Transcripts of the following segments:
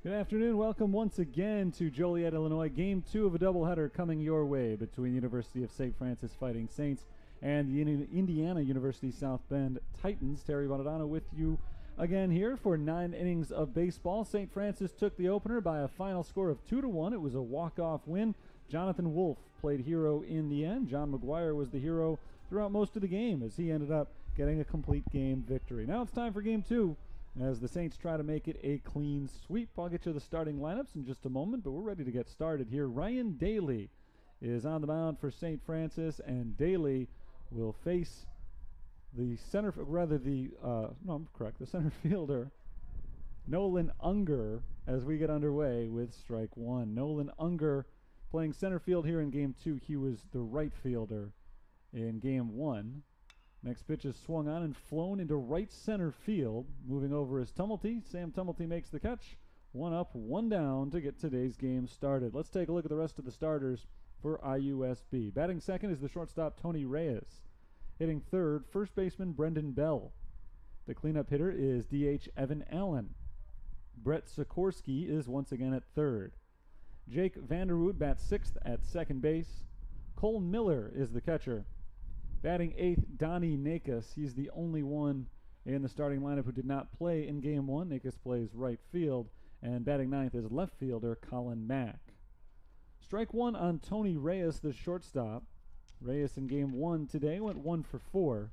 Good afternoon. Welcome once again to Joliet, Illinois. Game 2 of a doubleheader coming your way between the University of St. Francis Fighting Saints and the Indiana University South Bend Titans. Terry Bonadonna with you again here for 9 innings of baseball. St. Francis took the opener by a final score of 2-1. It was a walk-off win. Jonathan Wolf played hero in the end. John McGuire was the hero throughout most of the game as he ended up getting a complete game victory. Now it's time for Game 2. As the Saints try to make it a clean sweep. I'll get you the starting lineups in just a moment, but we're ready to get started here. Ryan Daly is on the mound for St. Francis, and Daly will face the center fielder, Nolan Unger, as we get underway with strike one. Nolan Unger playing center field here in Game 2. He was the right fielder in Game 1. Next pitch is swung on and flown into right center field. Moving over is Tumulty. Sam Tumulty makes the catch. 1 up, 1 down to get today's game started. Let's take a look at the rest of the starters for IUSB. Batting second is the shortstop Tony Reyes. Hitting third, first baseman Brendan Bell. The cleanup hitter is DH Evan Allen. Brett Sikorsky is once again at third. Jake Vanderwood bats sixth at second base. Cole Miller is the catcher. Batting eighth, Donnie Nakus. He's the only one in the starting lineup who did not play in Game 1. Nakus plays right field. And batting ninth is left fielder Colin Mack. Strike one on Tony Reyes, the shortstop. Reyes in Game 1 today went 1 for 4.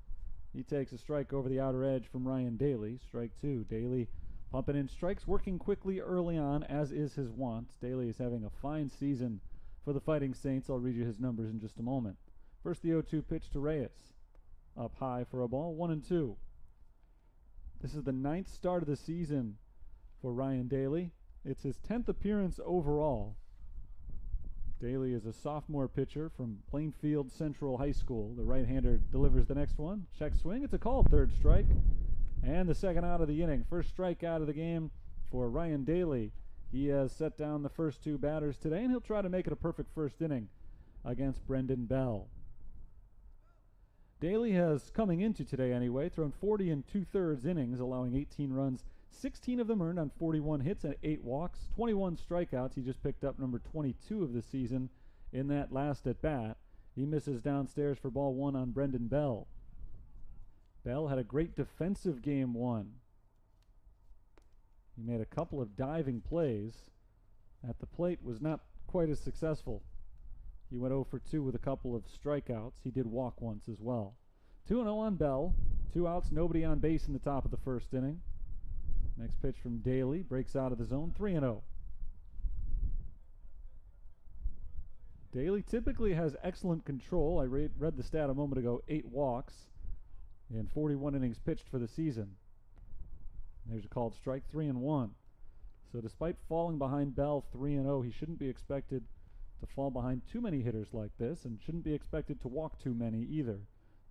He takes a strike over the outer edge from Ryan Daly. Strike two. Daly pumping in strikes, working quickly early on, as is his wont. Daly is having a fine season for the Fighting Saints. I'll read you his numbers in just a moment. First, the 0-2 pitch to Reyes. Up high for a ball, 1-2. This is the 9th start of the season for Ryan Daly. It's his 10th appearance overall. Daly is a sophomore pitcher from Plainfield Central High School. The right-hander delivers the next one. Check swing. It's a called third strike. And the second out of the inning. First strike out of the game for Ryan Daly. He has set down the first 2 batters today, and he'll try to make it a perfect first inning against Brendan Bell. Daly has, coming into today anyway, thrown 40 2/3 innings, allowing 18 runs, 16 of them earned on 41 hits and 8 walks, 21 strikeouts. He just picked up number 22 of the season in that last at bat. He misses downstairs for ball 1 on Brendan Bell. Bell had a great defensive Game 1. He made a couple of diving plays. At the plate was not quite as successful. He went 0 for 2 with a couple of strikeouts. He did walk once as well. 2-0 on Bell. 2 outs, nobody on base in the top of the first inning. Next pitch from Daly, breaks out of the zone, 3-0. Daly typically has excellent control. I read the stat a moment ago, 8 walks and 41 innings pitched for the season. There's a called strike, 3-1. So despite falling behind Bell 3-0, he shouldn't be expected to fall behind too many hitters like this, and shouldn't be expected to walk too many either.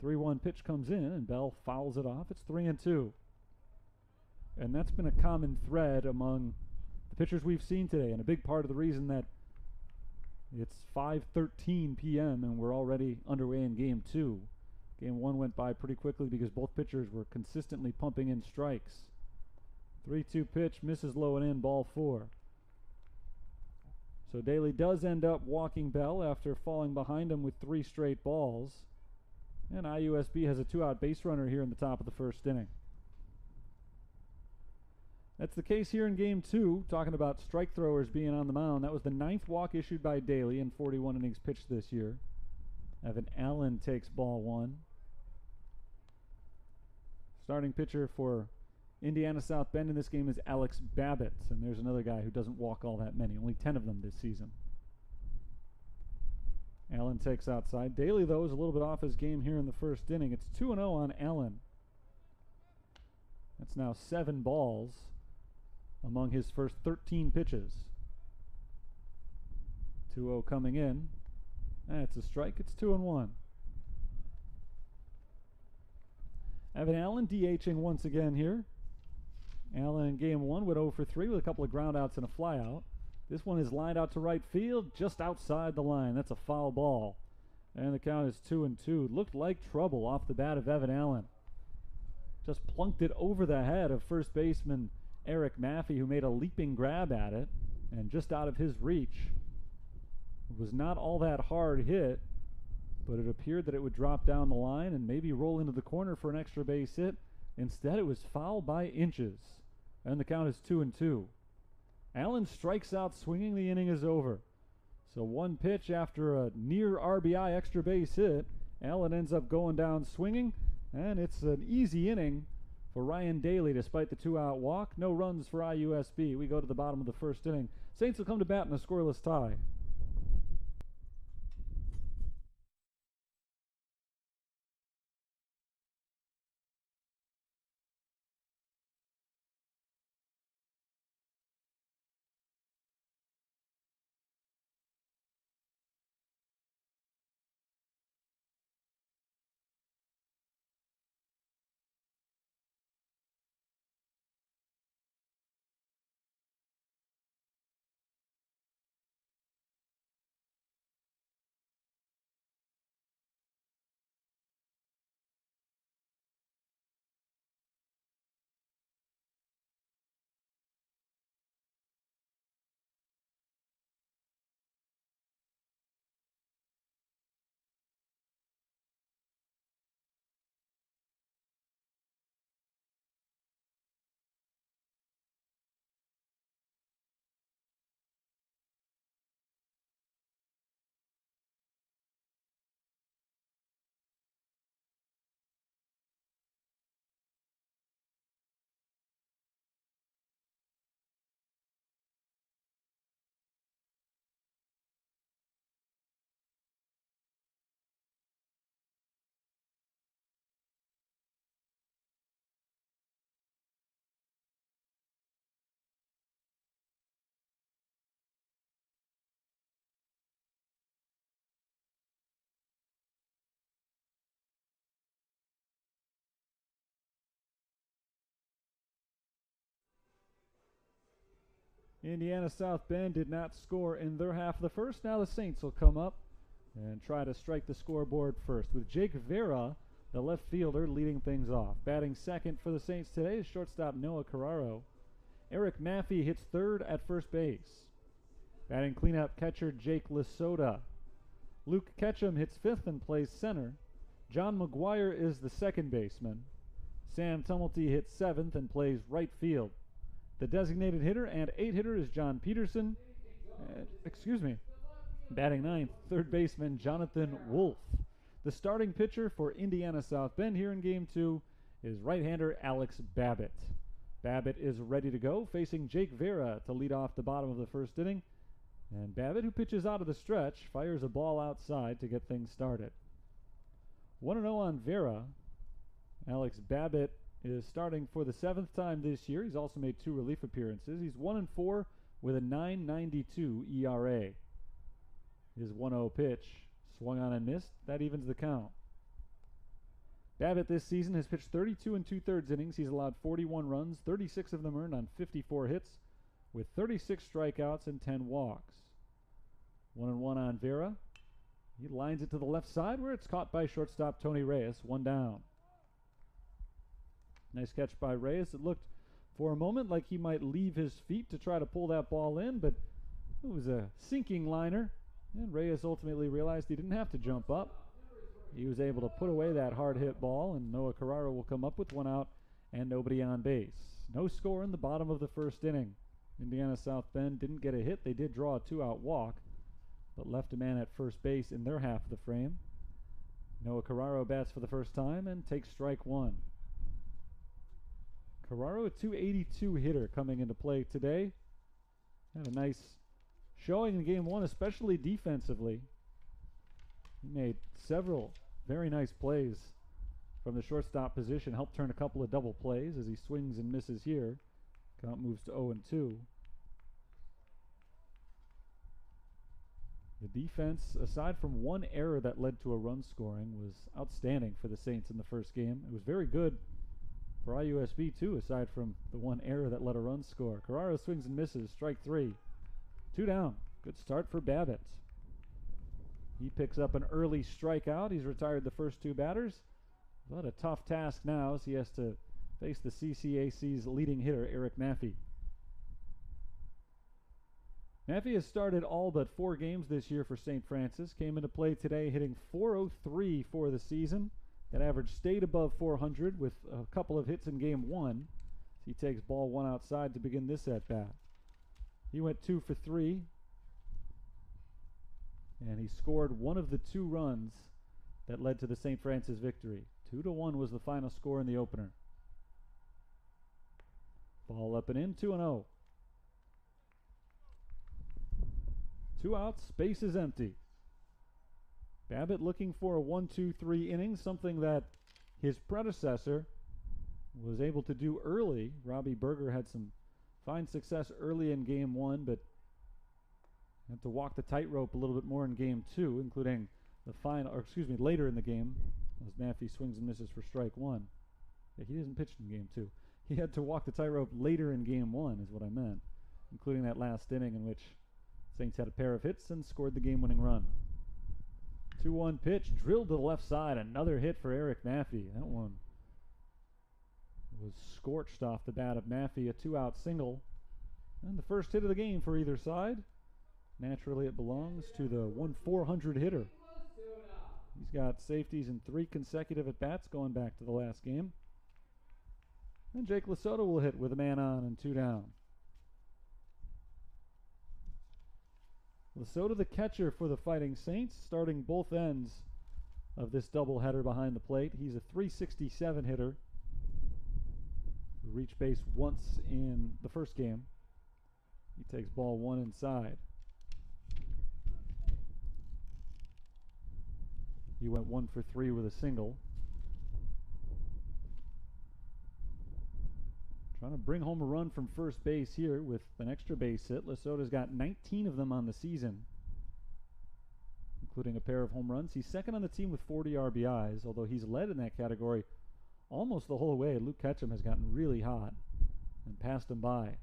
3-1 pitch comes in, and Bell fouls it off. It's 3-2. And that's been a common thread among the pitchers we've seen today, and a big part of the reason that it's 5:13 p.m. and we're already underway in Game 2. Game 1 went by pretty quickly because both pitchers were consistently pumping in strikes. 3-2 pitch, misses low and in, ball 4. So Daly does end up walking Bell after falling behind him with 3 straight balls. And IUSB has a 2-out base runner here in the top of the first inning. That's the case here in Game 2. Talking about strike throwers being on the mound. That was the 9th walk issued by Daly in 41 innings pitched this year. Evan Allen takes ball 1. Starting pitcher for Indiana South Bend in this game is Alex Babbitt, and there's another guy who doesn't walk all that many, only 10 of them this season. Allen takes outside. Daly, though, is a little bit off his game here in the first inning. It's 2-0 on Allen. That's now 7 balls among his first 13 pitches. 2-0 coming in. That's a strike. It's 2-1. Evan Allen DHing once again here. Allen in Game 1 went 0 for 3 with a couple of groundouts and a flyout. This one is lined out to right field, just outside the line. That's a foul ball. And the count is 2-2. Looked like trouble off the bat of Evan Allen. Just plunked it over the head of first baseman Eric Maffey, who made a leaping grab at it, and just out of his reach. It was not all that hard hit, but it appeared that it would drop down the line and maybe roll into the corner for an extra base hit. Instead, it was fouled by inches, and the count is 2-2. Allen strikes out swinging. The inning is over. So one pitch after a near RBI extra base hit, Allen ends up going down swinging, and it's an easy inning for Ryan Daly despite the 2-out walk. No runs for IUSB. We go to the bottom of the first inning. Saints will come to bat in a scoreless tie. Indiana South Bend did not score in their half of the first. Now the Saints will come up and try to strike the scoreboard first, with Jake Vera, the left fielder, leading things off. Batting second for the Saints today is shortstop Noah Carraro. Eric Maffey hits third at first base. Batting cleanup catcher Jake Lasota. Luke Ketchum hits fifth and plays center. John McGuire is the second baseman. Sam Tumulty hits seventh and plays right field. The designated hitter and 8-hitter is John Peterson. Batting ninth, third baseman Jonathan Wolf. The starting pitcher for Indiana South Bend here in Game 2 is right-hander Alex Babbitt. Babbitt is ready to go, facing Jake Vera to lead off the bottom of the first inning. And Babbitt, who pitches out of the stretch, fires a ball outside to get things started. 1-0 on Vera. Alex Babbitt is starting for the 7th time this year. He's also made 2 relief appearances. He's 1-4 with a .992 ERA. His 1-0 pitch swung on and missed. That evens the count. Babbitt this season has pitched 32 2/3 innings. He's allowed 41 runs, 36 of them earned on 54 hits, with 36 strikeouts and 10 walks. 1-1 on Vera. He lines it to the left side where it's caught by shortstop Tony Reyes. 1 down. Nice catch by Reyes. It looked for a moment like he might leave his feet to try to pull that ball in, but it was a sinking liner, and Reyes ultimately realized he didn't have to jump up. He was able to put away that hard-hit ball, and Noah Carraro will come up with 1 out and nobody on base. No score in the bottom of the first inning. Indiana South Bend didn't get a hit. They did draw a 2-out walk, but left a man at first base in their half of the frame. Noah Carraro bats for the first time and takes strike 1. Carraro, a .282 hitter coming into play today. Had a nice showing in Game 1, especially defensively. He made several very nice plays from the shortstop position, helped turn a couple of double plays as he swings and misses here. Count moves to 0-2. The defense, aside from one error that led to a run scoring, was outstanding for the Saints in the first game. It was very good for IUSB too, aside from the one error that let a run score. Carraro swings and misses, strike 3. 2 down. Good start for Babbitt. He picks up an early strikeout. He's retired the first 2 batters. But a tough task now as he has to face the CCAC's leading hitter, Eric Maffey. Maffey has started all but 4 games this year for St. Francis. Came into play today hitting .403 for the season. That average stayed above 400 with a couple of hits in game 1. He takes ball 1 outside to begin this at-bat. He went 2 for 3. And he scored one of the 2 runs that led to the St. Francis victory. 2-1 was the final score in the opener. Ball up and in, 2-0. 2 outs, base is empty. Babbitt looking for a 1-2-3 inning, something that his predecessor was able to do early. Robbie Berger had some fine success early in game 1, but had to walk the tightrope a little bit more in game 2, including later in the game, as Maffey swings and misses for strike 1. Yeah, he hasn't pitched in game 2. He had to walk the tightrope later in game 1, is what I meant, including that last inning in which Saints had a pair of hits and scored the game-winning run. 2-1 pitch, drilled to the left side. Another hit for Eric Maffey. That one was scorched off the bat of Maffey, a 2-out single. And the first hit of the game for either side. Naturally, it belongs to the 1-400 hitter. He's got safeties in 3 consecutive at-bats going back to the last game. And Jake Lesotho will hit with a man on and 2 down. Lesotho, the catcher for the Fighting Saints, starting both ends of this doubleheader behind the plate. He's a .367 hitter who reached base once in the first game. He takes ball 1 inside. He went 1 for 3 with a single. Trying to bring home a run from first base here with an extra base hit. Lesotho's got 19 of them on the season, including a pair of home runs. He's second on the team with 40 RBIs, although he's led in that category almost the whole way. Luke Ketchum has gotten really hot and passed him by.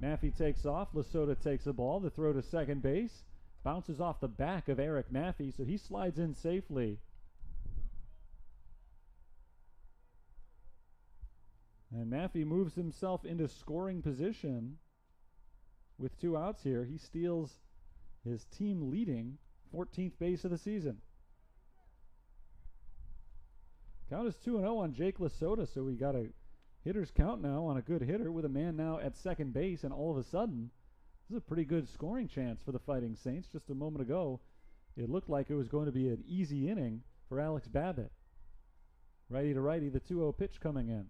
Maffey takes off. Lesotho takes the ball. The throw to second base. Bounces off the back of Eric Maffey, so he slides in safely. And Maffey moves himself into scoring position with 2 outs here. He steals his team leading 14th base of the season. Count is 2-0 on Jake Lesotho, so we got a hitter's count now on a good hitter with a man now at second base, and all of a sudden, this is a pretty good scoring chance for the Fighting Saints. Just a moment ago, it looked like it was going to be an easy inning for Alex Babbitt. Righty to righty, the 2-0 pitch coming in.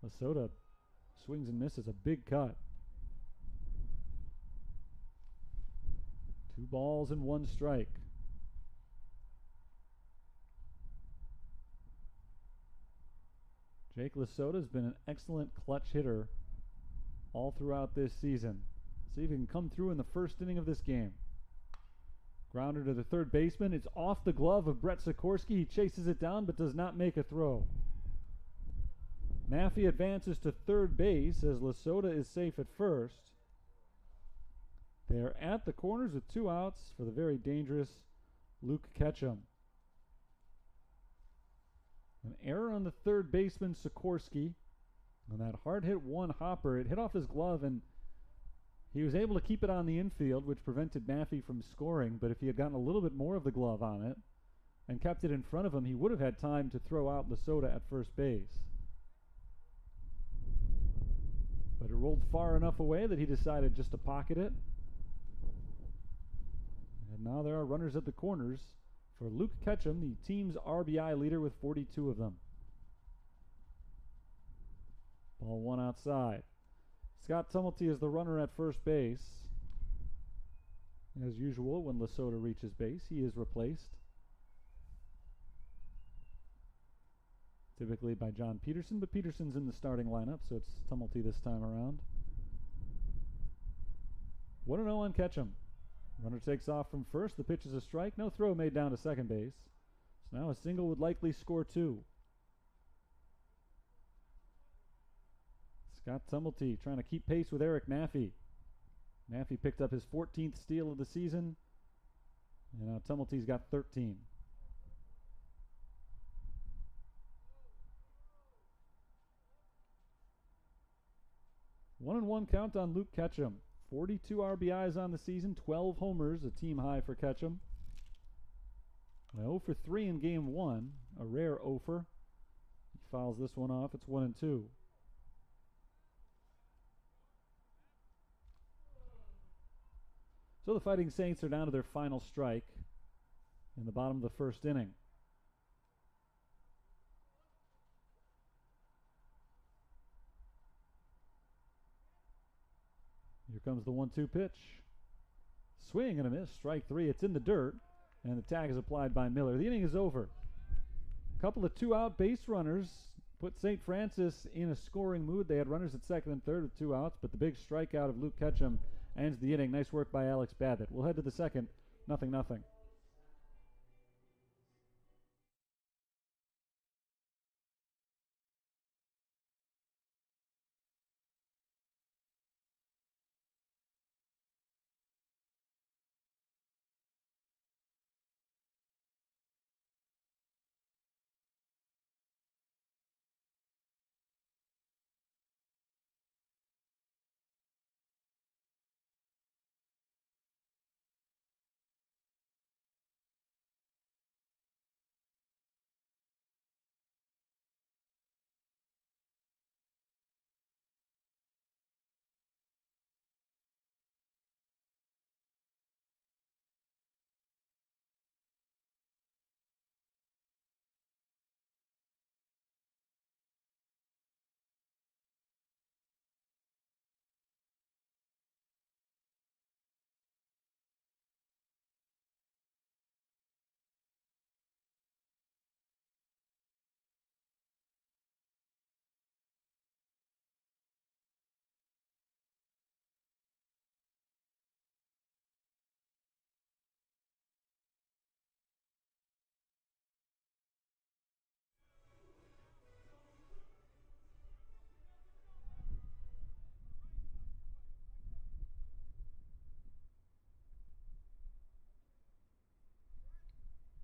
Lesotho swings and misses, a big cut. 2 balls and 1 strike. Jake Lesotho has been an excellent clutch hitter all throughout this season. See if he can come through in the first inning of this game. Grounder to the third baseman. It's off the glove of Brett Sikorsky. He chases it down but does not make a throw. Maffey advances to third base as Lesotho is safe at first. They are at the corners with 2 outs for the very dangerous Luke Ketchum. An error on the third baseman, Sikorsky. On that hard hit 1 hopper, it hit off his glove and he was able to keep it on the infield, which prevented Maffey from scoring. But if he had gotten a little bit more of the glove on it and kept it in front of him, he would have had time to throw out Lesotho at first base. But it rolled far enough away that he decided just to pocket it. And now there are runners at the corners for Luke Ketchum, the team's RBI leader with 42 of them. Ball 1 outside. Scott Tumulty is the runner at first base. As usual, when Lesotho reaches base, he is replaced. Typically by John Peterson, but Peterson's in the starting lineup, so it's Tumulty this time around. 1-0 on Ketchum. Runner takes off from first. The pitch is a strike. No throw made down to second base. So now a single would likely score 2. Scott Tumulty trying to keep pace with Eric Maffey. Maffey picked up his 14th steal of the season, and now Tumulty's got 13. 1-1 count on Luke Ketchum. 42 RBIs on the season, 12 homers, a team high for Ketchum. 0 for 3 in game 1, a rare 0 for. He fouls this one off. It's 1-2. So the Fighting Saints are down to their final strike in the bottom of the first inning. Here comes the 1-2 pitch. Swing and a miss. Strike 3. It's in the dirt, and the tag is applied by Miller. The inning is over. A couple of 2-out base runners put St. Francis in a scoring mood. They had runners at second and third with 2 outs, but the big strikeout of Luke Ketchum ends the inning. Nice work by Alex Babbitt. We'll head to the second. 0-0.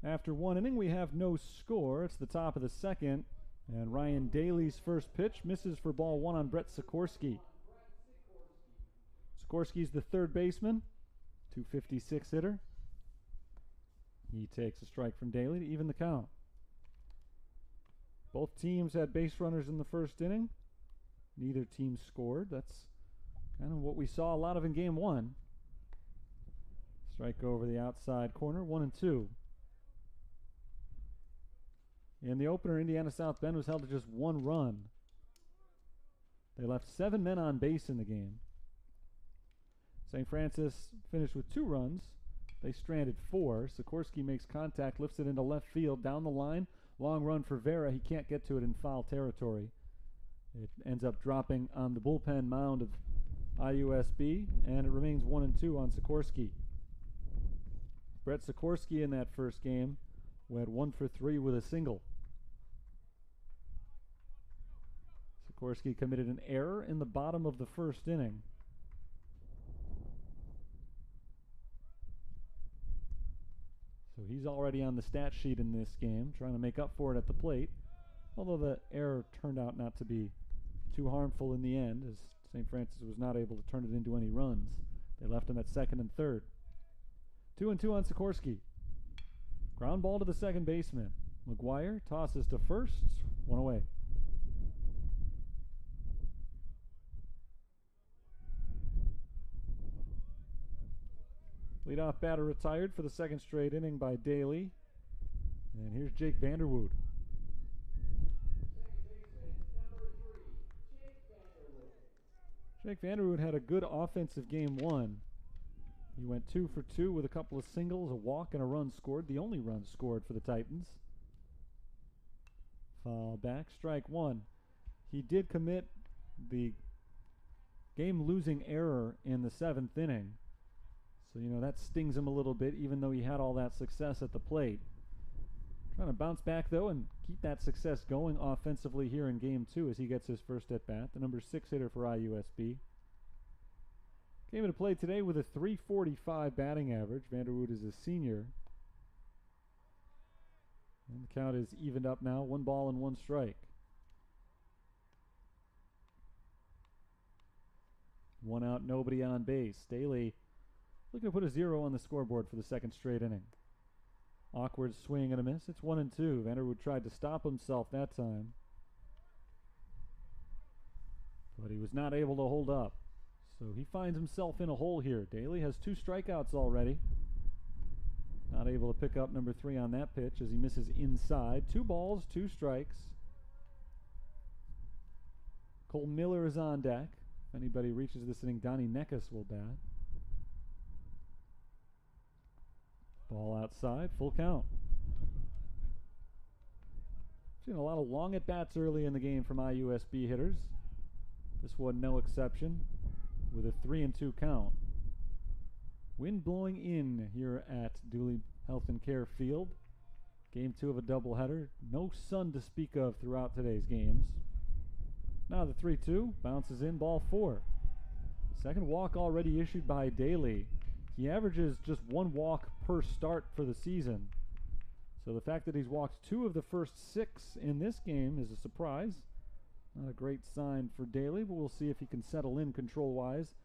After 1 inning, we have no score. It's the top of the second, and Ryan Daly's first pitch misses for ball 1 on Brett Sikorsky. Sikorsky's the third baseman, 256 hitter. He takes a strike from Daly to even the count. Both teams had base runners in the first inning. Neither team scored. That's kind of what we saw a lot of in game 1. Strike over the outside corner, 1-2. In the opener, Indiana South Bend was held to just 1 run. They left 7 men on base in the game. St. Francis finished with 2 runs. They stranded 4. Sikorsky makes contact, lifts it into left field, down the line. Long run for Vera. He can't get to it in foul territory. It ends up dropping on the bullpen mound of IUSB, and it remains 1-2 on Sikorsky. Brett Sikorsky in that first game went 1 for 3 with a single. Sikorsky committed an error in the bottom of the first inning. So he's already on the stat sheet in this game, trying to make up for it at the plate. Although the error turned out not to be too harmful in the end, as St. Francis was not able to turn it into any runs. They left him at second and third. 2-2 on Sikorsky. Ground ball to the second baseman. McGuire tosses to first. 1 away. Leadoff batter retired for the second straight inning by Daly. And here's Jake Vanderwood. Jake Vanderwood had a good offensive game 1. He went 2 for 2 with a couple of singles, a walk, and a run scored. The only run scored for the Titans. Foul back, strike 1. He did commit the game-losing error in the 7th inning. So, that stings him a little bit, even though he had all that success at the plate. Trying to bounce back, though, and keep that success going offensively here in Game 2 as he gets his first at-bat. The number 6 hitter for IUSB. Came into play today with a .345 batting average. Vanderwood is a senior. And the count is evened up now. 1 ball and 1 strike. 1 out, nobody on base. Daly looking to put a 0 on the scoreboard for the second straight inning. Awkward swing and a miss. It's 1-2. Vanderwood tried to stop himself that time, but he was not able to hold up. So he finds himself in a hole here. Daly has 2 strikeouts already. Not able to pick up number 3 on that pitch as he misses inside. 2 balls, 2 strikes. Cole Miller is on deck. If anybody reaches this inning, Donnie Neckus will bat. Ball outside, full count. Seen a lot of long at-bats early in the game from IUSB hitters. This one no exception with a 3-2 count. Wind blowing in here at Dooley Health and Care Field. Game 2 of a doubleheader. No sun to speak of throughout today's games. Now the 3-2 bounces in, ball 4. Second walk already issued by Daly. He averages just 1 walk per start for the season. So the fact that he's walked 2 of the first 6 in this game is a surprise. Not a great sign for Daly, but we'll see if he can settle in control-wise.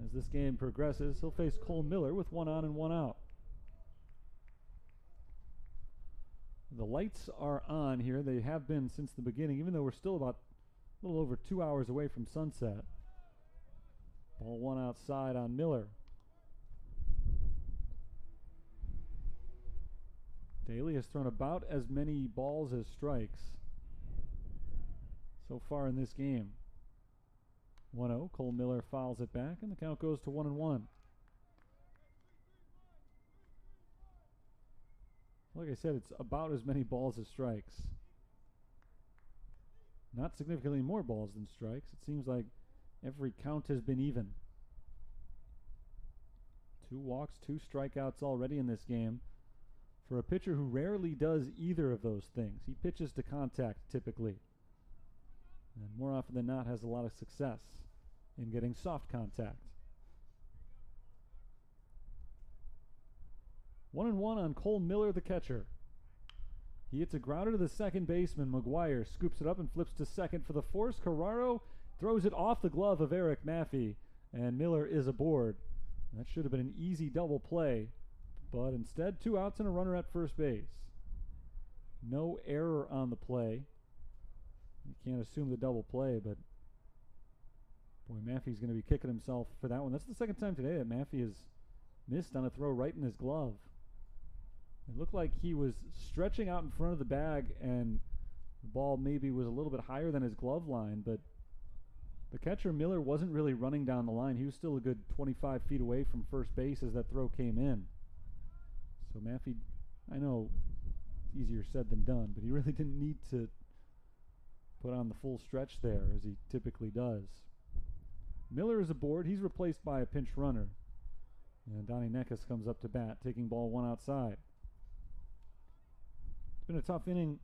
As this game progresses, he'll face Cole Miller with 1 on and 1 out. The lights are on here. They have been since the beginning, even though we're still about a little over 2 hours away from sunset. Ball 1 outside on Miller. Daly has thrown about as many balls as strikes so far in this game. 1-0. Cole Miller fouls it back, and the count goes to 1-1. Like I said, it's about as many balls as strikes. Not significantly more balls than strikes. It seems like every count has been even. 2 walks, 2 strikeouts already in this game for a pitcher who rarely does either of those things. He pitches to contact typically, and more often than not has a lot of success in getting soft contact. 1-1 on Cole Miller, the catcher. He hits a grounder to the second baseman. McGuire scoops it up and flips to second for the force. Carraro throws it off the glove of Eric Maffey, and Miller is aboard. That should have been an easy double play, but instead 2 outs and a runner at first base. No error on the play. You can't assume the double play, but boy, Maffey's going to be kicking himself for that one. That's the second time today that Maffey has missed on a throw right in his glove. It looked like he was stretching out in front of the bag, and the ball maybe was a little bit higher than his glove line, but the catcher, Miller, wasn't really running down the line. He was still a good 25 feet away from first base as that throw came in. So Maffey, I know it's easier said than done, but he really didn't need to put on the full stretch there as he typically does. Miller is aboard. He's replaced by a pinch runner. And Donnie Neckus comes up to bat, taking ball 1 outside. It's been a tough inning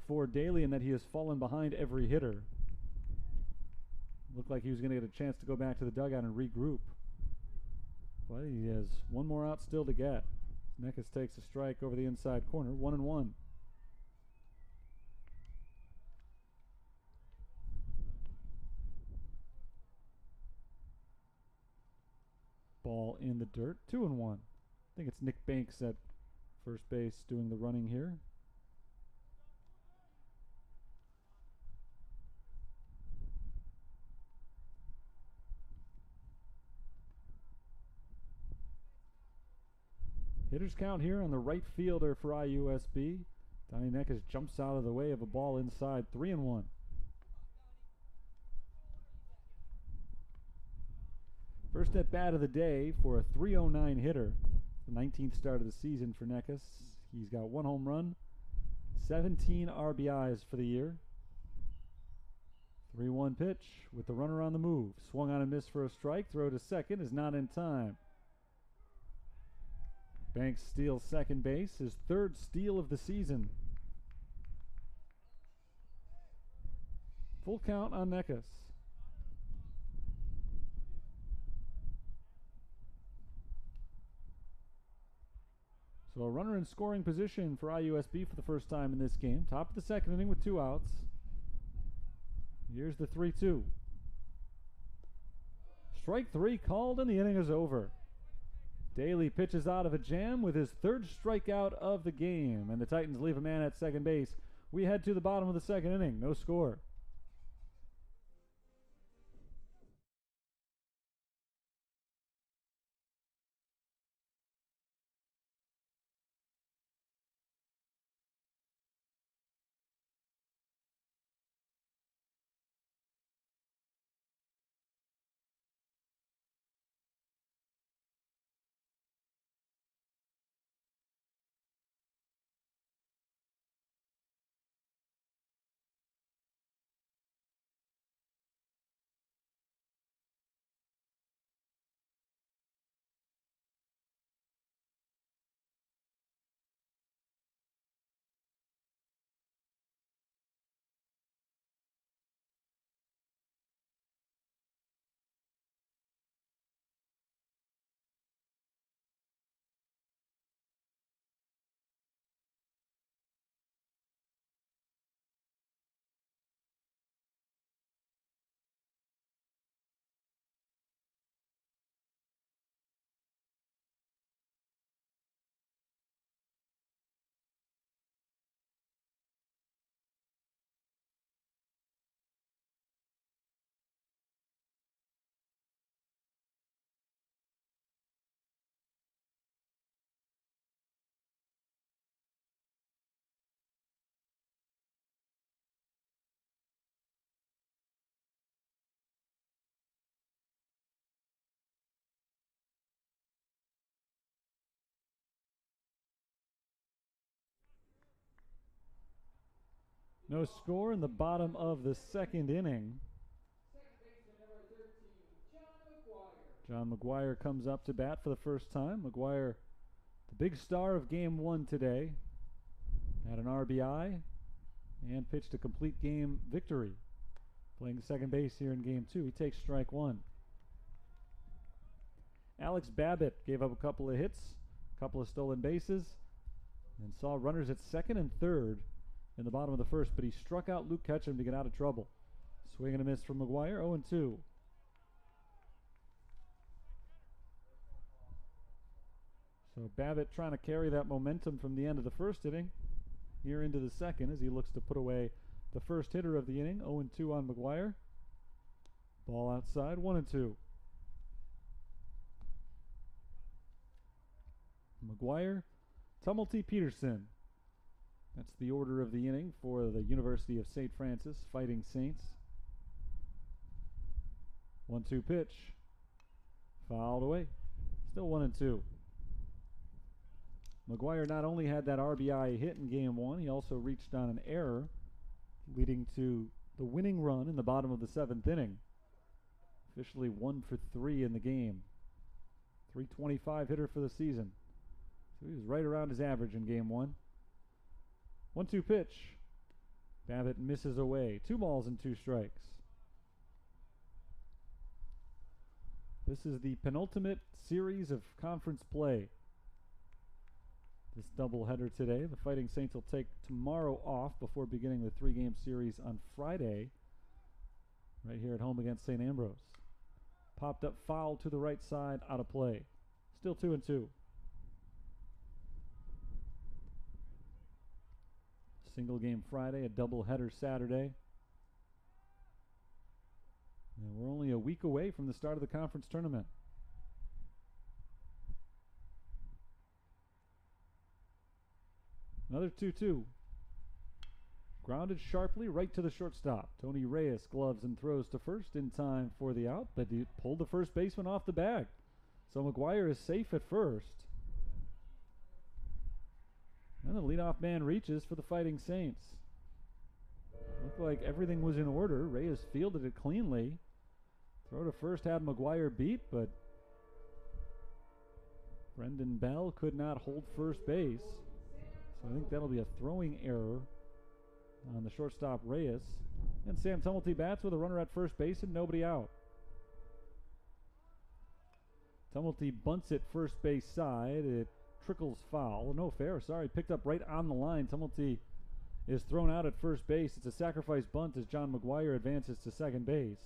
for Daly in that he has fallen behind every hitter. Looked like he was going to get a chance to go back to the dugout and regroup, but he has 1 more out still to get. Neckus takes a strike over the inside corner. 1-1. Ball in the dirt. 2-1. I think it's Nick Banks at first base doing the running here. Hitters count here on the right fielder for IUSB. Donnie Neckus jumps out of the way of a ball inside. 3-1. First at bat of the day for a .309 hitter. The 19th start of the season for Neckus. He's got 1 home run, 17 RBIs for the year. 3-1 pitch with the runner on the move. Swung on and missed for a strike. Throw to second is not in time. Banks steals second base, his 3rd steal of the season. Full count on Neckus. So a runner in scoring position for IUSB for the first time in this game. Top of the second inning with 2 outs. Here's the 3-2. Strike 3 called and the inning is over. Daly pitches out of a jam with his third strikeout of the game, and the Titans leave a man at second base. We head to the bottom of the second inning. No score. No score in the bottom of the second inning. John McGuire comes up to bat for the first time. McGuire, the big star of game 1 today, had an RBI and pitched a complete game victory, playing second base here in game 2. He takes strike 1. Alex Babbitt gave up a couple of hits, a couple of stolen bases, and saw runners at second and third in the bottom of the first, but he struck out Luke Ketchum to get out of trouble. Swing and a miss from McGuire, 0-2. So Babbitt trying to carry that momentum from the end of the first inning here into the second as he looks to put away the first hitter of the inning. 0-2 on McGuire. Ball outside, 1-2. McGuire, Tumulty, Peterson. That's the order of the inning for the University of St. Francis Fighting Saints. 1-2 pitch. Fouled away. Still 1-2. McGuire not only had that RBI hit in game 1, he also reached on an error, leading to the winning run in the bottom of the 7th inning. Officially 1 for 3 in the game. .325 hitter for the season. So he was right around his average in game 1. 1-2 pitch. Babbitt misses away. 2 balls and 2 strikes. This is the penultimate series of conference play. This doubleheader today. The Fighting Saints will take tomorrow off before beginning the 3-game series on Friday, right here at home against St. Ambrose. Popped up foul to the right side, out of play. Still 2-2. Single game Friday, a double header Saturday. And we're only a week away from the start of the conference tournament. Another 2-2. Grounded sharply right to the shortstop. Tony Reyes gloves and throws to first in time for the out, but he pulled the first baseman off the bag. So McGuire is safe at first. And the leadoff man reaches for the Fighting Saints. Looked like everything was in order. Reyes fielded it cleanly. Throw to first had McGuire beat, but Brendan Bell could not hold first base. So I think that'll be a throwing error on the shortstop Reyes. And Sam Tumulty bats with a runner at first base and nobody out. Tumulty bunts it first base side. It trickles foul. No fair, sorry. Picked up right on the line. Tumulty is thrown out at first base. It's a sacrifice bunt as John McGuire advances to second base.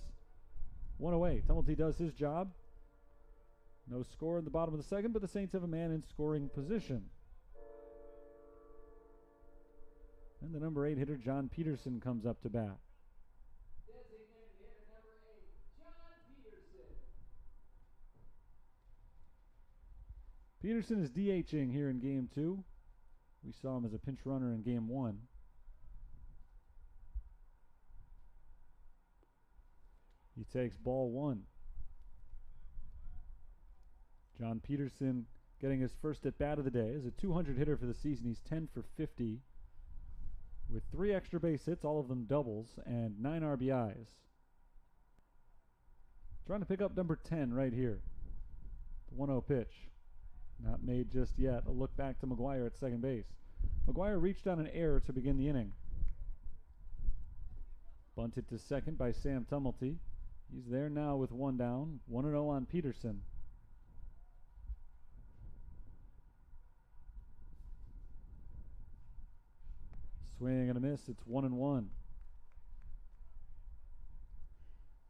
One away. Tumulty does his job. No score in the bottom of the second, but the Saints have a man in scoring position. And the number 8 hitter, John Peterson, comes up to bat. Designated hitter number 8, John Peterson. Peterson is DHing here in Game 2. We saw him as a pinch runner in Game 1. He takes ball 1. John Peterson getting his first at bat of the day. As a 200 hitter for the season, he's 10 for 50 with 3 extra base hits, all of them doubles, and 9 RBIs. Trying to pick up number 10 right here. The 1-0 pitch. Not made just yet. A look back to McGuire at second base. McGuire reached on an error to begin the inning. Bunted to second by Sam Tumulty. He's there now with 1 down. 1-0 on Peterson. Swing and a miss. It's 1-1.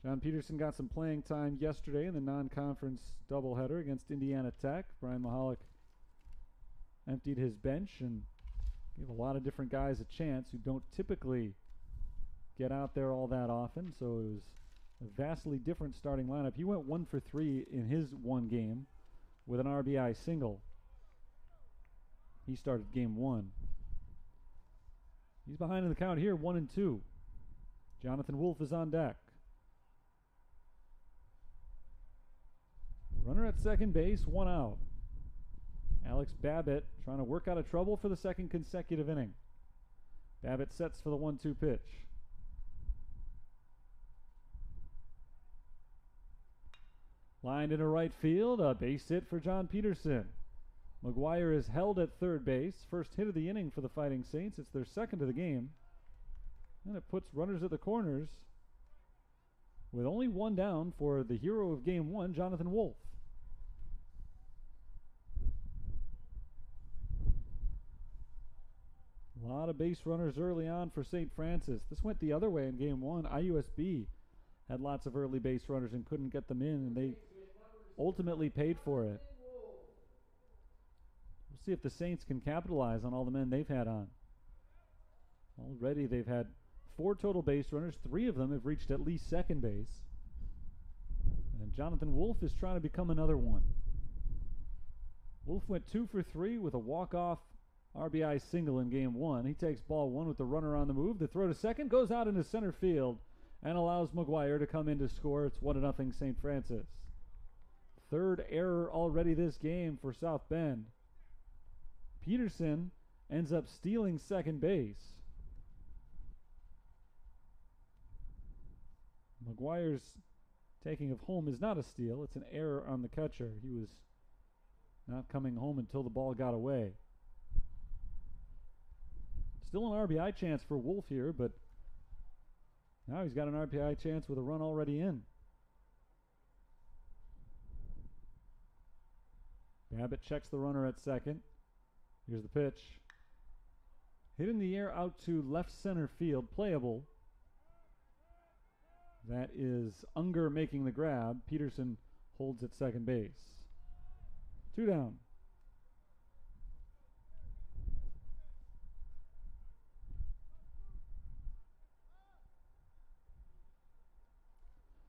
John Peterson got some playing time yesterday in the non-conference doubleheader against Indiana Tech. Brian Mahalik emptied his bench and gave a lot of different guys a chance who don't typically get out there all that often. So it was a vastly different starting lineup. He went 1 for 3 in his one game with an RBI single. He started Game 1. He's behind in the count here, 1-2. Jonathan Wolf is on deck. Runner at second base, 1 out. Alex Babbitt trying to work out of trouble for the second consecutive inning. Babbitt sets for the 1-2 pitch. Lined into right field, a base hit for John Peterson. McGuire is held at third base. First hit of the inning for the Fighting Saints. It's their second of the game. And it puts runners at the corners with only 1 down for the hero of Game 1, Jonathan Wolf. A lot of base runners early on for St. Francis. This went the other way in Game 1. IUSB had lots of early base runners and couldn't get them in, and they ultimately paid for it. We'll see if the Saints can capitalize on all the men they've had on. Already they've had 4 total base runners. 3 of them have reached at least second base. And Jonathan Wolf is trying to become another one. Wolf went 2 for 3 with a walk-off RBI single in Game 1. He takes ball 1 with the runner on the move. The throw to second goes out into center field and allows McGuire to come in to score. It's 1-0 St. Francis. Third error already this game for South Bend. Peterson ends up stealing second base. McGuire's taking of home is not a steal. It's an error on the catcher. He was not coming home until the ball got away. Still an RBI chance for Wolf here, but now he's got an RBI chance with a run already in. Babbitt checks the runner at second. Here's the pitch. Hit in the air out to left center field, playable. That is Unger making the grab. Peterson holds at second base. 2 down.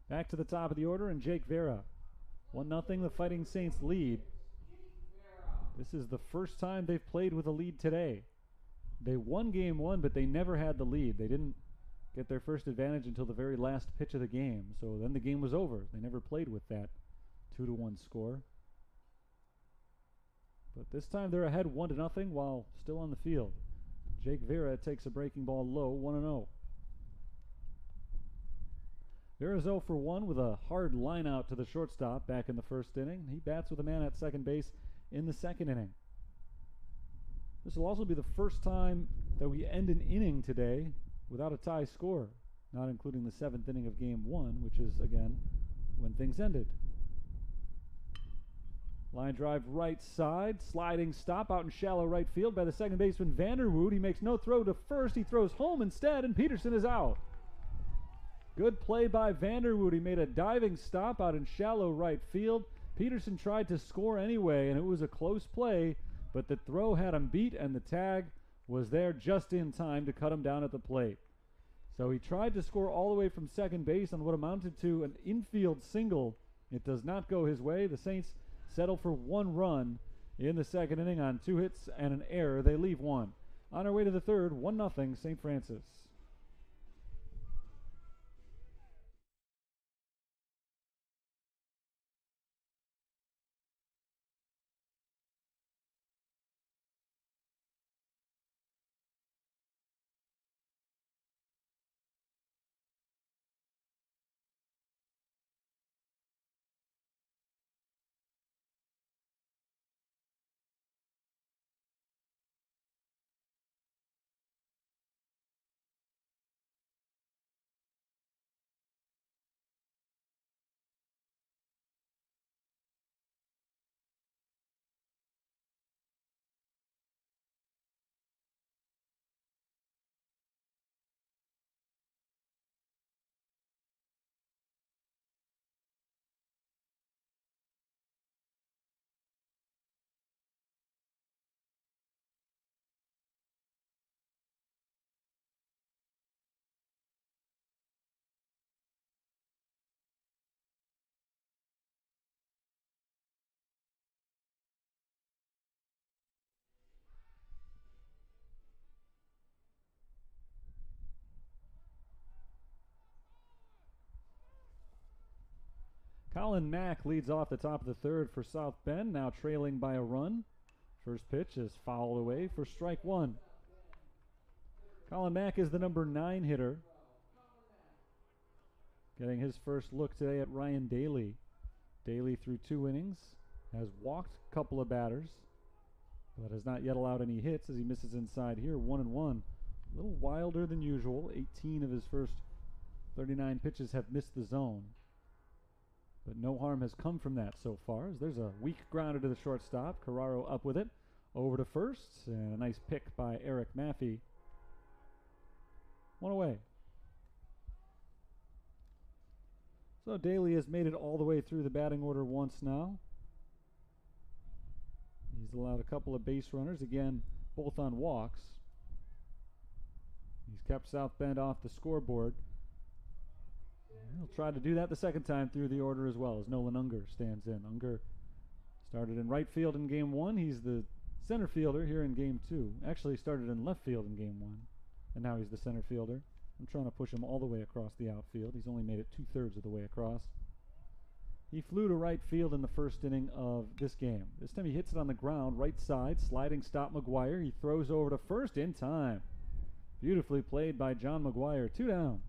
Back to the top of the order, and Jake Vera. 1-0, the Fighting Saints lead. This is the first time they've played with a lead today. They won Game 1, but they never had the lead. They didn't get their first advantage until the very last pitch of the game. So then the game was over. They never played with that 2-1 score. But this time they're ahead 1-0 while still on the field. Jake Vera takes a breaking ball low, 1-0. Vera's 0 for 1 with a hard line out to the shortstop back in the first inning. He bats with a man at second base in the second inning. This will also be the first time that we end an inning today without a tie score, not including the 7th inning of Game 1, which is, again, when things ended. Line drive right side, sliding stop out in shallow right field by the second baseman Vanderwood. He makes no throw to first. He throws home instead, and Peterson is out. Good play by Vanderwood. He made a diving stop out in shallow right field. Peterson tried to score anyway, and it was a close play, but the throw had him beat, and the tag was there just in time to cut him down at the plate. So he tried to score all the way from second base on what amounted to an infield single. It does not go his way. The Saints settle for 1 run in the second inning on 2 hits and an error. They leave 1. On our way to the third, 1-0 St. Francis. Colin Mack leads off the top of the third for South Bend, now trailing by a run. First pitch is fouled away for strike 1. Colin Mack is the number 9 hitter, getting his first look today at Ryan Daly. Daly, through 2 innings, has walked a couple of batters, but has not yet allowed any hits as he misses inside here, 1-1. A little wilder than usual. 18 of his first 39 pitches have missed the zone. But no harm has come from that so far, as there's a weak grounder to the shortstop. Carraro up with it, over to first, and a nice pick by Eric Maffey. 1 away. So Daly has made it all the way through the batting order once now. He's allowed a couple of base runners, again, both on walks. He's kept South Bend off the scoreboard. He'll try to do that the second time through the order as well, as Nolan Unger stands in. Unger started in right field in game 1. He's the center fielder here in game 2. Actually started in left field in game 1, and now he's the center fielder. I'm trying to push him all the way across the outfield. He's only made it 2/3 of the way across. He flew to right field in the first inning of this game. This time he hits it on the ground, right side, sliding stop McGuire. He throws over to first in time. Beautifully played by John McGuire. 2 down.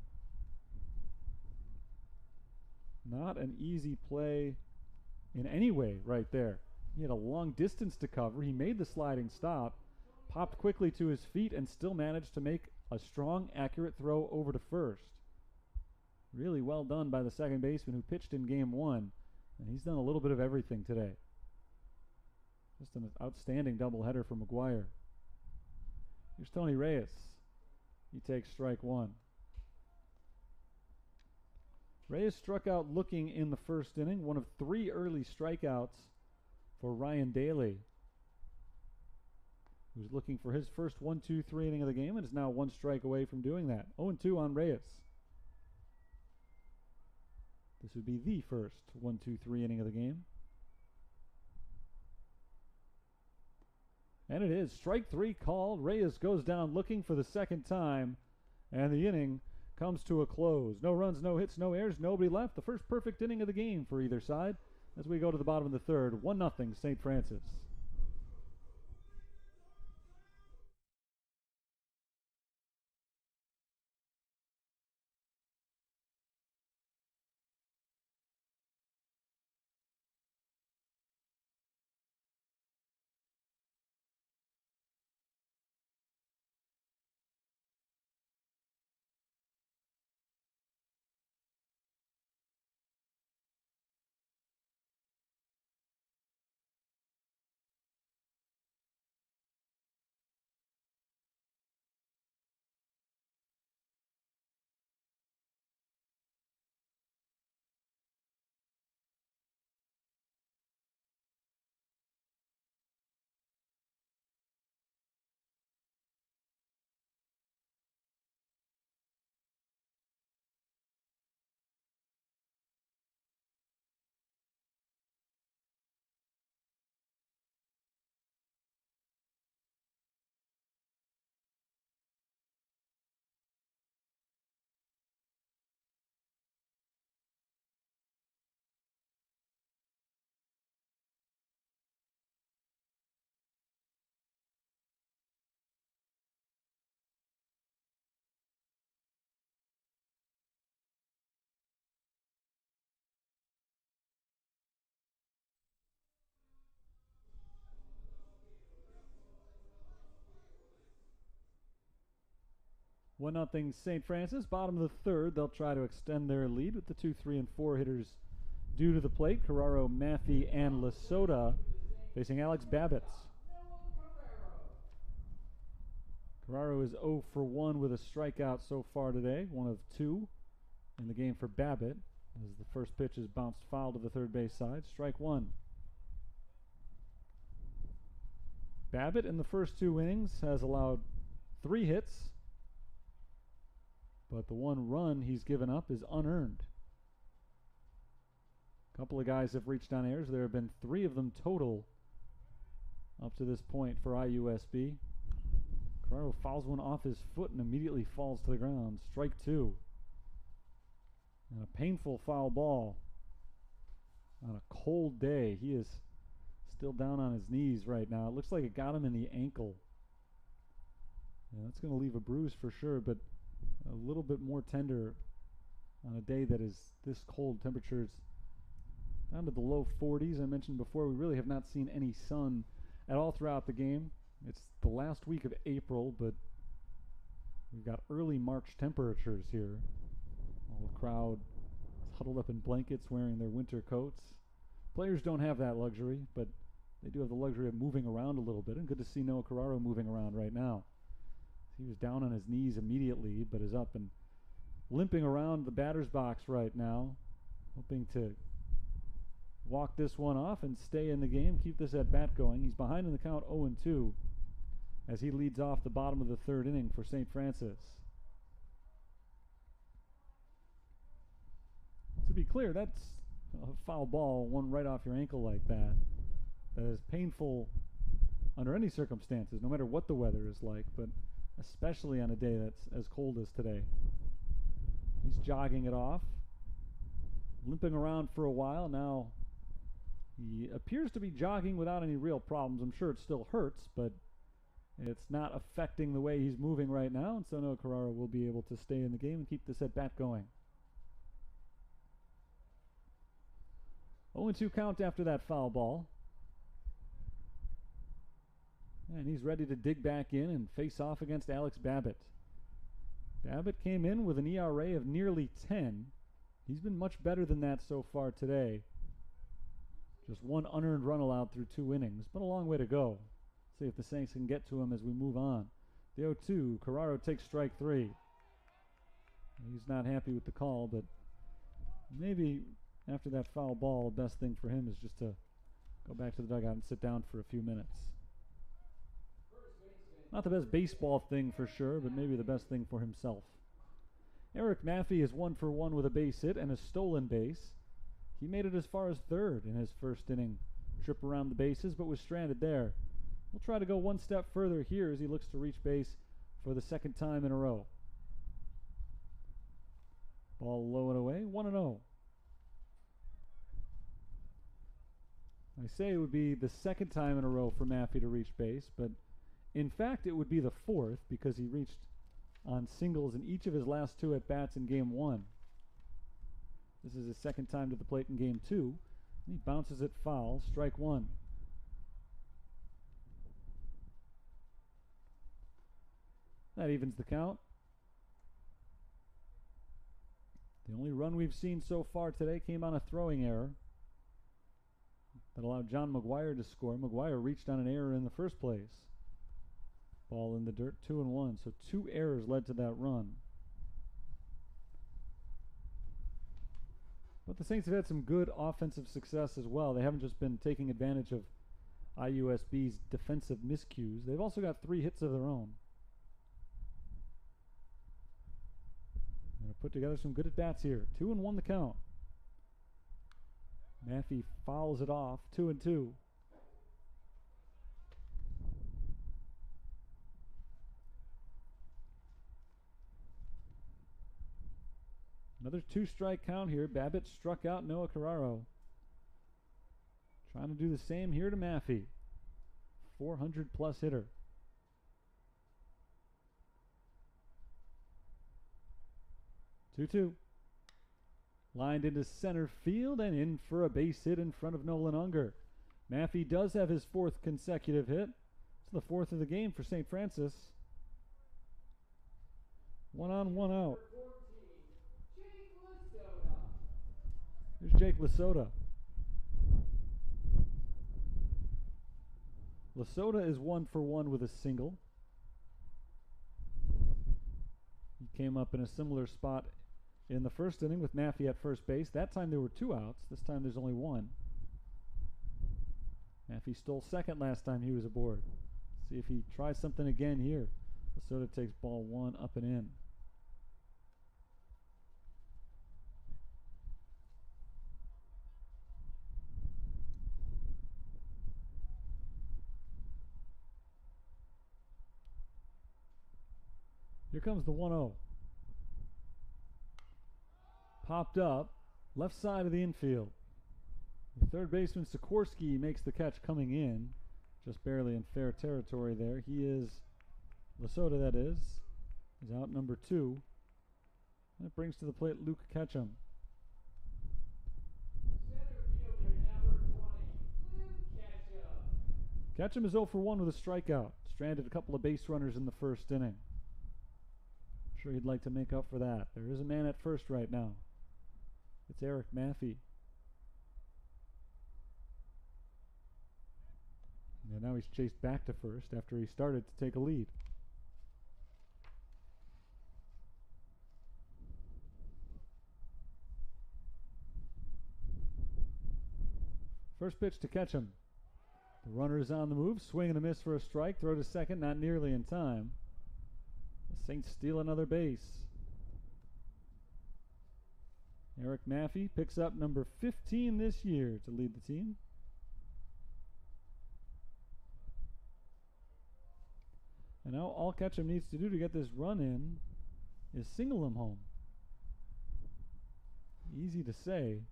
Not an easy play in any way right there. He had a long distance to cover. He made the sliding stop, popped quickly to his feet, and still managed to make a strong, accurate throw over to first. Really well done by the second baseman who pitched in game 1, and he's done a little bit of everything today. Just an outstanding doubleheader for McGuire. Here's Tony Reyes. He takes strike 1. Reyes struck out looking in the first inning, one of 3 early strikeouts for Ryan Daly, who's looking for his first 1-2-3 inning of the game and is now 1 strike away from doing that. 0-2 on Reyes. This would be the first 1-2-3 inning of the game. And it is strike 3 called. Reyes goes down looking for the second time, and the inning comes to a close. No runs, no hits, no errors, nobody left. The first perfect inning of the game for either side as we go to the bottom of the third. 1-0 St. Francis. 1-0 St. Francis. Bottom of the third, they'll try to extend their lead with the 2, 3, and 4 hitters due to the plate. Carraro, Maffey, and Lasota facing Alex Babbitts. Carraro is 0 for 1 with a strikeout so far today, 1 of 2 in the game for Babbitt, as the first pitch is bounced foul to the third base side. Strike 1. Babbitt in the first 2 innings has allowed 3 hits, but the 1 run he's given up is unearned. A couple of guys have reached on errors. There have been 3 of them total up to this point for IUSB. Carraro fouls one off his foot and immediately falls to the ground. Strike 2. And a painful foul ball on a cold day. He is still down on his knees right now. It looks like it got him in the ankle. Yeah, that's going to leave a bruise for sure, but a little bit more tender on a day that is this cold. Temperatures down to the low 40s. I mentioned before, we really have not seen any sun at all throughout the game. It's the last week of April, but we've got early March temperatures here. All the crowd is huddled up in blankets wearing their winter coats. Players don't have that luxury, but they do have the luxury of moving around a little bit, and good to see Noah Carraro moving around right now. He was down on his knees immediately, but is up and limping around the batter's box right now, hoping to walk this one off and stay in the game, keep this at bat going. He's behind in the count 0-2 as he leads off the bottom of the third inning for St. Francis. To be clear, that's a foul ball, one right off your ankle like that. That is painful under any circumstances, no matter what the weather is like, but especially on a day that's as cold as today. He's jogging it off, limping around for a while. Now he appears to be jogging without any real problems. I'm sure it still hurts, but it's not affecting the way he's moving right now, and so Noah Carraro will be able to stay in the game and keep this at bat going. 0-2 count after that foul ball. And he's ready to dig back in and face off against Alex Babbitt. Babbitt came in with an ERA of nearly 10. He's been much better than that so far today. Just 1 unearned run allowed through 2 innings, but a long way to go. See if the Saints can get to him as we move on. The 0-2, Carraro takes strike 3. He's not happy with the call, but maybe after that foul ball, the best thing for him is just to go back to the dugout and sit down for a few minutes. Not the best baseball thing for sure, but maybe the best thing for himself. Eric Maffey is 1 for 1 with a base hit and a stolen base. He made it as far as third in his first inning trip around the bases, but was stranded there. He'll try to go one step further here as he looks to reach base for the second time in a row. Ball low and away, 1-0. I say it would be the second time in a row for Maffey to reach base, but in fact it would be the 4th because he reached on singles in each of his last 2 at-bats in Game 1. This is his second time to the plate in Game 2. He bounces it foul, strike 1. That evens the count. The only run we've seen so far today came on a throwing error that allowed John McGuire to score. McGuire reached on an error in the first place. Ball in the dirt, 2-1. So 2 errors led to that run. But the Saints have had some good offensive success as well. They haven't just been taking advantage of IUSB's defensive miscues. They've also got 3 hits of their own. Going to put together some good at-bats here. 2-1 the count. Maffey fouls it off, 2-2. Another 2-strike count here. Babbitt struck out Noah Carraro. Trying to do the same here to Maffey. 400-plus hitter. 2-2. Lined into center field and in for a base hit in front of Nolan Unger. Maffey does have his 4th consecutive hit. It's the 4th of the game for St. Francis. One on, one out. Number 14, Jake Lasota. Here's Jake Lasota. Lasota is 1-for-1 with a single. He came up in a similar spot in the first inning with Maffey at first base. That time there were 2 outs. This time there's only 1. Maffey stole second last time he was aboard. See if he tries something again here. Lasota takes ball 1 up and in. Here comes the 1-0. Popped up, left side of the infield. The third baseman Sikorsky makes the catch coming in. Just barely in fair territory there. He is, Lasota that is out number 2. That brings to the plate Luke Ketchum. Center fielder number 20, Luke Ketchum. Ketchum is 0-for-1 with a strikeout. Stranded a couple of base runners in the first inning. I'm sure he'd like to make up for that. There is a man at first right now. It's Eric Maffey. And now he's chased back to first after he started to take a lead. First pitch to Ketchum. The runner is on the move, swing and a miss for a strike. Throw to second, not nearly in time. The Saints steal another base. Eric Maffey picks up number 15 this year to lead the team. And now all Ketchum needs to do to get this run in is single him home. Easy to say,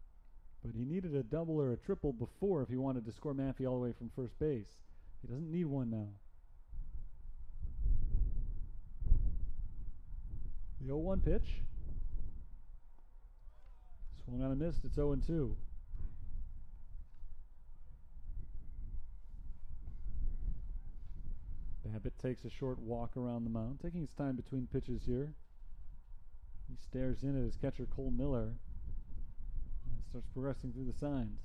but he needed a double or a triple before if he wanted to score Maffey all the way from first base. He doesn't need one now. The 0-1 pitch. Swung on a miss, it's 0-2. Babbitt takes a short walk around the mound, taking his time between pitches here. He stares in at his catcher Cole Miller and starts progressing through the signs.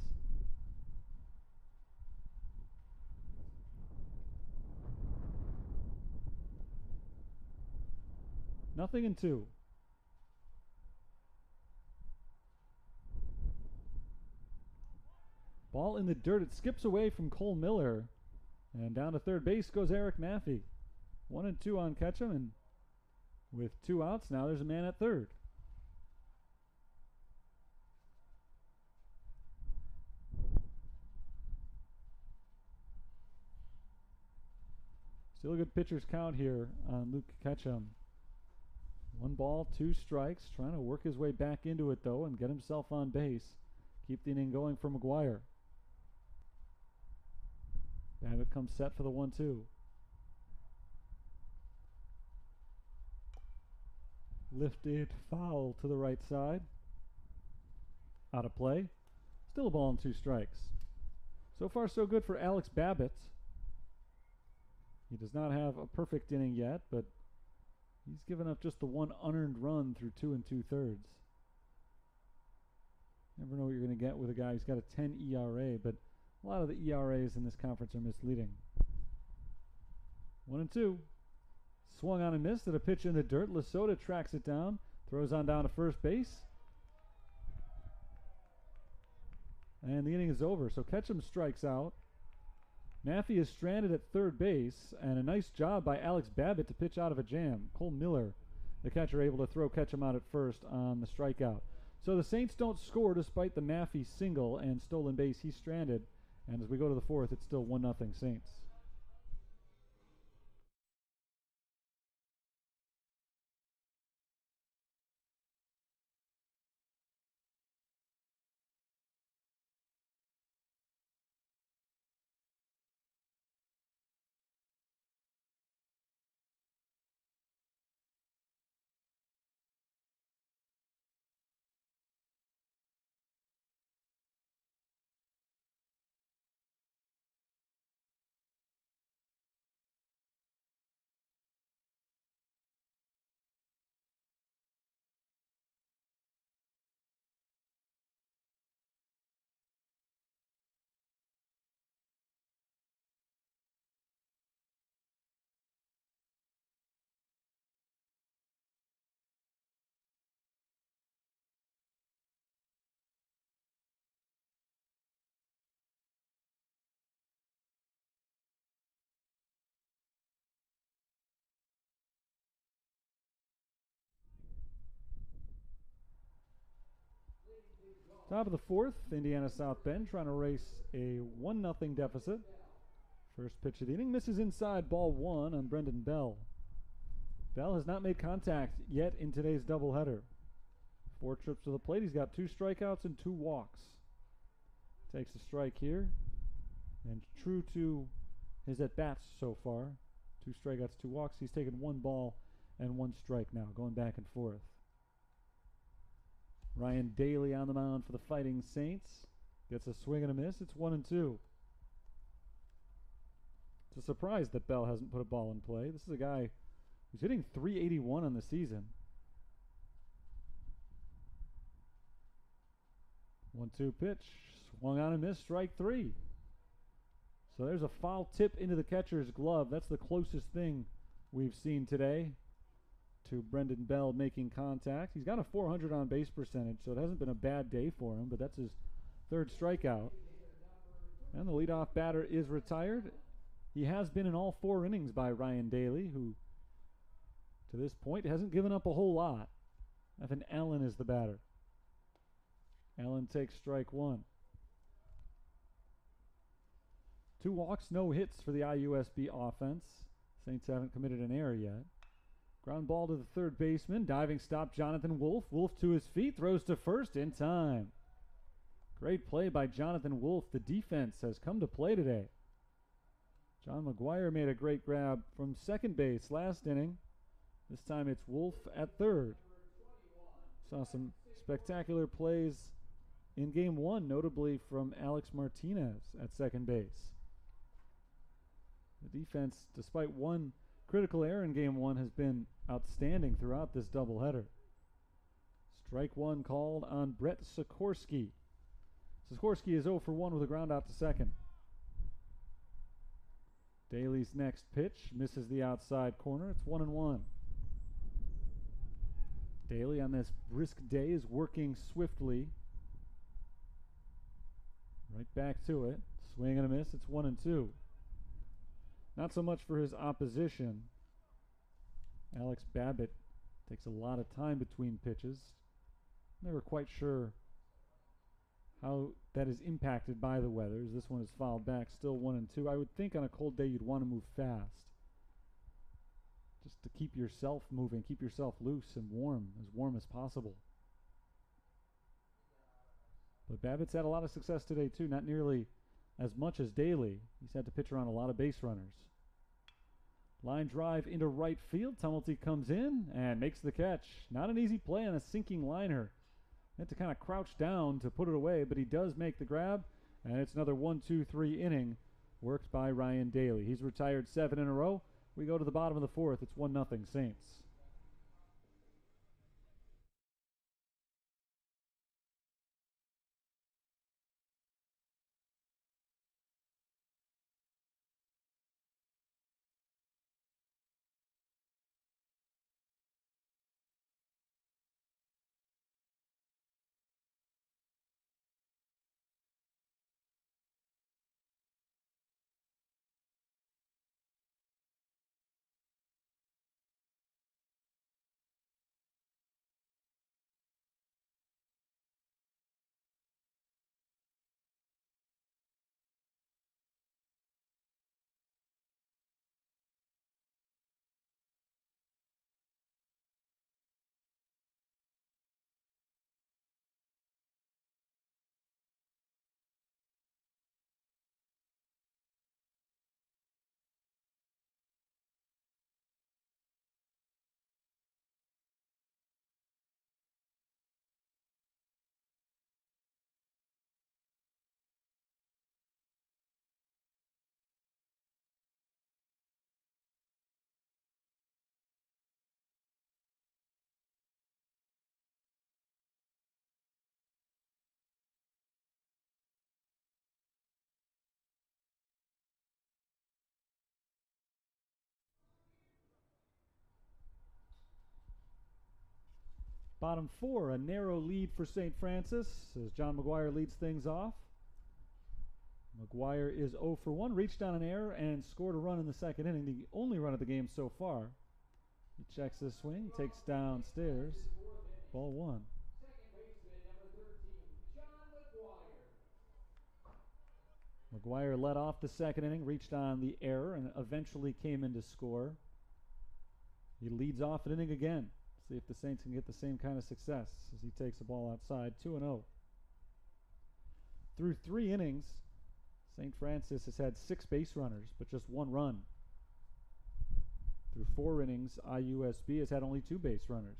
Nothing in 2. Ball in the dirt. It skips away from Cole Miller. And down to third base goes Eric Maffey. 1-2 on Ketchum, and with 2 outs now there's a man at third. Still a good pitcher's count here on Luke Ketchum. 1 ball, 2 strikes. Trying to work his way back into it though and get himself on base. Keep the inning going for McGuire. Babbitt comes set for the 1-2. Lifted foul to the right side. Out of play. Still a ball and 2 strikes. So far so good for Alex Babbitt. He does not have a perfect inning yet, but he's given up just the 1 unearned run through 2 2/3. Never know what you're going to get with a guy who's got a 10 ERA, but a lot of the ERAs in this conference are misleading. 1-2. Swung on and missed at a pitch in the dirt. Lasota tracks it down, throws on down to first base. And the inning is over, so Ketchum strikes out. Maffey is stranded at third base, and a nice job by Alex Babbitt to pitch out of a jam. Cole Miller, the catcher, able to throw Ketchum out at first on the strikeout. So the Saints don't score despite the Maffey single and stolen base. He's stranded. And as we go to the 4th, it's still 1-0 Saints. Top of the fourth, Indiana South Bend trying to race a 1-0 deficit. First pitch of the inning misses inside, ball one on Brendan Bell. Bell has not made contact yet in today's doubleheader. 4 trips to the plate. He's got 2 strikeouts and 2 walks. Takes a strike here. And true to his at-bats so far, 2 strikeouts, 2 walks. He's taken 1 ball and 1 strike now, going back and forth. Ryan Daly on the mound for the Fighting Saints. Gets a swing and a miss. It's 1-2. It's a surprise that Bell hasn't put a ball in play. This is a guy who's hitting .381 on the season. 1-2 pitch. Swung on and missed. Strike 3. So there's a foul tip into the catcher's glove. That's the closest thing we've seen today to Brendan Bell making contact. He's got a .400 on base percentage, so it hasn't been a bad day for him, but that's his 3rd strikeout. And the leadoff batter is retired. He has been in all 4 innings by Ryan Daly, who to this point hasn't given up a whole lot. Evan Allen is the batter. Allen takes strike 1. 2 walks, no hits for the IUSB offense. Saints haven't committed an error yet. Ground ball to the 3rd baseman. Diving stop, Jonathan Wolf. Wolf to his feet, throws to first in time. Great play by Jonathan Wolf. The defense has come to play today. John McGuire made a great grab from second base last inning. This time it's Wolf at 3rd. Saw some spectacular plays in game 1, notably from Alex Martinez at second base. The defense, despite 1 critical error in game 1, has been outstanding throughout this doubleheader. Strike 1 called on Brett Sikorsky. Sikorsky is 0 for 1 with a ground out to second. Daly's next pitch misses the outside corner. It's 1-1. Daly on this brisk day is working swiftly. Right back to it. Swing and a miss. It's 1-2. Not so much for his opposition. Alex Babbitt takes a lot of time between pitches. Never quite sure how that is impacted by the weather. As this one is fouled back, still 1-2. I would think on a cold day you'd want to move fast, just to keep yourself moving, keep yourself loose and warm as possible. But Babbitt's had a lot of success today too, not nearly as much as Daly. He's had to pitch around a lot of base runners. Line drive into right field. Tumulty comes in and makes the catch. Not an easy play on a sinking liner. Had to kind of crouch down to put it away, but he does make the grab, and it's another 1-2-3 inning worked by Ryan Daly. He's retired 7 in a row. We go to the bottom of the 4th. It's 1-0 Saints. Bottom 4, a narrow lead for St. Francis as John McGuire leads things off. McGuire is 0 for 1, reached on an error and scored a run in the second inning, the only run of the game so far. He checks his swing, takes downstairs, ball 1. Second baseman, number 13, John McGuire led off the second inning, reached on the error, and eventually came in to score. He leads off an inning again. See if the Saints can get the same kind of success as he takes the ball outside. 2-0. Through 3 innings, St. Francis has had 6 base runners, but just 1 run. Through 4 innings, IUSB has had only 2 base runners.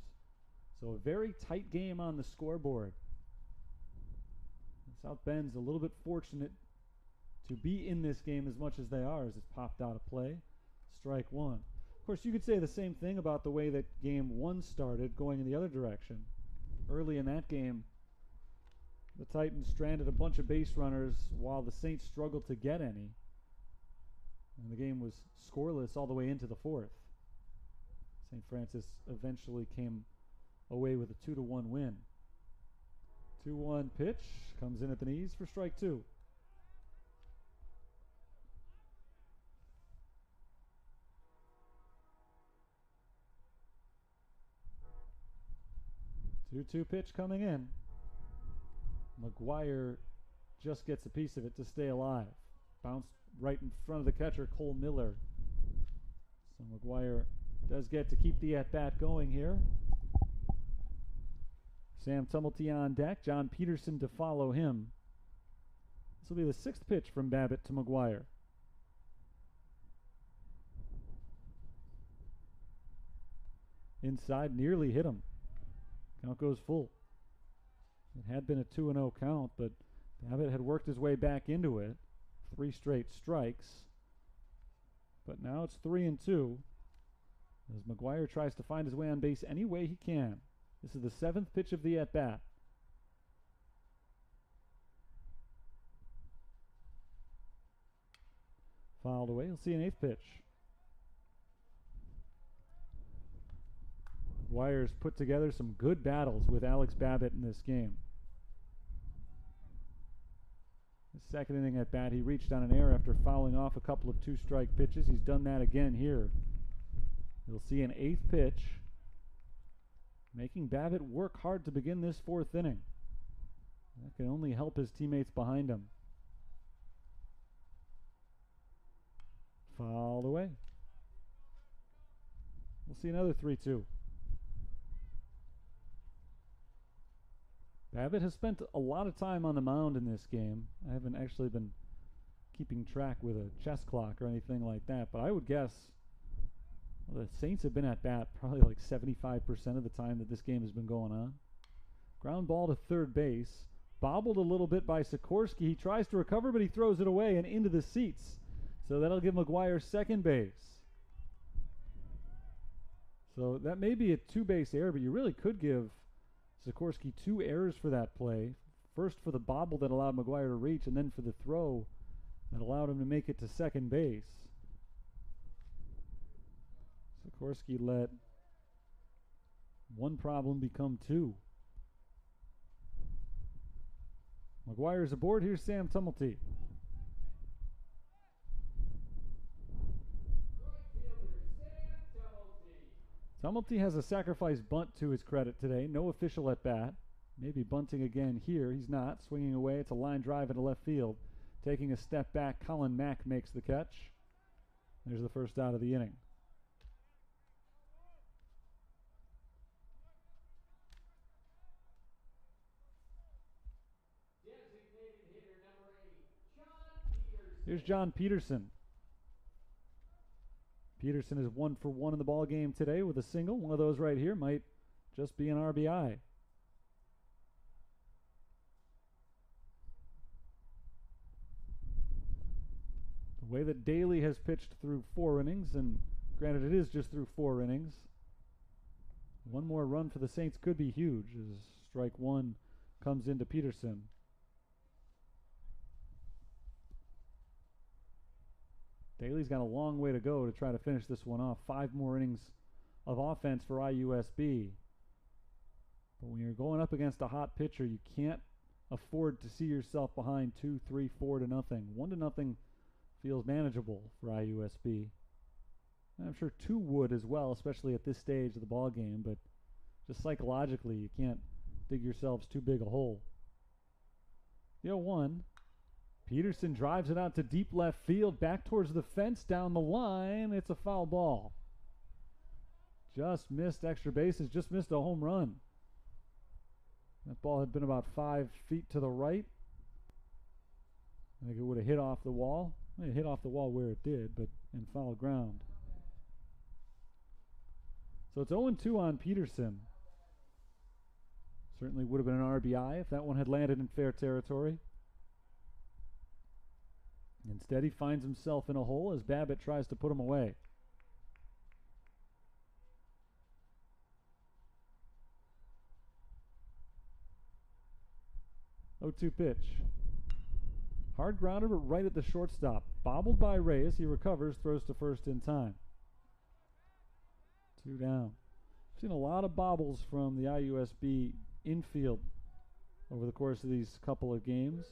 So a very tight game on the scoreboard. South Bend's a little bit fortunate to be in this game as much as they are, as it's popped out of play. Strike 1. Of course, you could say the same thing about the way that game 1 started, going in the other direction. Early in that game, the Titans stranded a bunch of base runners while the Saints struggled to get any. And the game was scoreless all the way into the 4th. St. Francis eventually came away with a 2-1 win. 2-1 pitch comes in at the knees for strike 2. Two pitch coming in. McGuire just gets a piece of it to stay alive. Bounced right in front of the catcher, Cole Miller. So McGuire does get to keep the at-bat going here. Sam Tumulty on deck, John Peterson to follow him. This will be the 6th pitch from Babbitt to McGuire. Inside, nearly hit him. Count goes full. It had been a 2-0 count, but Babbitt had worked his way back into it. 3 straight strikes. But now it's 3-2 as McGuire tries to find his way on base any way he can. This is the 7th pitch of the at-bat. Fouled away. He'll see an 8th pitch. McGuire's put together some good battles with Alex Babbitt in this game. The second inning at bat, he reached on an error after fouling off a couple of 2-strike pitches. He's done that again here. You'll see an 8th pitch, making Babbitt work hard to begin this 4th inning. That can only help his teammates behind him. Fouled away. We'll see another 3-2. Babbitt has spent a lot of time on the mound in this game. I haven't actually been keeping track with a chess clock or anything like that, but I would guess the Saints have been at bat probably like 75% of the time that this game has been going on. Ground ball to third base. Bobbled a little bit by Sikorsky. He tries to recover, but he throws it away and into the seats. So that'll give McGuire second base. So that may be a 2-base error, but you really could give Sikorsky 2 errors for that play. First for the bobble that allowed McGuire to reach, and then for the throw that allowed him to make it to second base. Sikorsky let one problem become 2. McGuire's aboard. Here's Sam Tumulty. Tumulty has a sacrifice bunt to his credit today. No official at bat. Maybe bunting again here. He's not. Swinging away. It's a line drive into left field. Taking a step back, Colin Mack makes the catch. There's the first out of the inning. Here's John Peterson. Peterson is 1 for 1 in the ball game today with a single. One of those right here might just be an RBI. The way that Daly has pitched through 4 innings, and granted it is just through 4 innings, one more run for the Saints could be huge as strike 1 comes into Peterson. Daly's got a long way to go to try to finish this one off. 5 more innings of offense for IUSB. But when you're going up against a hot pitcher, you can't afford to see yourself behind 2, 3, 4 to nothing. 1 to nothing feels manageable for IUSB. And I'm sure 2 would as well, especially at this stage of the ball game, but just psychologically, you can't dig yourselves too big a hole. The 0-1. Peterson drives it out to deep left field, back towards the fence, down the line. It's a foul ball. Just missed extra bases, just missed a home run. That ball had been about 5 feet to the right. I think it would have hit off the wall. It hit off the wall where it did, but in foul ground. So it's 0-2 on Peterson. Certainly would have been an RBI if that one had landed in fair territory. Instead, he finds himself in a hole as Babbitt tries to put him away. Oh, 2 pitch. Hard grounder, but right at the shortstop. Bobbled by Reyes. He recovers, throws to first in time. 2 down. I've seen a lot of bobbles from the IUSB infield over the course of these couple of games.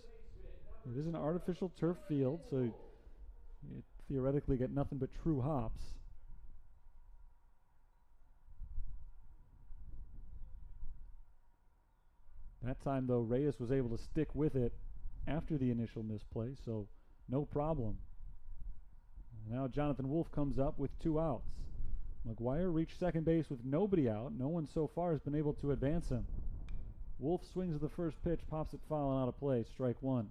It is an artificial turf field, so you theoretically get nothing but true hops. That time, though, Reyes was able to stick with it after the initial misplay, so no problem. Now Jonathan Wolf comes up with 2 outs. McGuire reached second base with nobody out. No one so far has been able to advance him. Wolf swings the first pitch, pops it foul and out of play. Strike 1.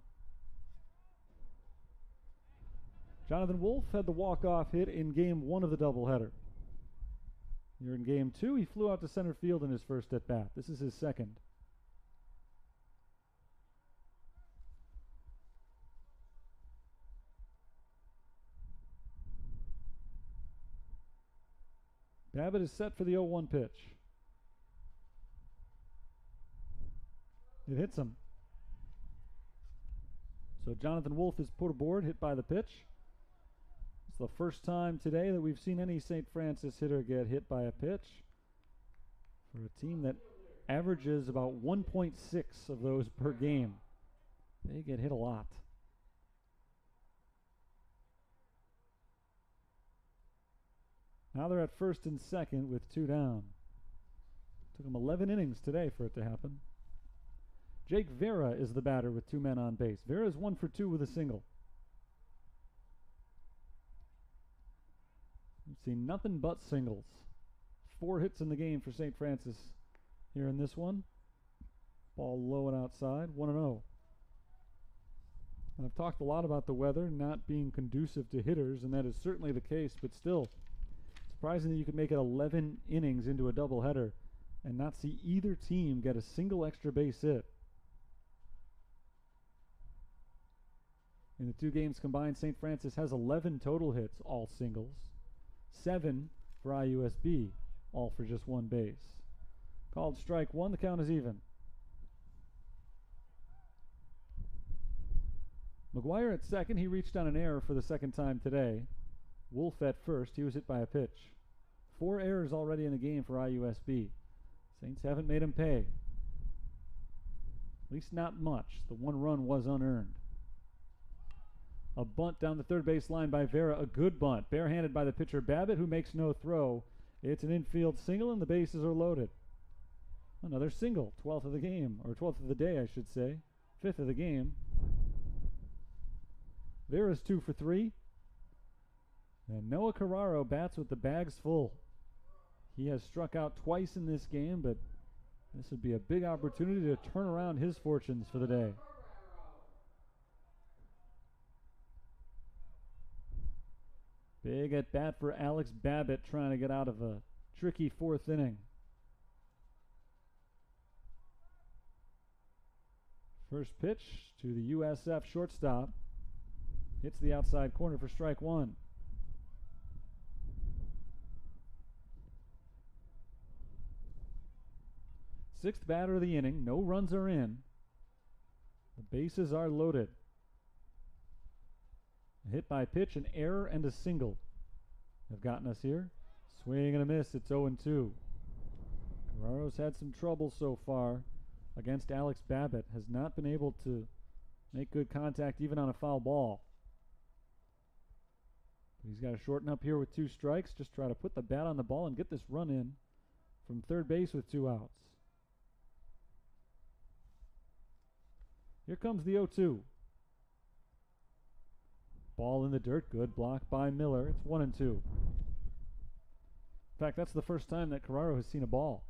Jonathan Wolf had the walk-off hit in Game 1 of the doubleheader. Here in Game 2, he flew out to center field in his first at-bat. This is his second. Babbitt is set for the 0-1 pitch. It hits him. So Jonathan Wolf is put aboard, hit by the pitch. It's the first time today that we've seen any St. Francis hitter get hit by a pitch for a team that averages about 1.6 of those per game. They get hit a lot. Now they're at first and second with 2 down. Took them 11 innings today for it to happen. Jake Vera is the batter with 2 men on base. Vera is 1 for 2 with a single. We've seen nothing but singles. 4 hits in the game for St. Francis here in this one. Ball low and outside, 1-0. I've talked a lot about the weather not being conducive to hitters, and that is certainly the case, but still, surprising that you could make it 11 innings into a doubleheader and not see either team get a single extra base hit. In the 2 games combined, St. Francis has 11 total hits, all singles. 7 for IUSB, all for just 1 base. Called strike 1, the count is even. McGuire at second, he reached on an error for the second time today. Wolf at first, he was hit by a pitch. 4 errors already in the game for IUSB. Saints haven't made him pay. At least not much. The 1 run was unearned. A bunt down the third base line by Vera, a good bunt. Barehanded by the pitcher Babbitt, who makes no throw. It's an infield single, and the bases are loaded. Another single, 12th of the game, or 12th of the day, I should say. 5th of the game. Vera's 2 for 3. And Noah Carraro bats with the bags full. He has struck out twice in this game, but this would be a big opportunity to turn around his fortunes for the day. Big at bat for Alex Babbitt, trying to get out of a tricky 4th inning. First pitch to the USF shortstop. Hits the outside corner for strike 1. Sixth batter of the inning. No runs are in. The bases are loaded. A hit by pitch, an error, and a single have gotten us here. Swing and a miss. It's 0-2. Carraro's had some trouble so far against Alex Babbitt. Has not been able to make good contact even on a foul ball. But he's got to shorten up here with 2 strikes. Just try to put the bat on the ball and get this run in from third base with 2 outs. Here comes the 0-2. Ball in the dirt. Good block by Miller. It's 1-2. In fact, that's the first time that Carraro has seen a ball.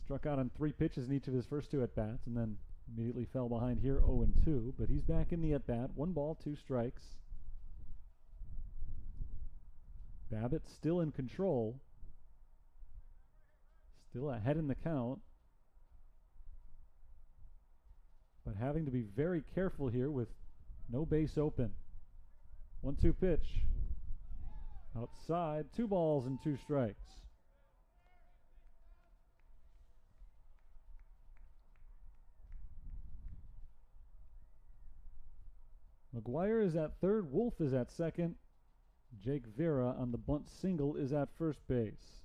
Struck out on 3 pitches in each of his first 2 at-bats, and then immediately fell behind here 0-2. But he's back in the at-bat. 1 ball, 2 strikes. Babbitt still in control. Still ahead in the count. But having to be very careful here with no base open. 1-2 pitch. Outside, 2 balls and 2 strikes. McGuire is at third. Wolf is at second. Jake Vera on the bunt single is at first base.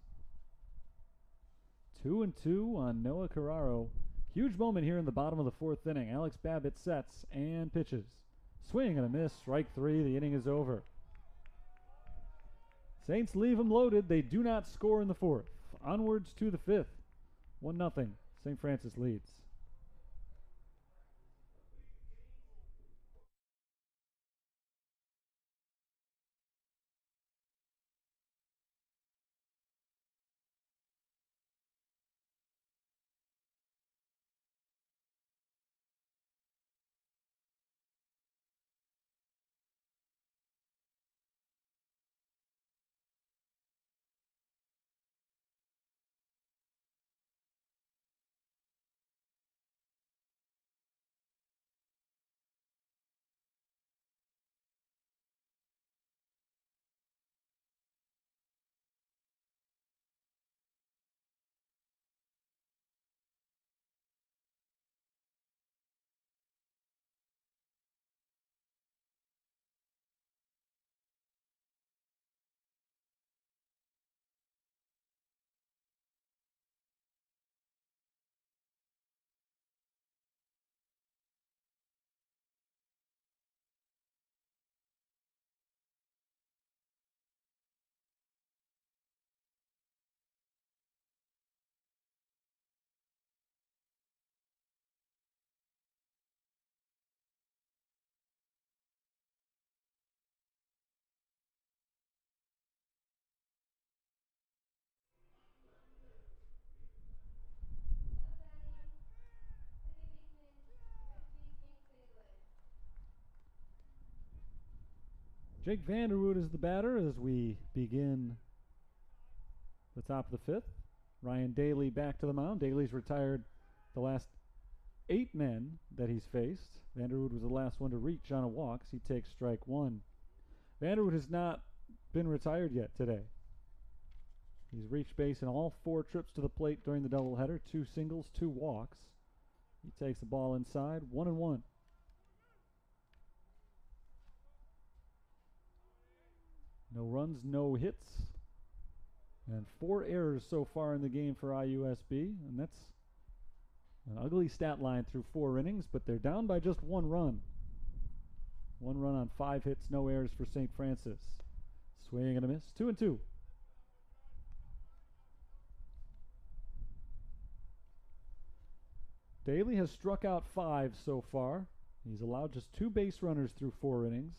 2-2 on Noah Carraro. Huge moment here in the bottom of the 4th inning. Alex Babbitt sets and pitches. Swing and a miss. Strike 3. The inning is over. Saints leave them loaded. They do not score in the 4th. Onwards to the 5th. 1-0. St. Francis leads. Jake Vanderwood is the batter as we begin the top of the 5th. Ryan Daly back to the mound. Daly's retired the last 8 men that he's faced. Vanderwood was the last one to reach on a walk. So he takes strike 1. Vanderwood has not been retired yet today. He's reached base in all 4 trips to the plate during the doubleheader. 2 singles, 2 walks. He takes the ball inside. 1-1. No runs, no hits, and 4 errors so far in the game for IUSB, and that's an ugly stat line through 4 innings, but they're down by just 1 run. 1 run on 5 hits, no errors for St. Francis. Swing and a miss, 2-2. Daly has struck out 5 so far. He's allowed just 2 base runners through 4 innings.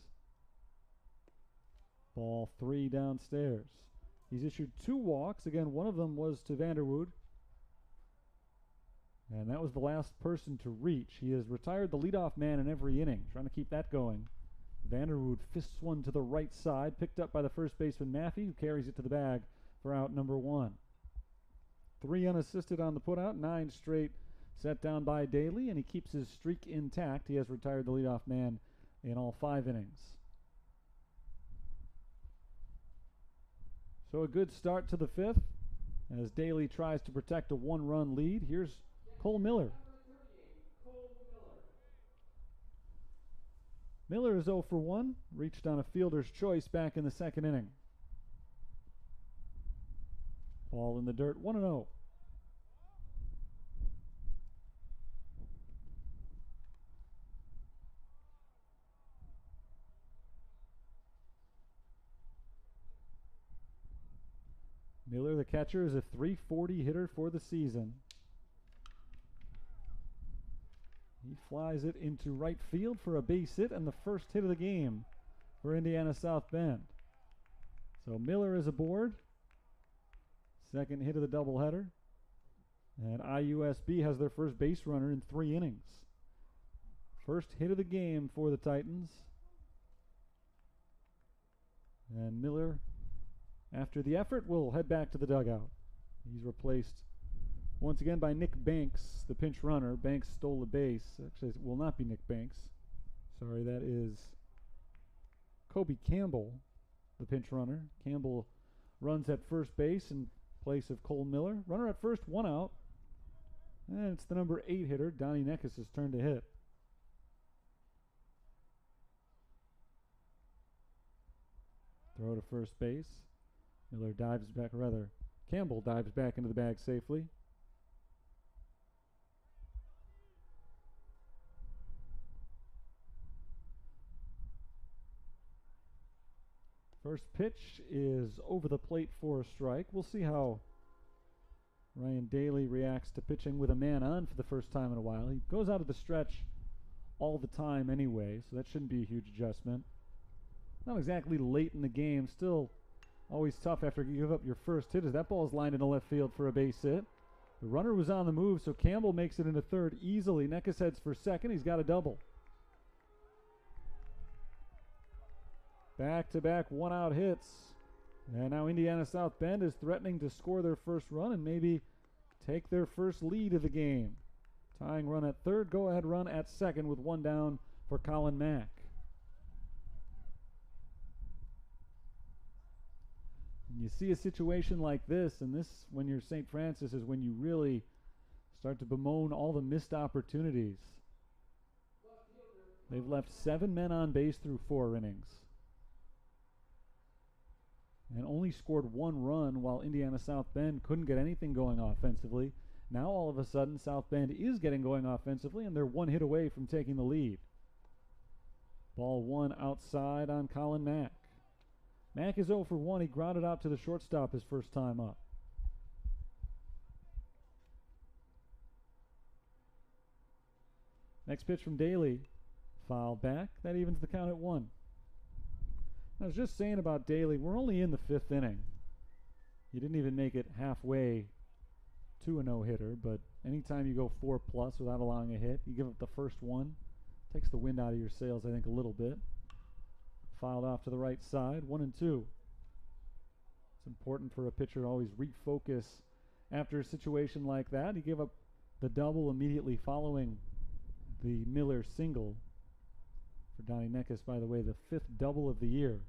Ball 3 downstairs. He's issued 2 walks. Again, one of them was to Vanderwood. And that was the last person to reach. He has retired the leadoff man in every inning, trying to keep that going. Vanderwood fists one to the right side, picked up by the first baseman Maffey, who carries it to the bag for out number 1. 3 unassisted on the putout, 9 straight set down by Daly, and he keeps his streak intact. He has retired the leadoff man in all 5 innings. So a good start to the 5th as Daly tries to protect a 1-run lead. Here's Cole Miller. Miller is 0 for 1, reached on a fielder's choice back in the 2nd inning. Ball in the dirt, 1-0. Miller, the catcher, is a .340 hitter for the season. He flies it into right field for a base hit and the first hit of the game for Indiana South Bend. So Miller is aboard. Second hit of the doubleheader. And IUSB has their first base runner in 3 innings. First hit of the game for the Titans. And Miller, after the effort, will head back to the dugout. He's replaced once again by Nick Banks, the pinch runner. Banks stole the base. Actually, it will not be Nick Banks. Sorry, that is Kobe Campbell, the pinch runner. Campbell runs at first base in place of Cole Miller. Runner at first, 1 out. And it's the number 8 hitter, Donnie Neckis' turn to hit. Throw to first base. Miller dives back, rather, Campbell dives back into the bag safely. First pitch is over the plate for a strike. We'll see how Ryan Daly reacts to pitching with a man on for the first time in a while. He goes out of the stretch all the time anyway, so that shouldn't be a huge adjustment. Not exactly late in the game, still always tough after you give up your first hit as that ball is lined into left field for a base hit. The runner was on the move, so Campbell makes it into third easily. Neckis heads for second. He's got a double. Back-to-back one-out hits. And now Indiana South Bend is threatening to score their first run and maybe take their first lead of the game. Tying run at third, go-ahead run at second with 1 down for Colin Mack. You see a situation like this, and this, when you're St. Francis, is when you really start to bemoan all the missed opportunities. They've left 7 men on base through 4 innings and only scored 1 run while Indiana South Bend couldn't get anything going offensively. Now all of a sudden South Bend is getting going offensively and they're 1 hit away from taking the lead. Ball 1 outside on Colin Mack. Mack is 0 for 1. He grounded out to the shortstop his first time up. Next pitch from Daly. Foul back. That evens the count at 1. I was just saying about Daly, we're only in the 5th inning. He didn't even make it halfway to a no-hitter, but anytime you go 4+ without allowing a hit, you give up the first one. Takes the wind out of your sails, I think, a little bit. Fouled off to the right side, 1-2. It's important for a pitcher to always refocus after a situation like that. He gave up the double immediately following the Miller single for Donnie Neckis, by the way, the 5th double of the year.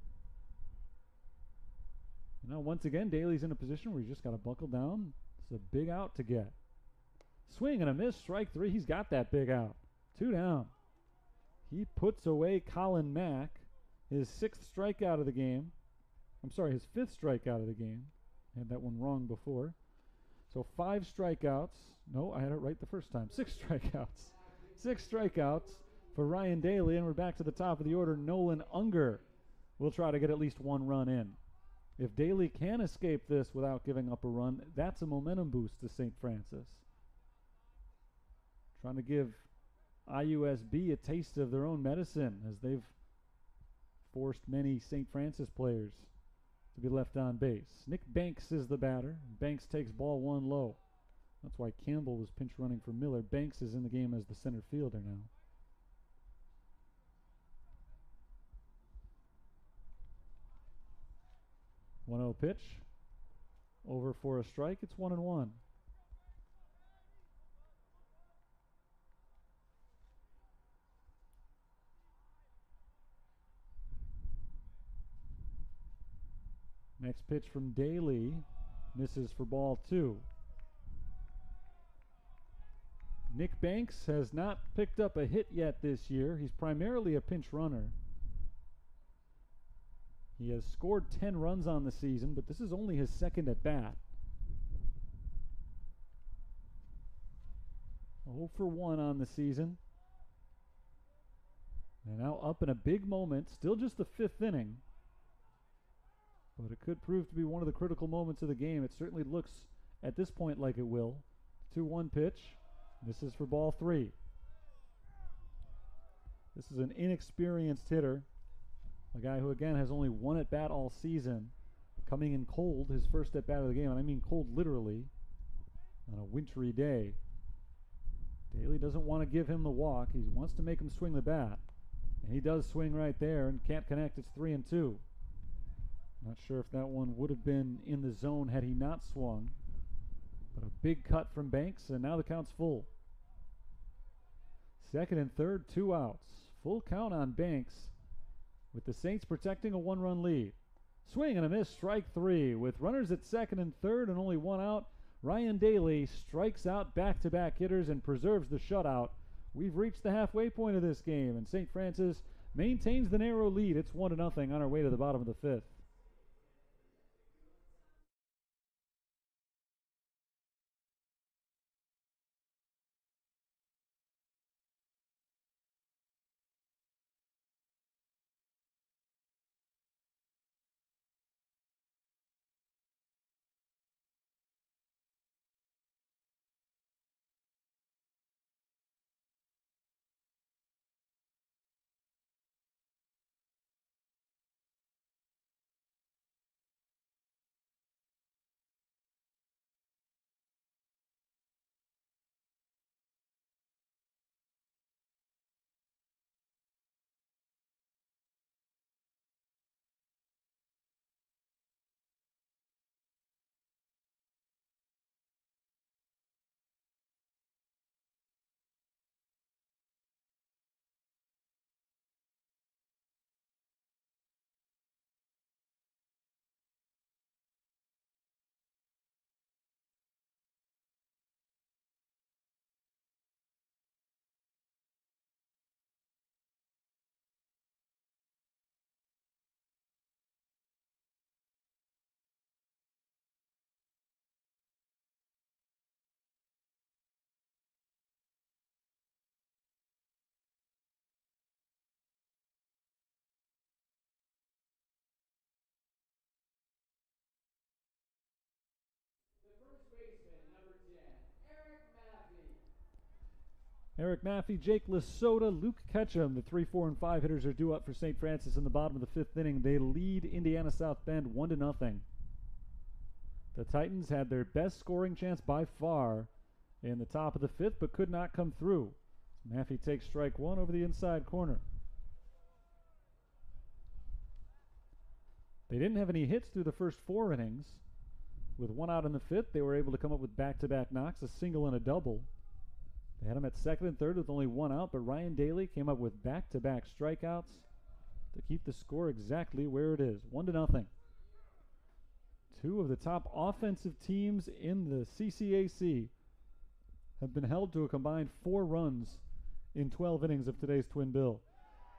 Now, once again, Daly's in a position where he's just got to buckle down. It's a big out to get. Swing and a miss, strike 3. He's got that big out. 2 down. He puts away Colin Mack, his 6th strikeout of the game. I'm sorry, his 5th strikeout of the game. I had that one wrong before. So 5 strikeouts. No, I had it right the first time. 6 strikeouts. 6 strikeouts for Ryan Daly, and we're back to the top of the order. Nolan Unger will try to get at least 1 run in. If Daly can escape this without giving up a run, that's a momentum boost to St. Francis. Trying to give IUSB a taste of their own medicine as they've forced many St. Francis players to be left on base. Nick Banks is the batter. Banks takes ball 1 low. That's why Campbell was pinch running for Miller. Banks is in the game as the center fielder now. 1-0 pitch. Over for a strike. It's 1-1. Next pitch from Daly. Misses for ball 2. Nick Banks has not picked up a hit yet this year. He's primarily a pinch runner. He has scored 10 runs on the season, but this is only his 2nd at bat. 0 for 1 on the season. And now up in a big moment, still just the 5th inning. But it could prove to be one of the critical moments of the game. It certainly looks at this point like it will. 2-1 pitch. This is for ball 3. This is an inexperienced hitter, a guy who, again, has only one at bat all season, coming in cold, his first at bat of the game, and I mean cold literally, on a wintry day. Daly doesn't want to give him the walk. He wants to make him swing the bat. And he does swing right there and can't connect. It's 3-2. Not sure if that one would have been in the zone had he not swung. But a big cut from Banks, and now the count's full. Second and third, 2 outs. Full count on Banks, with the Saints protecting a 1-run lead. Swing and a miss, strike 3. With runners at second and third and only 1 out, Ryan Daly strikes out back-to-back hitters and preserves the shutout. We've reached the halfway point of this game, and St. Francis maintains the narrow lead. It's 1-0 on our way to the bottom of the 5th. The first baseman, number 10, Eric Maffey. Eric Maffey, Jake Lasota, Luke Ketchum. The 3, 4, and 5 hitters are due up for St. Francis in the bottom of the 5th inning. They lead Indiana South Bend 1-0. The Titans had their best scoring chance by far in the top of the 5th, but could not come through. Maffey takes strike 1 over the inside corner. They didn't have any hits through the first 4 innings. With 1 out in the 5th, they were able to come up with back-to-back knocks, a single and a double. They had him at second and third with only 1 out, but Ryan Daly came up with back-to-back strikeouts to keep the score exactly where it is, 1-0. 2 of the top offensive teams in the CCAC have been held to a combined 4 runs in 12 innings of today's twin bill.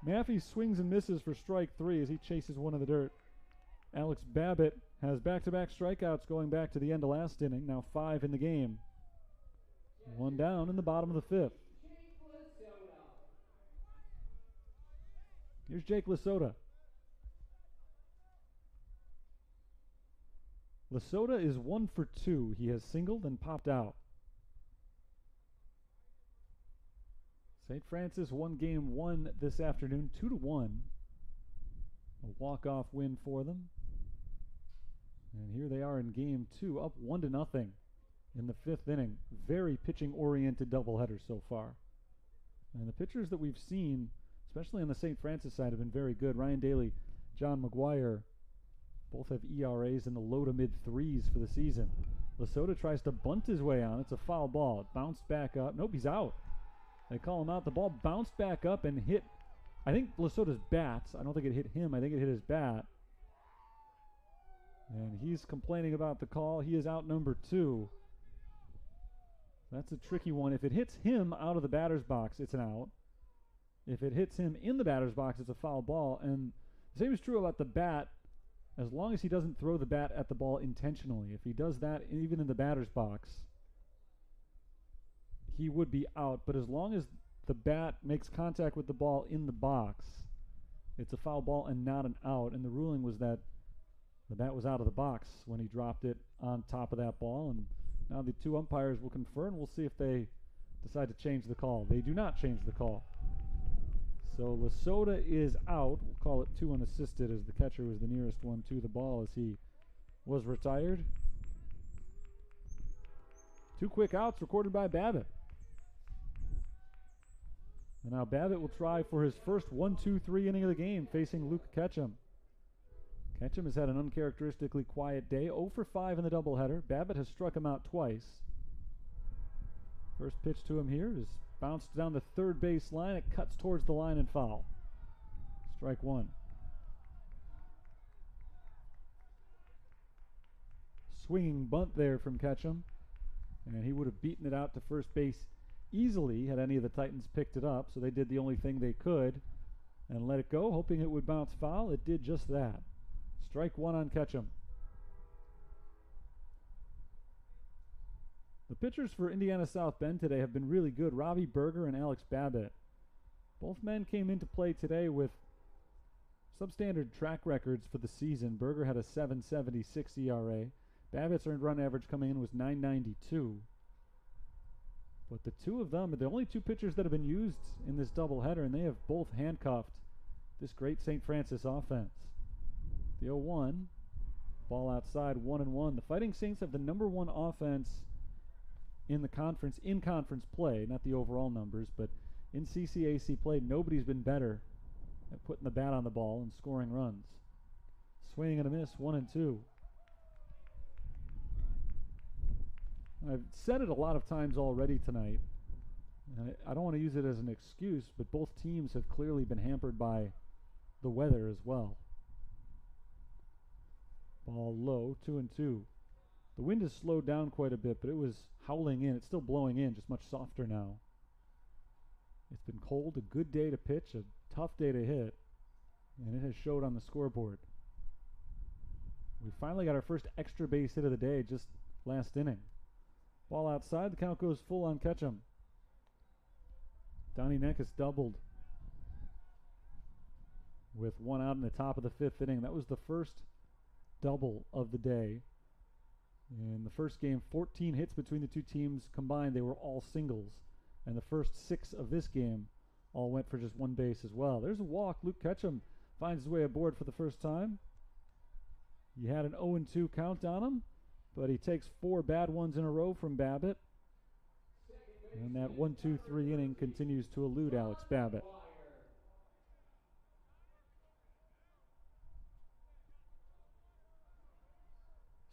Maffey swings and misses for strike 3 as he chases one in the dirt. Alex Babbitt has back-to-back strikeouts going back to the end of last inning, now 5 in the game. 1 down in the bottom of the 5th. Here's Jake Lasota. Lasota is 1 for 2. He has singled and popped out. St. Francis won game 1 this afternoon, 2-1. A walk-off win for them. And here they are in game 2, up 1-0 in the 5th inning. Very pitching-oriented doubleheader so far. And the pitchers that we've seen, especially on the St. Francis side, have been very good. Ryan Daly, John McGuire, both have ERAs in the low to mid-3s for the season. Lasota tries to bunt his way on. It's a foul ball. It bounced back up. Nope, he's out. They call him out. The ball bounced back up and hit, I think, Lasota's bat. I don't think it hit him. I think it hit his bat. And he's complaining about the call. He is out number 2. That's a tricky one. If it hits him out of the batter's box, it's an out. If it hits him in the batter's box, it's a foul ball. And the same is true about the bat, as long as he doesn't throw the bat at the ball intentionally. If he does that, even in the batter's box, he would be out. But as long as the bat makes contact with the ball in the box, it's a foul ball and not an out. And the ruling was that the bat was out of the box when he dropped it on top of that ball. And now the 2 umpires will confer, and we'll see if they decide to change the call. They do not change the call. So Lasota is out. We'll call it 2 unassisted as the catcher was the nearest one to the ball as he was retired. 2 quick outs recorded by Babbitt. And now Babbitt will try for his first 1-2-3 inning of the game facing Luke Ketchum. Ketchum has had an uncharacteristically quiet day, 0 for 5 in the doubleheader. Babbitt has struck him out twice. First pitch to him here is bounced down the third base line. It cuts towards the line and foul. Strike 1. Swinging bunt there from Ketchum. And he would have beaten it out to first base easily had any of the Titans picked it up. So they did the only thing they could and let it go, hoping it would bounce foul. It did just that. Strike 1 on Ketchum. The pitchers for Indiana South Bend today have been really good. Robbie Berger and Alex Babbitt. Both men came into play today with substandard track records for the season. Berger had a 7.76 ERA. Babbitt's earned run average coming in was 9.92. But the two of them are the only two pitchers that have been used in this doubleheader, and they have both handcuffed this great St. Francis offense. The 0-1, ball outside, 1-1. The Fighting Saints have the number 1 offense in the conference, in conference play, not the overall numbers, but in CCAC play, nobody's been better at putting the bat on the ball and scoring runs. Swing and a miss, 1-2. I've said it a lot of times already tonight, and I don't want to use it as an excuse, but both teams have clearly been hampered by the weather as well. Ball low, 2-2. The wind has slowed down quite a bit, but it was howling in. It's still blowing in, just much softer now. It's been cold, a good day to pitch, a tough day to hit, and it has showed on the scoreboard. We finally got our first extra base hit of the day just last inning. Ball outside, the count goes full on Ketchum. Donnie Neckis doubled with 1 out in the top of the 5th inning. That was the first double of the day. In the first game, 14 hits between the two teams combined. They were all singles. And the first 6 of this game all went for just 1 base as well. There's a walk. Luke Ketchum finds his way aboard for the first time. He had an 0-2 count on him, but he takes 4 bad ones in a row from Babbitt. And that 1-2-3 inning continues to elude Alex Babbitt.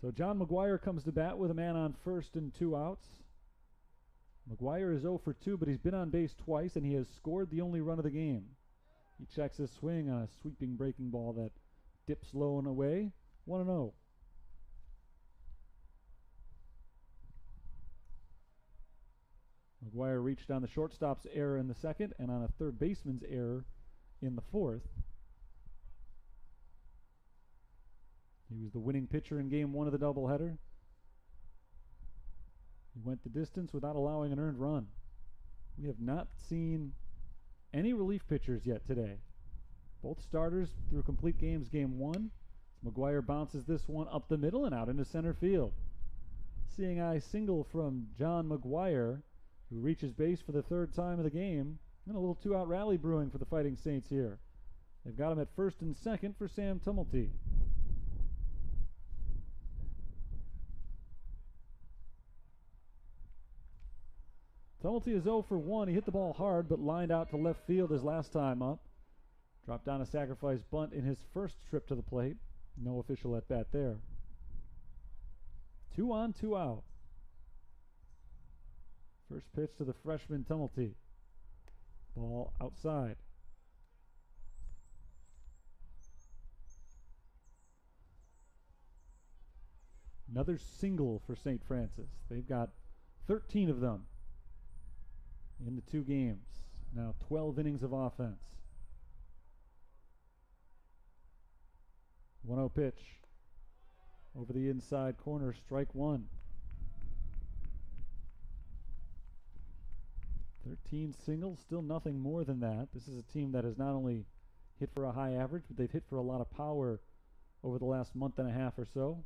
So John McGuire comes to bat with a man on first and 2 outs. McGuire is 0 for 2, but he's been on base twice, and he has scored the only run of the game. He checks his swing on a sweeping breaking ball that dips low and away. 1-0. McGuire reached on the shortstop's error in the 2nd and on a third baseman's error in the 4th. He was the winning pitcher in game 1 of the doubleheader. He went the distance without allowing an earned run. We have not seen any relief pitchers yet today. Both starters through complete games game 1. McGuire bounces this one up the middle and out into center field. Seeing eye single from John McGuire, who reaches base for the 3rd time of the game, and a little 2-out rally brewing for the Fighting Saints here. They've got him at 1st and 2nd for Sam Tumulty. Tumulty is 0 for 1. He hit the ball hard, but lined out to left field his last time up. Dropped down a sacrifice bunt in his first trip to the plate. No official at bat there. 2 on, 2 out. First pitch to the freshman Tumulty. Ball outside. Another single for St. Francis. They've got 13 of them in the 2 games. Now 12 innings of offense. 1-0 pitch. Over the inside corner, strike 1. 13 singles, still nothing more than that. This is a team that has not only hit for a high average, but they've hit for a lot of power over the last month and a half or so.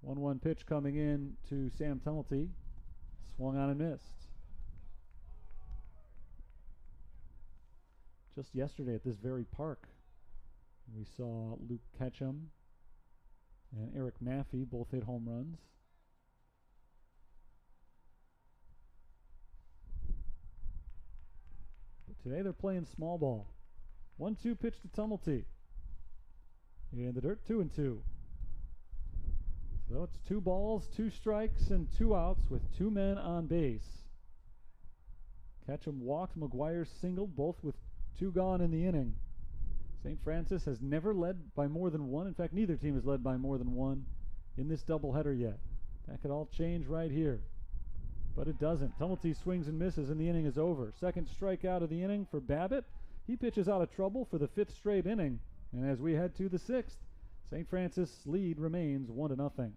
1-1 pitch coming in to Sam Tumulty. Swung on and missed. just yesterday at this very park. We saw Luke Ketchum and Eric Maffey both hit home runs. But today they're playing small ball. 1-2 pitch to Tumulty. In the dirt, 2-2. So it's 2 balls, 2 strikes, and 2 outs with 2 men on base. Ketchum walked, McGuire singled, both with 2 gone in the inning. St. Francis has never led by more than 1. In fact, neither team has led by more than 1 in this doubleheader yet. That could all change right here. But it doesn't. Tumulty swings and misses, and the inning is over. Second strikeout of the inning for Babbitt. He pitches out of trouble for the 5th straight inning. And as we head to the 6th, St. Francis' lead remains 1-0.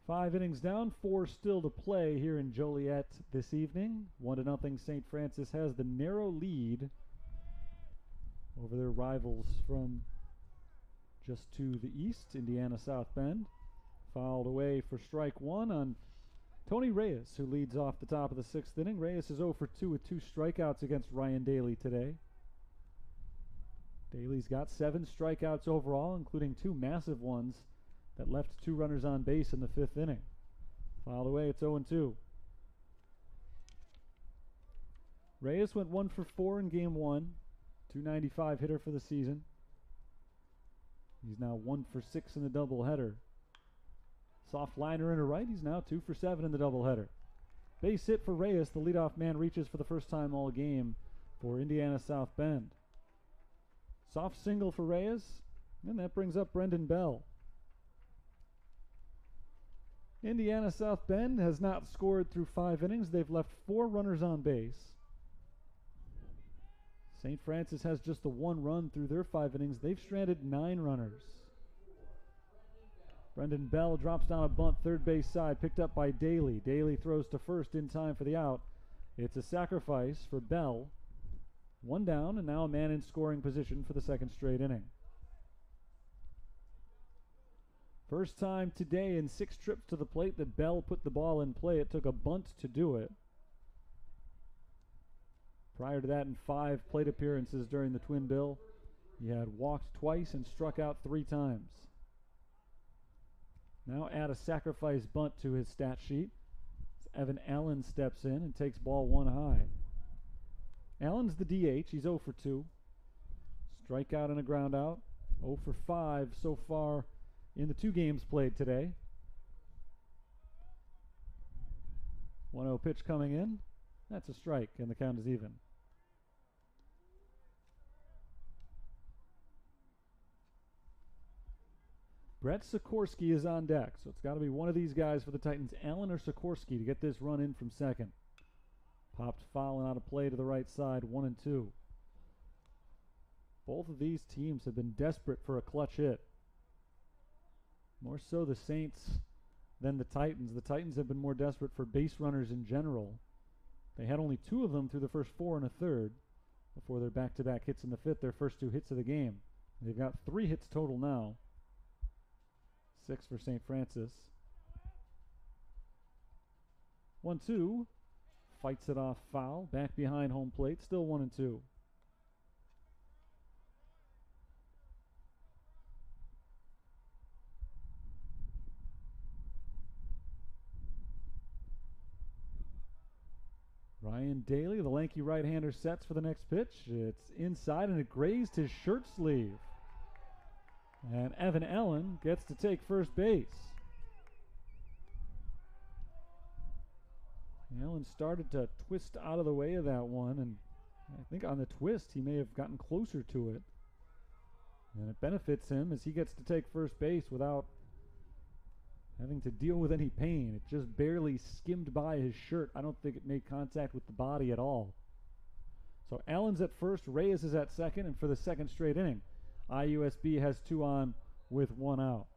Five innings down, 4 still to play here in Joliet this evening. 1-0 St. Francis has the narrow lead over their rivals from just to the east, Indiana South Bend. Fouled away for strike 1 on Tony Reyes, who leads off the top of the 6th inning. Reyes is 0 for 2 with 2 strikeouts against Ryan Daly today. Daly's got 7 strikeouts overall, including 2 massive ones that left 2 runners on base in the 5th inning. Fouled away, it's 0-2. Reyes went 1 for 4 in game 1. 295 hitter for the season. He's now 1 for 6 in the doubleheader. Soft liner into right, he's now 2 for 7 in the doubleheader. Base hit for Reyes, the leadoff man reaches for the first time all game for Indiana South Bend. Soft single for Reyes, and that brings up Brendan Bell. Indiana South Bend has not scored through 5 innings. They've left 4 runners on base. St. Francis has just the 1 run through their 5 innings. They've stranded 9 runners. Brendan Bell drops down a bunt third base side, picked up by Daly. Daly throws to first in time for the out. It's a sacrifice for Bell. 1 down, and now a man in scoring position for the 2nd straight inning. First time today in 6 trips to the plate that Bell put the ball in play. It took a bunt to do it. Prior to that, in 5 plate appearances during the Twin Bill, he had walked twice and struck out 3 times. Now add a sacrifice bunt to his stat sheet. Evan Allen steps in and takes ball 1 high. Allen's the DH. He's 0 for 2. Strikeout and a ground out. 0 for 5 so far in the 2 games played today. 1-0 pitch coming in. That's a strike, and the count is even. Brett Sikorsky is on deck, so it's got to be one of these guys for the Titans, Allen or Sikorsky, to get this run in from second. Popped foul and out of play to the right side, 1-2. Both of these teams have been desperate for a clutch hit. More so the Saints than the Titans. The Titans have been more desperate for base runners in general. They had only 2 of them through the first 4 1/3 before their back-to-back hits in the 5th, their first 2 hits of the game. They've got 3 hits total now. 6 for St. Francis. 1-2. Fights it off foul. Back behind home plate. Still 1-2. Ryan Daly, the lanky right-hander, sets for the next pitch. It's inside and it grazed his shirt sleeve. And Evan Allen gets to take first base. Allen started to twist out of the way of that one, and I think on the twist he may have gotten closer to it. And it benefits him as he gets to take first base without having to deal with any pain. It just barely skimmed by his shirt. I don't think it made contact with the body at all. So Allen's at first, Reyes is at second, and for the second straight inning, IUSB has 2 on with 1 out.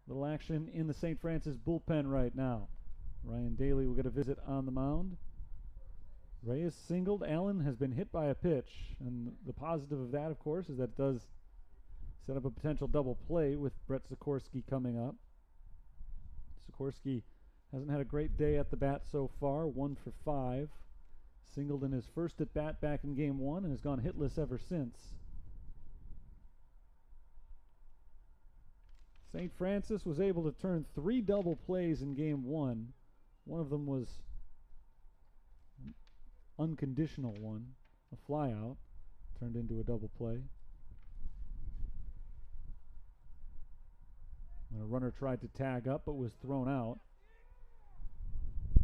Little action in the St. Francis bullpen right now. Ryan Daly will get a visit on the mound. Reyes singled. Allen has been hit by a pitch, and the positive of that, of course, is that it does set up a potential double play with Brett Sikorsky coming up. Sikorsky hasn't had a great day at the bat so far, 1 for 5. Singled in his first at bat back in game 1 and has gone hitless ever since. St. Francis was able to turn 3 double plays in game 1. One of them was an unconditional one, a flyout, turned into a double play. When a runner tried to tag up but was thrown out.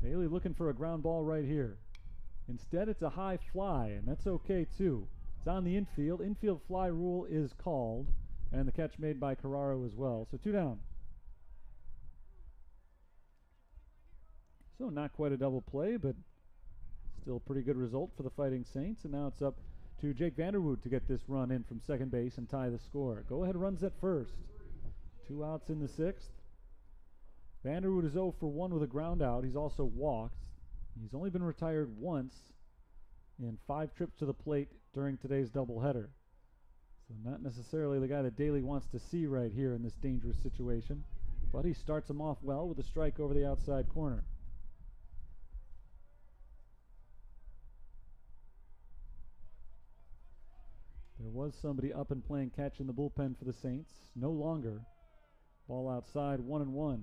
Daly looking for a ground ball right here. Instead, it's a high fly, and that's okay too. It's on the infield. Infield fly rule is called, and the catch made by Carraro as well. So 2 down. So not quite a double play, but still a pretty good result for the Fighting Saints. And now it's up to Jake Vanderwood to get this run in from second base and tie the score. Go-ahead runs at first. 2 outs in the 6th. Vanderwood is 0 for 1 with a ground out. He's also walked. He's only been retired once in 5 trips to the plate during today's doubleheader. So not necessarily the guy that Daly wants to see right here in this dangerous situation. But he starts him off well with a strike over the outside corner. There was somebody up and playing catch in the bullpen for the Saints. No longer. Ball outside, 1-1.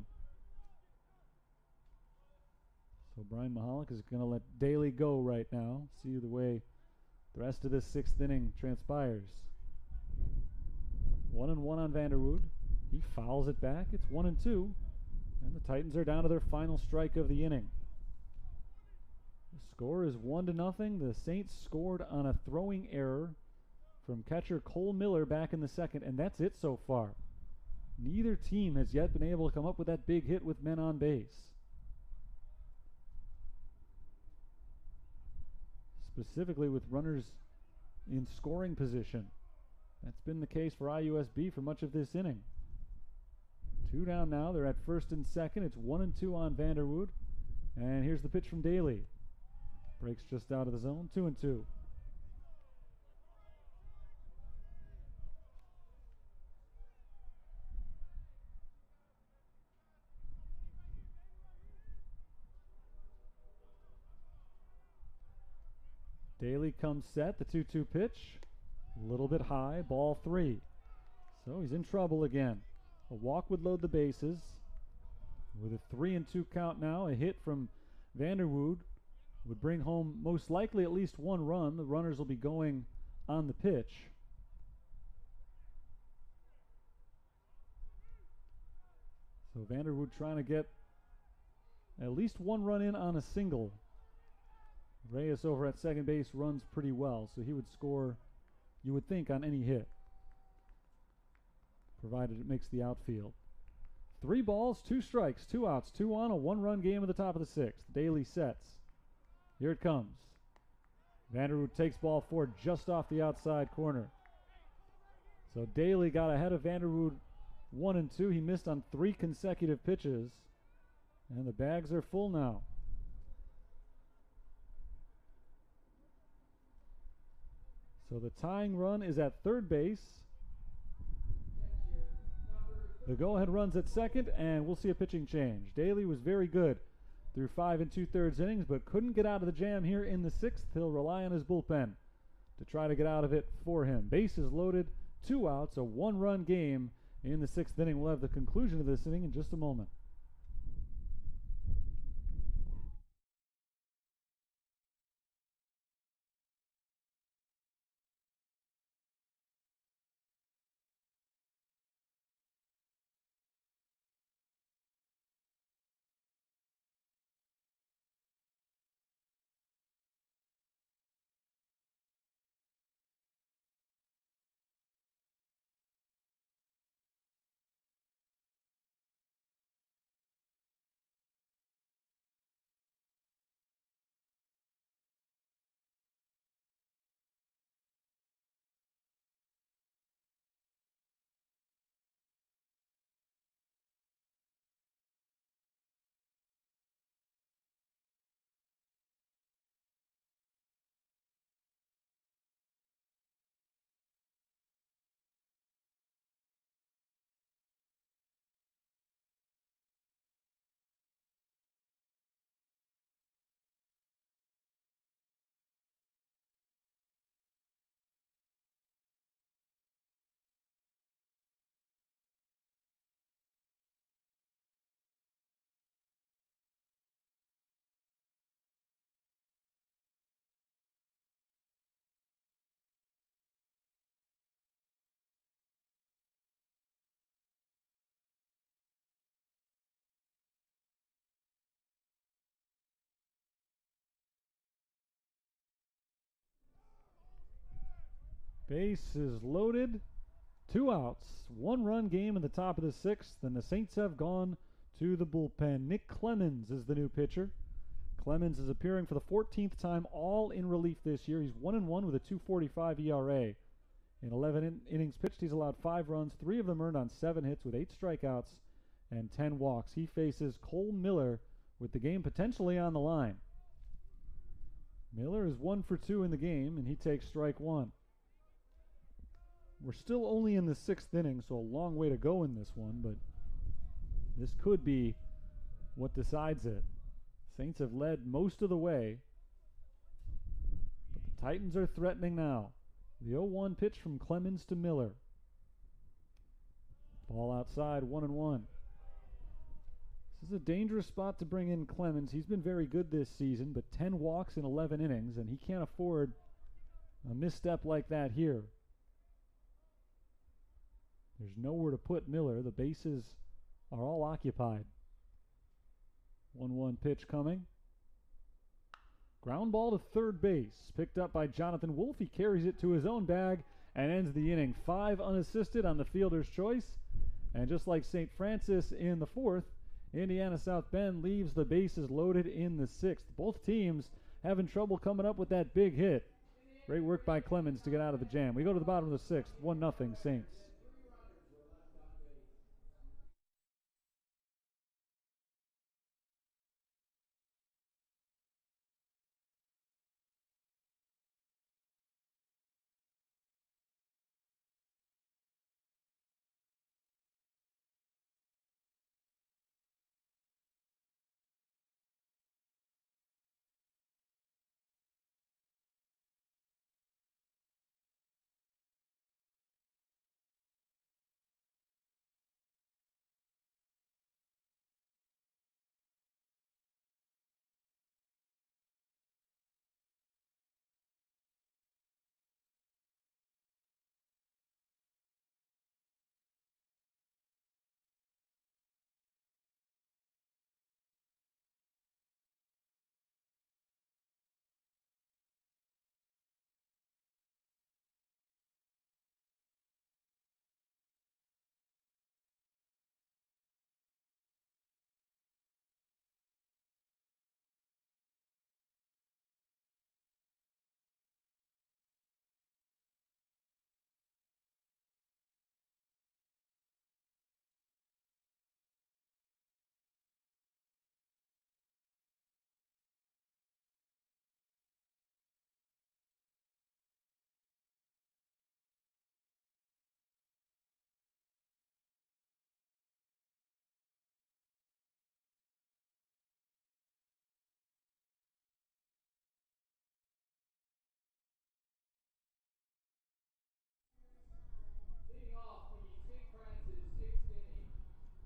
So Brian Mahalik is going to let Daly go right now. See the way the rest of this 6th inning transpires. 1-1 on Vanderwood. He fouls it back. It's 1-2. And the Titans are down to their final strike of the inning. The score is 1-0. The Saints scored on a throwing error from catcher Cole Miller back in the 2nd, and that's it so far. Neither team has yet been able to come up with that big hit with men on base. Specifically with runners in scoring position. That's been the case for IUSB for much of this inning. 2 down now. They're at first and second. It's 1-2 on Vanderwood. And here's the pitch from Daly. Breaks just out of the zone. 2-2. Daly comes set, the 2-2 pitch, a little bit high, ball 3. So he's in trouble again. A walk would load the bases. With a 3-2 count now, a hit from Vanderwood would bring home most likely at least 1 run. The runners will be going on the pitch. So Vanderwood trying to get at least 1 run in on a single. Reyes over at second base runs pretty well, so he would score, you would think, on any hit, provided it makes the outfield. 3 balls, 2 strikes, 2 outs, 2 on, a 1-run game at the top of the 6th. Daly sets. Here it comes. Vanderwood takes ball 4 just off the outside corner. So Daly got ahead of Vanderwood 1-2. He missed on 3 consecutive pitches, and the bags are full now. So the tying run is at third base. The go-ahead run's at second, and we'll see a pitching change. Daly was very good through 5 2/3 innings, but couldn't get out of the jam here in the sixth. He'll rely on his bullpen to try to get out of it for him. Bases loaded, 2 outs, a 1-run game in the sixth inning. We'll have the conclusion of this inning in just a moment. Base is loaded, 2 outs, 1-run game in the top of the sixth, and the Saints have gone to the bullpen. Nick Clemens is the new pitcher. Clemens is appearing for the 14th time, all in relief this year. He's 1-1 with a 2.45 ERA. In 11 innings pitched, he's allowed 5 runs, 3 of them earned on 7 hits with 8 strikeouts and 10 walks. He faces Cole Miller with the game potentially on the line. Miller is 1 for 2 in the game, and he takes strike 1. We're still only in the 6th inning, so a long way to go in this one, but this could be what decides it. Saints have led most of the way, but the Titans are threatening now. The 0-1 pitch from Clemens to Miller. Ball outside, 1-1. This is a dangerous spot to bring in Clemens. He's been very good this season, but 10 walks in 11 innings, and he can't afford a misstep like that here. There's nowhere to put Miller. The bases are all occupied. 1-1 pitch coming. Ground ball to third base. Picked up by Jonathan Wolf. He carries it to his own bag and ends the inning. 5 unassisted on the fielder's choice. And just like St. Francis in the 4th, Indiana South Bend leaves the bases loaded in the 6th. Both teams having trouble coming up with that big hit. Great work by Clemens to get out of the jam. We go to the bottom of the 6th. 1-0 Saints.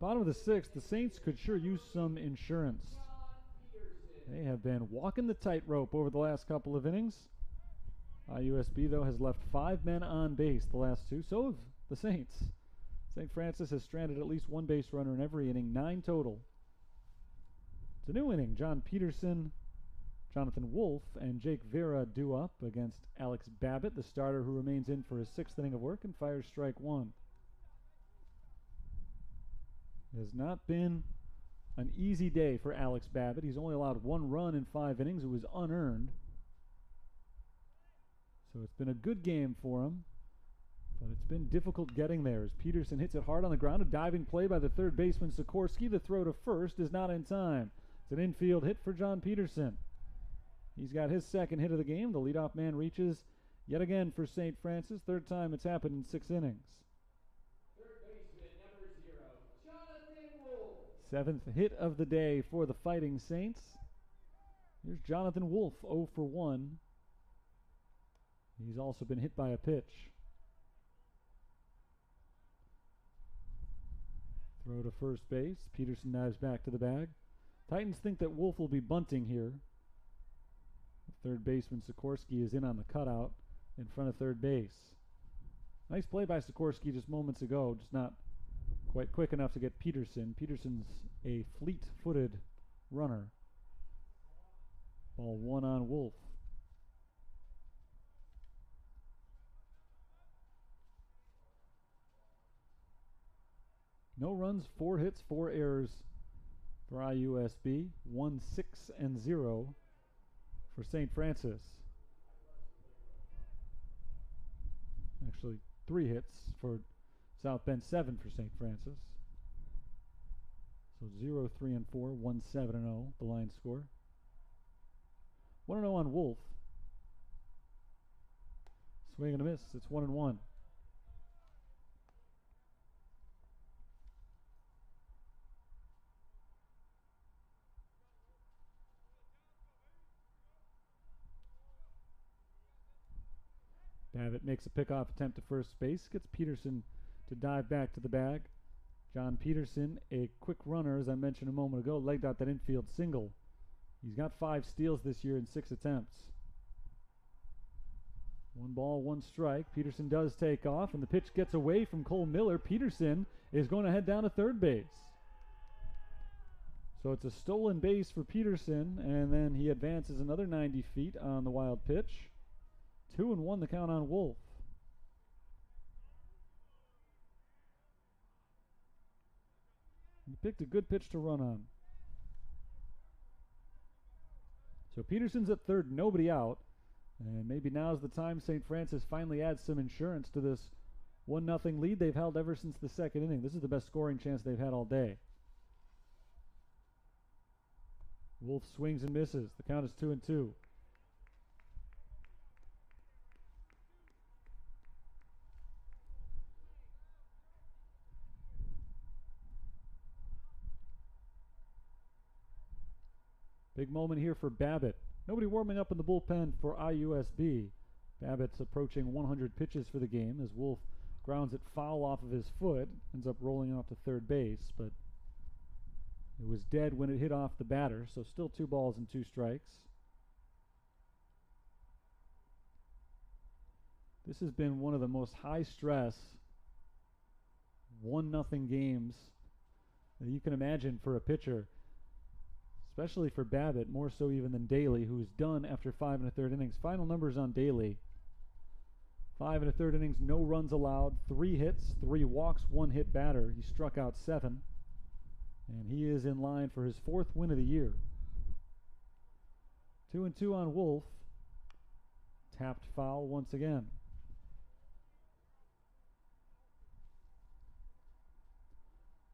Bottom of the sixth, the Saints could sure use some insurance. They have been walking the tightrope over the last couple of innings. USB, though, has left 5 men on base the last 2. So have the Saints. St. Francis has stranded at least one base runner in every inning, 9 total. It's a new inning. John Peterson, Jonathan Wolf, and Jake Vera due up against Alex Babbitt, the starter who remains in for his 6th inning of work and fires strike 1. It has not been an easy day for Alex Babbitt. He's only allowed 1 run in 5 innings. It was unearned. So it's been a good game for him, but it's been difficult getting there as Peterson hits it hard on the ground. A diving play by the third baseman Sikorsky. The throw to first is not in time. It's an infield hit for John Peterson. He's got his 2nd hit of the game. The leadoff man reaches yet again for St. Francis. 3rd time it's happened in 6 innings. Third baseman, number 0, Jonathan Wolf. 7th hit of the day for the Fighting Saints. Here's Jonathan Wolf, 0 for 1. He's also been hit by a pitch. Throw to first base. Peterson dives back to the bag. Titans think that Wolf will be bunting here. Third baseman Sikorsky is in on the cutout in front of third base. Nice play by Sikorsky just moments ago, just not quite quick enough to get Peterson. Peterson's a fleet-footed runner. Ball 1 on Wolf. No runs, 4 hits, 4 errors for IUSB. 1-6-0 for St. Francis. Actually, 3 hits for South Bend, 7 for St. Francis. So 0-3-4, 1-7-0, the line score. 1-0 on Wolf. Swing and a miss. It's 1-1. Babbitt makes a pickoff attempt to first base, gets Peterson to dive back to the bag. John Peterson, a quick runner, as I mentioned a moment ago, legged out that infield single. He's got 5 steals this year in 6 attempts. 1 ball, 1 strike. Peterson does take off, and the pitch gets away from Cole Miller. Peterson is going to head down to third base. So it's a stolen base for Peterson, and then he advances another 90 feet on the wild pitch. 2-1 the count on Wolf. He picked a good pitch to run on. So Peterson's at third, nobody out. And maybe now's the time St. Francis finally adds some insurance to this 1-0 lead they've held ever since the 2nd inning. This is the best scoring chance they've had all day. Wolf swings and misses. The count is 2-2. Big moment here for Babbitt. Nobody warming up in the bullpen for IUSB. Babbitt's approaching 100 pitches for the game as Wolf grounds it foul off of his foot, ends up rolling off to third base, but it was dead when it hit off the batter, so still 2 balls and 2 strikes. This has been one of the most high-stress 1-0 games that you can imagine for a pitcher, especially for Babbitt, more so even than Daly, who is done after 5 1/3 innings. Final numbers on Daly. 5 1/3 innings, no runs allowed, 3 hits, 3 walks, 1 hit batter. He struck out 7, and he is in line for his 4th win of the year. 2-2 on Wolf. Tapped foul once again.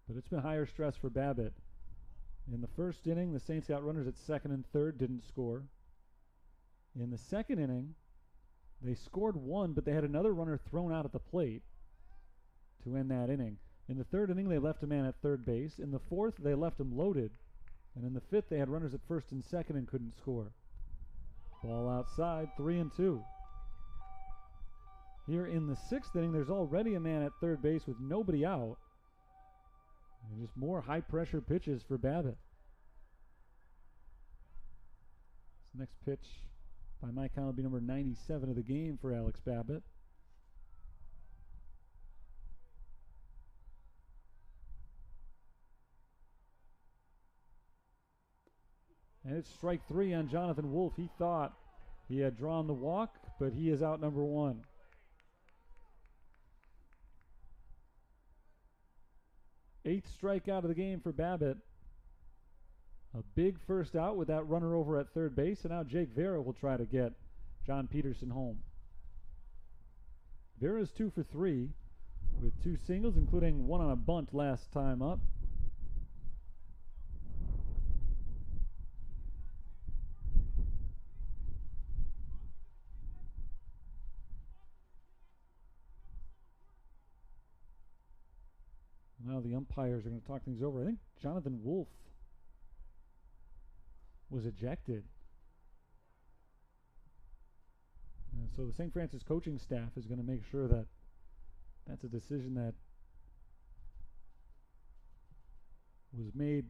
But it's been higher stress for Babbitt. In the first inning, the Saints got runners at 2nd and 3rd, didn't score. In the 2nd inning, they scored 1, but they had another runner thrown out at the plate to end that inning. In the 3rd inning, they left a man at third base. In the 4th, they left him loaded. And in the 5th, they had runners at 1st and 2nd and couldn't score. Ball outside, 3-2. Here in the 6th inning, there's already a man at third base with nobody out. And just more high-pressure pitches for Babbitt. This next pitch, by my count, will be number 97 of the game for Alex Babbitt. And it's strike 3 on Jonathan Wolf. He thought he had drawn the walk, but he is out number 1. Eighth strikeout of the game for Babbitt. A big first out with that runner over at third base, and now Jake Vera will try to get John Peterson home. Vera's 2 for 3 with 2 singles, including one on a bunt last time up. Now the umpires are going to talk things over. I think Jonathan Wolf was ejected. And so the St. Francis coaching staff is going to make sure that that's a decision that was made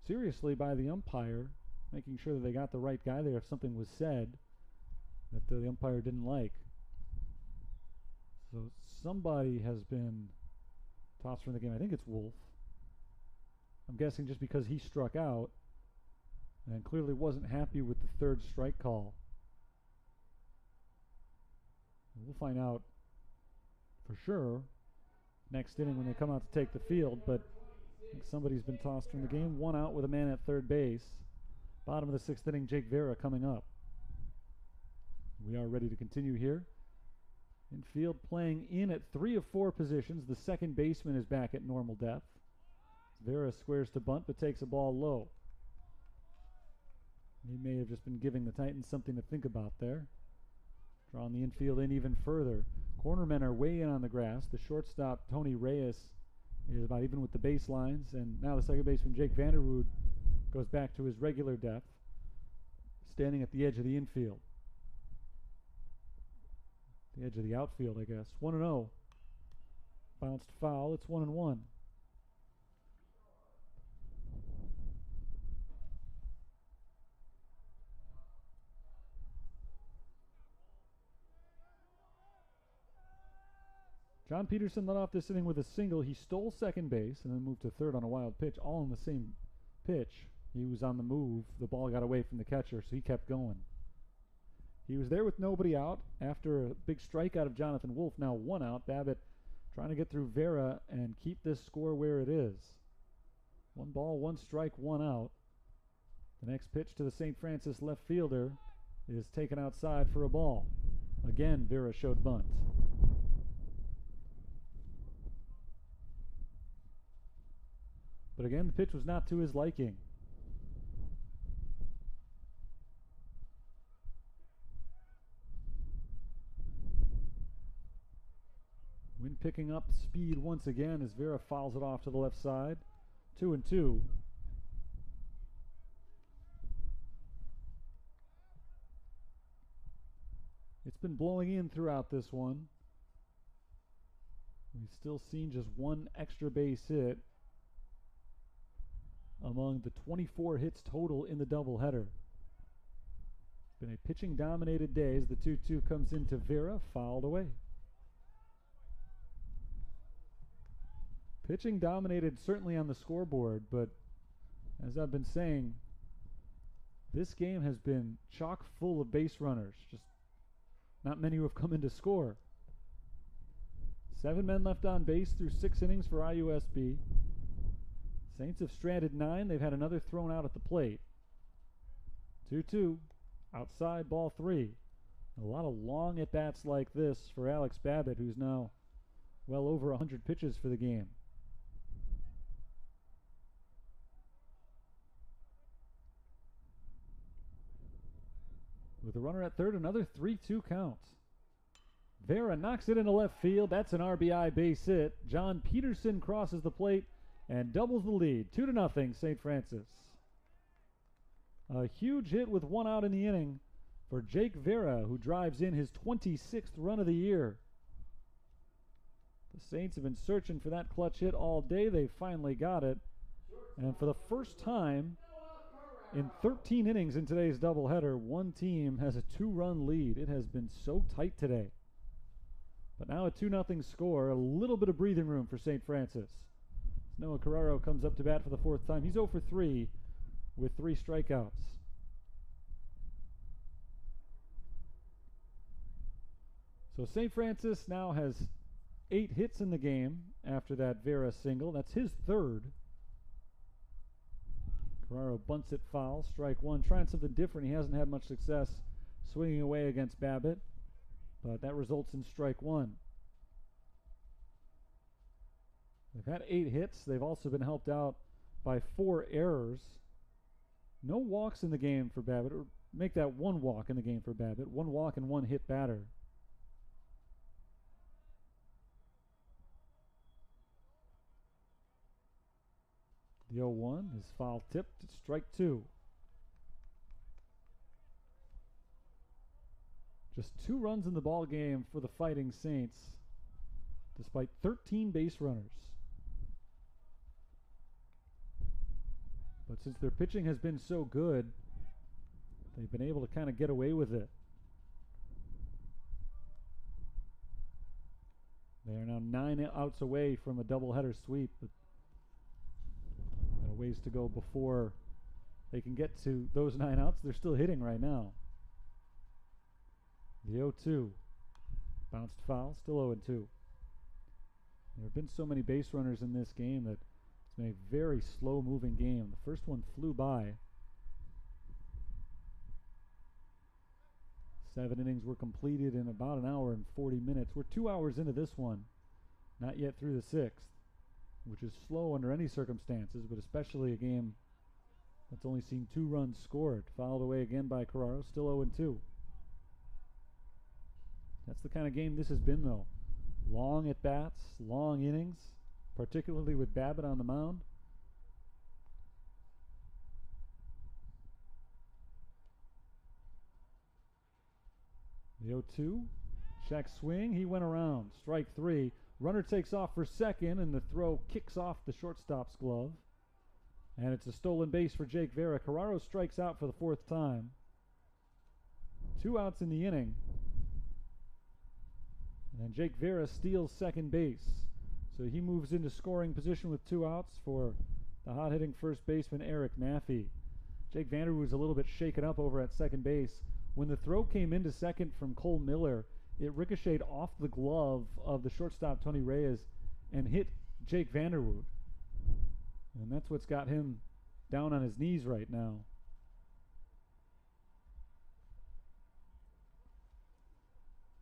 seriously by the umpire, making sure that they got the right guy there if something was said that the umpire didn't like. So somebody has been tossed from the game. I think it's Wolf. I'm guessing just because he struck out and clearly wasn't happy with the third strike call. We'll find out for sure next inning when they come out to take the field, but I think somebody's been tossed from the game. 1 out with a man at third base. Bottom of the 6th inning, Jake Vera coming up. We are ready to continue here. Infield playing in at 3 of 4 positions. The second baseman is back at normal depth. Vera squares to bunt but takes a ball low. He may have just been giving the Titans something to think about there. Drawing the infield in even further. Cornermen are way in on the grass. The shortstop, Tony Reyes, is about even with the baselines. And now the second baseman, Jake Vanderwood, goes back to his regular depth, standing at the edge of the infield. The edge of the outfield, I guess. 1-0. Bounced foul. It's 1-1. John Peterson led off this inning with a single. He stole second base and then moved to third on a wild pitch, all on the same pitch. He was on the move. The ball got away from the catcher, so he kept going. He was there with nobody out after a big strikeout of Jonathan Wolf. Now 1 out. Babbitt trying to get through Vera and keep this score where it is. 1 ball, 1 strike, 1 out. The next pitch to the St. Francis left fielder is taken outside for a ball. Again, Vera showed bunt. But again, the pitch was not to his liking. Wind picking up speed once again as Vera fouls it off to the left side. 2-2. It's been blowing in throughout this one. We've still seen just 1 extra base hit among the 24 hits total in the doubleheader. It's been a pitching-dominated day as the 2-2 comes into Vera, fouled away. Pitching dominated certainly on the scoreboard, but as I've been saying, this game has been chock full of base runners. Just not many who have come in to score. 7 men left on base through 6 innings for IUSB. Saints have stranded 9. They've had another thrown out at the plate. 2-2. Outside, ball 3. A lot of long at-bats like this for Alex Babbitt, who's now well over 100 pitches for the game. With a runner at third, another 3-2 count. Vera knocks it into left field. That's an RBI base hit. John Peterson crosses the plate and doubles the lead. 2-0 St. Francis. A huge hit with 1 out in the inning for Jake Vera, who drives in his 26th run of the year. The Saints have been searching for that clutch hit all day. They finally got it. And for the first time in 13 innings in today's doubleheader, one team has a 2-run lead. It has been so tight today. But now a 2-0 score, a little bit of breathing room for St. Francis. Noah Carraro comes up to bat for the 4th time. He's 0 for 3 with 3 strikeouts. So St. Francis now has 8 hits in the game after that Vera single. That's his 3rd. Carraro bunts it foul, strike 1. Trying something different. He hasn't had much success swinging away against Babbitt, but that results in strike 1. They've had 8 hits. They've also been helped out by 4 errors. No walks in the game for Babbitt, or make that 1 walk in the game for Babbitt. 1 walk and 1 hit batter. The 0-1 is foul tipped. It's strike 2. Just 2 runs in the ball game for the Fighting Saints, despite 13 base runners. But since their pitching has been so good, they've been able to kind of get away with it. They are now 9 outs away from a doubleheader sweep, but got a ways to go before they can get to those 9 outs. They're still hitting right now. The 0-2, bounced foul, still 0-2. There have been so many base runners in this game that it's been a very slow-moving game. The first one flew by. 7 innings were completed in about an hour and 40 minutes. We're 2 hours into this one, not yet through the 6th, which is slow under any circumstances, but especially a game that's only seen 2 runs scored. Fouled away again by Carraro, still 0-2. That's the kind of game this has been, though. Long at-bats, long innings, particularly with Babbitt on the mound. The 0-2, check swing, he went around, strike 3. Runner takes off for second, and the throw kicks off the shortstop's glove. And it's a stolen base for Jake Vera. Carraro strikes out for the 4th time. 2 outs in the inning. And Jake Vera steals second base. So he moves into scoring position with 2 outs for the hot-hitting first baseman Eric Maffey. Jake Vanderwood was a little bit shaken up over at second base. When the throw came into second from Cole Miller, it ricocheted off the glove of the shortstop Tony Reyes and hit Jake Vanderwood. And that's what's got him down on his knees right now.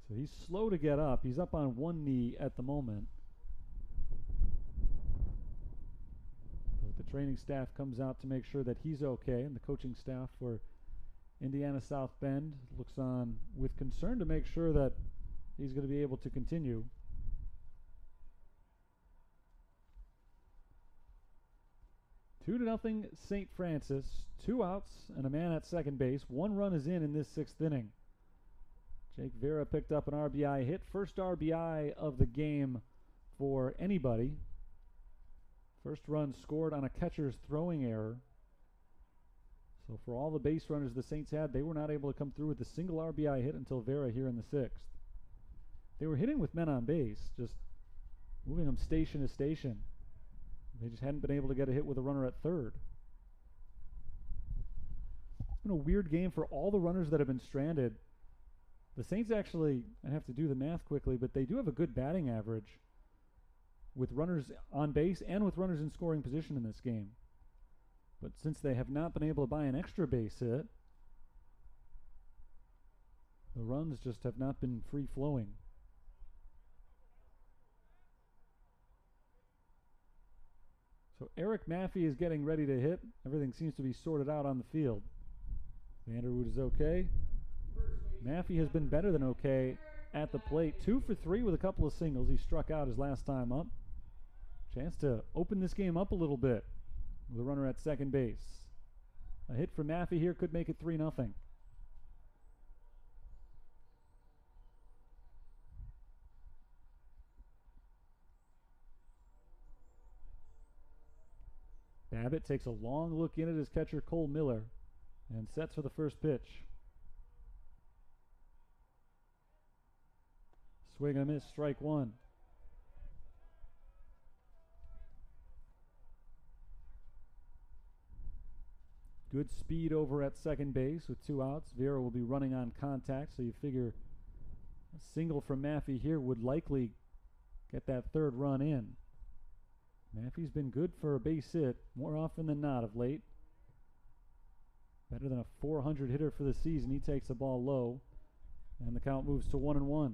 So he's slow to get up. He's up on one knee at the moment. But the training staff comes out to make sure that he's okay, and the coaching staff for Indiana South Bend looks on with concern to make sure that he's going to be able to continue. Two to nothing St. Francis. 2 outs and a man at second base. 1 run is in this 6th inning. Jake Vera picked up an RBI hit. First RBI of the game for anybody. First run scored on a catcher's throwing error. So for all the base runners the Saints had, they were not able to come through with a single RBI hit until Vera here in the 6th. They were hitting with men on base, just moving them station to station. They just hadn't been able to get a hit with a runner at third. It's been a weird game for all the runners that have been stranded. The Saints actually, I have to do the math quickly, but they do have a good batting average with runners on base and with runners in scoring position in this game. But since they have not been able to buy an extra base hit, the runs just have not been free-flowing. So Eric Maffey is getting ready to hit. Everything seems to be sorted out on the field. Vanderwood is okay. Maffey has been better than okay at the plate. 2 for 3 with a couple of singles. He struck out his last time up. Chance to open this game up a little bit with a runner at second base. A hit from Maffey here could make it 3-0. Babbitt takes a long look in at his catcher Cole Miller and sets for the first pitch. Swing and a miss, strike one. Good speed over at second base with 2 outs. Vera will be running on contact, so you figure a single from Maffey here would likely get that third run in. Maffey's been good for a base hit more often than not of late. Better than a 400 hitter for the season. He takes the ball low, and the count moves to 1-1.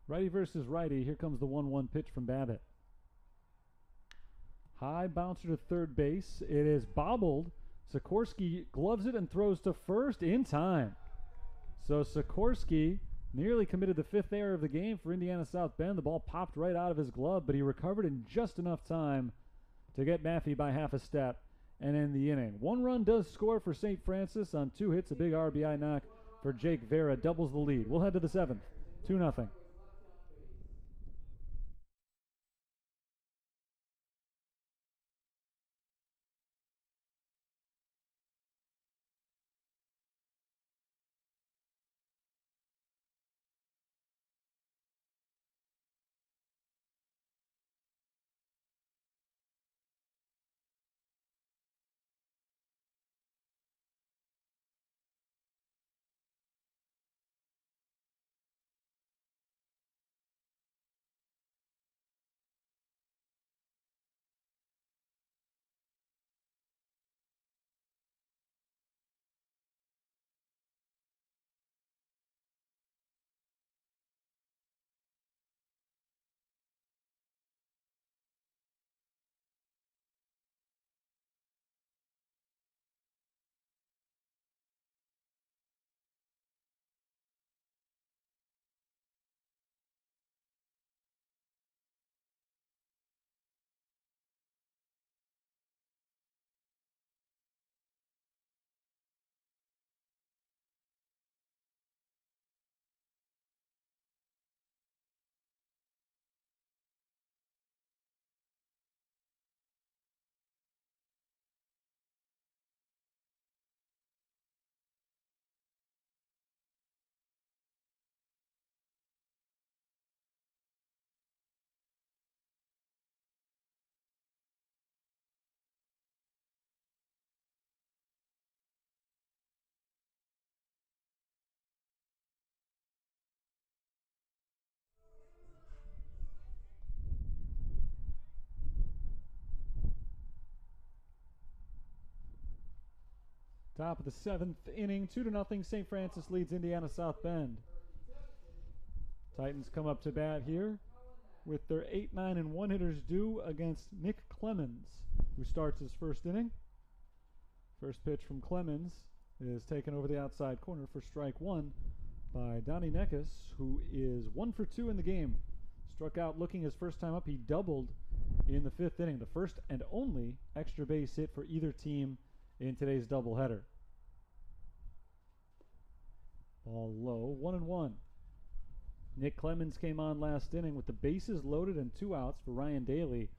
Righty versus righty. Here comes the 1-1 pitch from Babbitt. High bouncer to third base. It is bobbled. Sikorsky gloves it and throws to first in time. So Sikorsky nearly committed the 5th error of the game for Indiana South Bend. The ball popped right out of his glove, but he recovered in just enough time to get Maffey by half a step and end the inning. 1 run does score for St. Francis on 2 hits. A big RBI knock for Jake Vera doubles the lead. We'll head to the 7th. 2-0. Top of the 7th inning, 2-0. St. Francis leads Indiana South Bend. Titans come up to bat here with their 8, 9, and 1 hitters due against Nick Clemens, who starts his first inning. First pitch from Clemens is taken over the outside corner for strike 1 by Donnie Neckes, who is 1 for 2 in the game. Struck out looking his first time up. He doubled in the 5th inning, the first and only extra base hit for either team in today's doubleheader. Ball low, 1-1. Nick Clemens came on last inning with the bases loaded and 2 outs for Ryan Daly,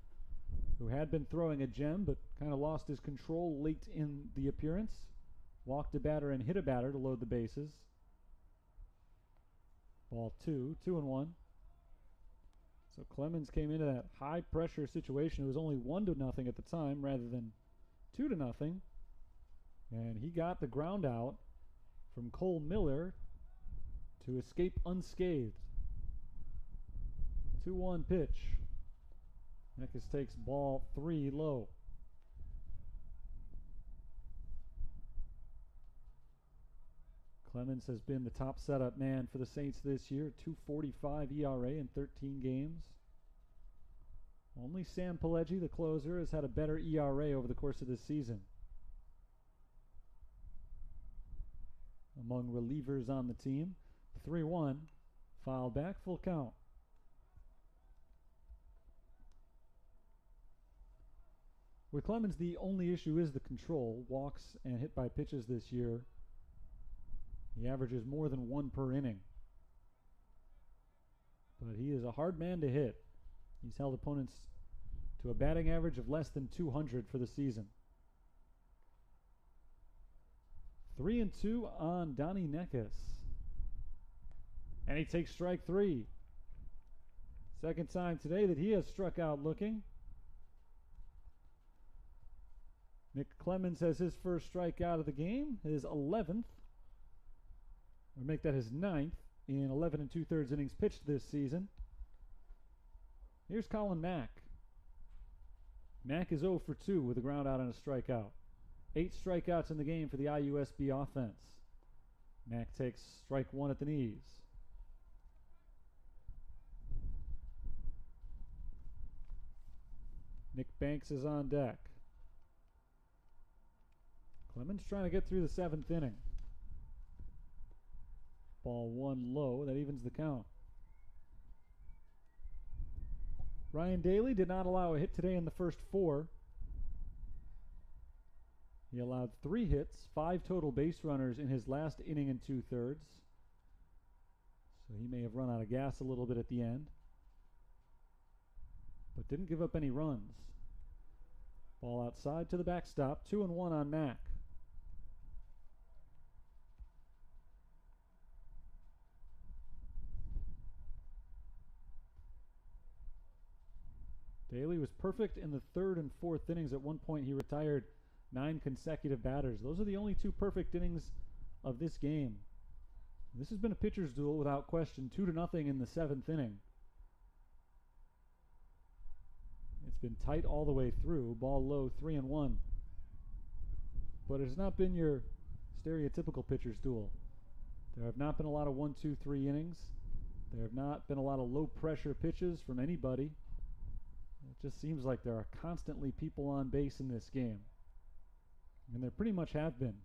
who had been throwing a gem but kind of lost his control late in the appearance. Walked a batter and hit a batter to load the bases. Ball 2, 2-1. So Clemens came into that high pressure situation. It was only 1-0 at the time rather than 2-0. And he got the ground out from Cole Miller to escape unscathed. 2-1 pitch. Neckes takes ball 3 low. Clemens has been the top setup man for the Saints this year. 2.45 ERA in 13 games. Only Sam Pileggi, the closer, has had a better ERA over the course of this season. Among relievers on the team, 3-1, foul back, full count. With Clemens, the only issue is the control. Walks and hit by pitches this year. He averages more than one per inning. But he is a hard man to hit. He's held opponents to a batting average of less than 200 for the season. 3-2 on Donnie Necas. And he takes strike three. Second time today that he has struck out looking. Nick Clemens has his first strikeout of the game, his 11th. Or make that his 9th in 11 2/3 innings pitched this season. Here's Colin Mack. Mack is 0 for 2 with a ground out and a strikeout. 8 strikeouts in the game for the IUSB offense. Mack takes strike one at the knees. Nick Banks is on deck. Clemens trying to get through the 7th inning. Ball one low, that evens the count. Ryan Daly did not allow a hit today in the first 4. He allowed 3 hits, 5 total base runners in his last inning and 2/3. So he may have run out of gas a little bit at the end. But didn't give up any runs. Ball outside to the backstop, 2-1 on Mack. Daly was perfect in the 3rd and 4th innings. At one point he retired 9 consecutive batters. Those are the only 2 perfect innings of this game. This has been a pitcher's duel without question, 2-0 in the 7th inning. It's been tight all the way through. Ball low, 3-1. But it has not been your stereotypical pitcher's duel. There have not been a lot of 1, 2, 3 innings. There have not been a lot of low pressure pitches from anybody. It just seems like there are constantly people on base in this game. And there pretty much have been.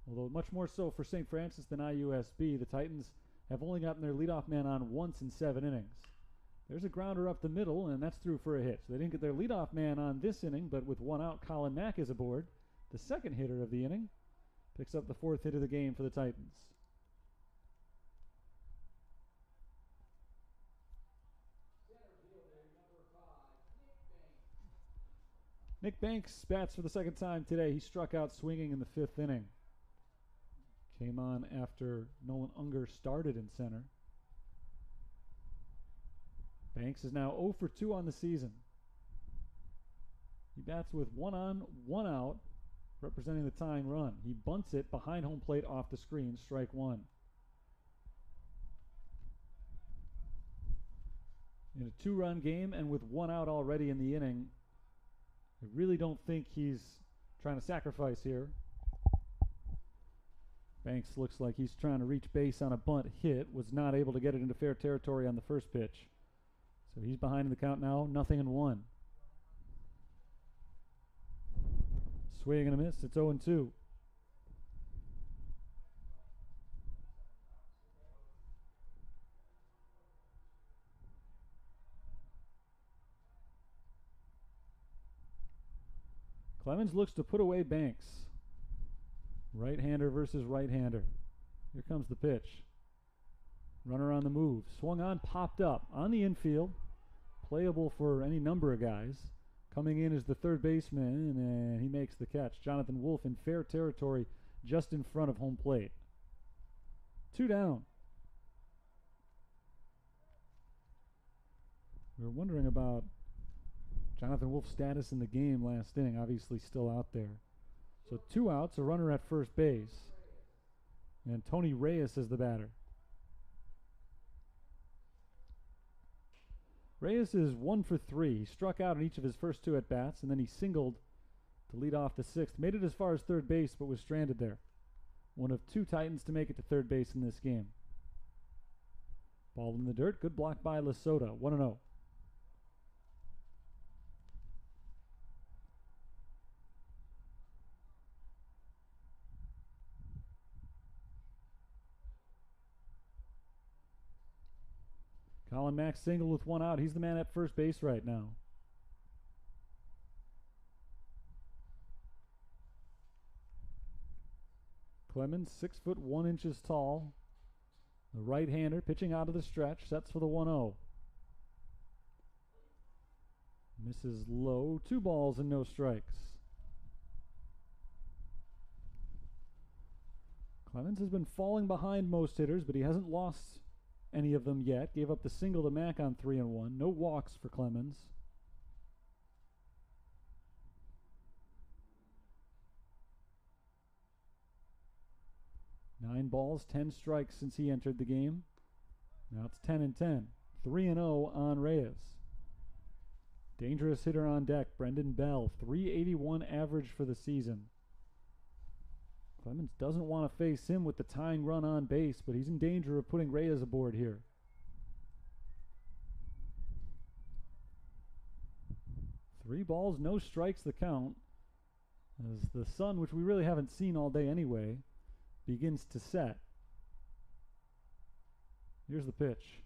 Although much more so for St. Francis than IUSB, the Titans have only gotten their leadoff man on once in 7 innings. There's a grounder up the middle, and that's through for a hit. So they didn't get their leadoff man on this inning, but with 1 out, Colin Mack is aboard. The second hitter of the inning picks up the 4th hit of the game for the Titans. Nick Banks bats for the second time today. He struck out swinging in the 5th inning. Came on after Nolan Unger started in center. Banks is now 0 for 2 on the season. He bats with 1 on, 1 out, representing the tying run. He bunts it behind home plate off the screen, strike 1. In a 2-run game and with 1 out already in the inning, I really don't think he's trying to sacrifice here. Banks looks like he's trying to reach base on a bunt hit. Was not able to get it into fair territory on the first pitch. So he's behind in the count now, 0-1. Swing and a miss. It's 0-2. Clemens looks to put away Banks. Right-hander versus right-hander. Here comes the pitch. Runner on the move. Swung on, popped up on the infield. Playable for any number of guys. Coming in is the third baseman, and he makes the catch. Jonathan Wolf in fair territory just in front of home plate. 2 down. We were wondering about Jonathan Wolf's status in the game last inning. Obviously still out there. So 2 outs, a runner at first base. And Tony Reyes is the batter. Reyes is 1 for 3. He struck out in each of his first 2 at-bats, and then he singled to lead off the 6th. Made it as far as third base, but was stranded there. One of 2 Titans to make it to third base in this game. Ball in the dirt. Good block by Lesota. 1-0. Colin Mack single with 1 out. He's the man at first base right now. Clemens, 6'1" tall. The right-hander pitching out of the stretch, sets for the 1-0. Misses low, 2 balls and no strikes. Clemens has been falling behind most hitters, but he hasn't lost any of them yet. Gave up the single to Mack on 3-1. No walks for Clemens. Nine balls, 10 strikes since he entered the game. Now it's 10-10. 3-0 on Reyes. Dangerous hitter on deck, Brendan Bell. 381 average for the season. Clemens doesn't want to face him with the tying run on base, but he's in danger of putting Reyes aboard here. Three balls, no strikes the count, as the sun, which we really haven't seen all day anyway, begins to set. Here's the pitch.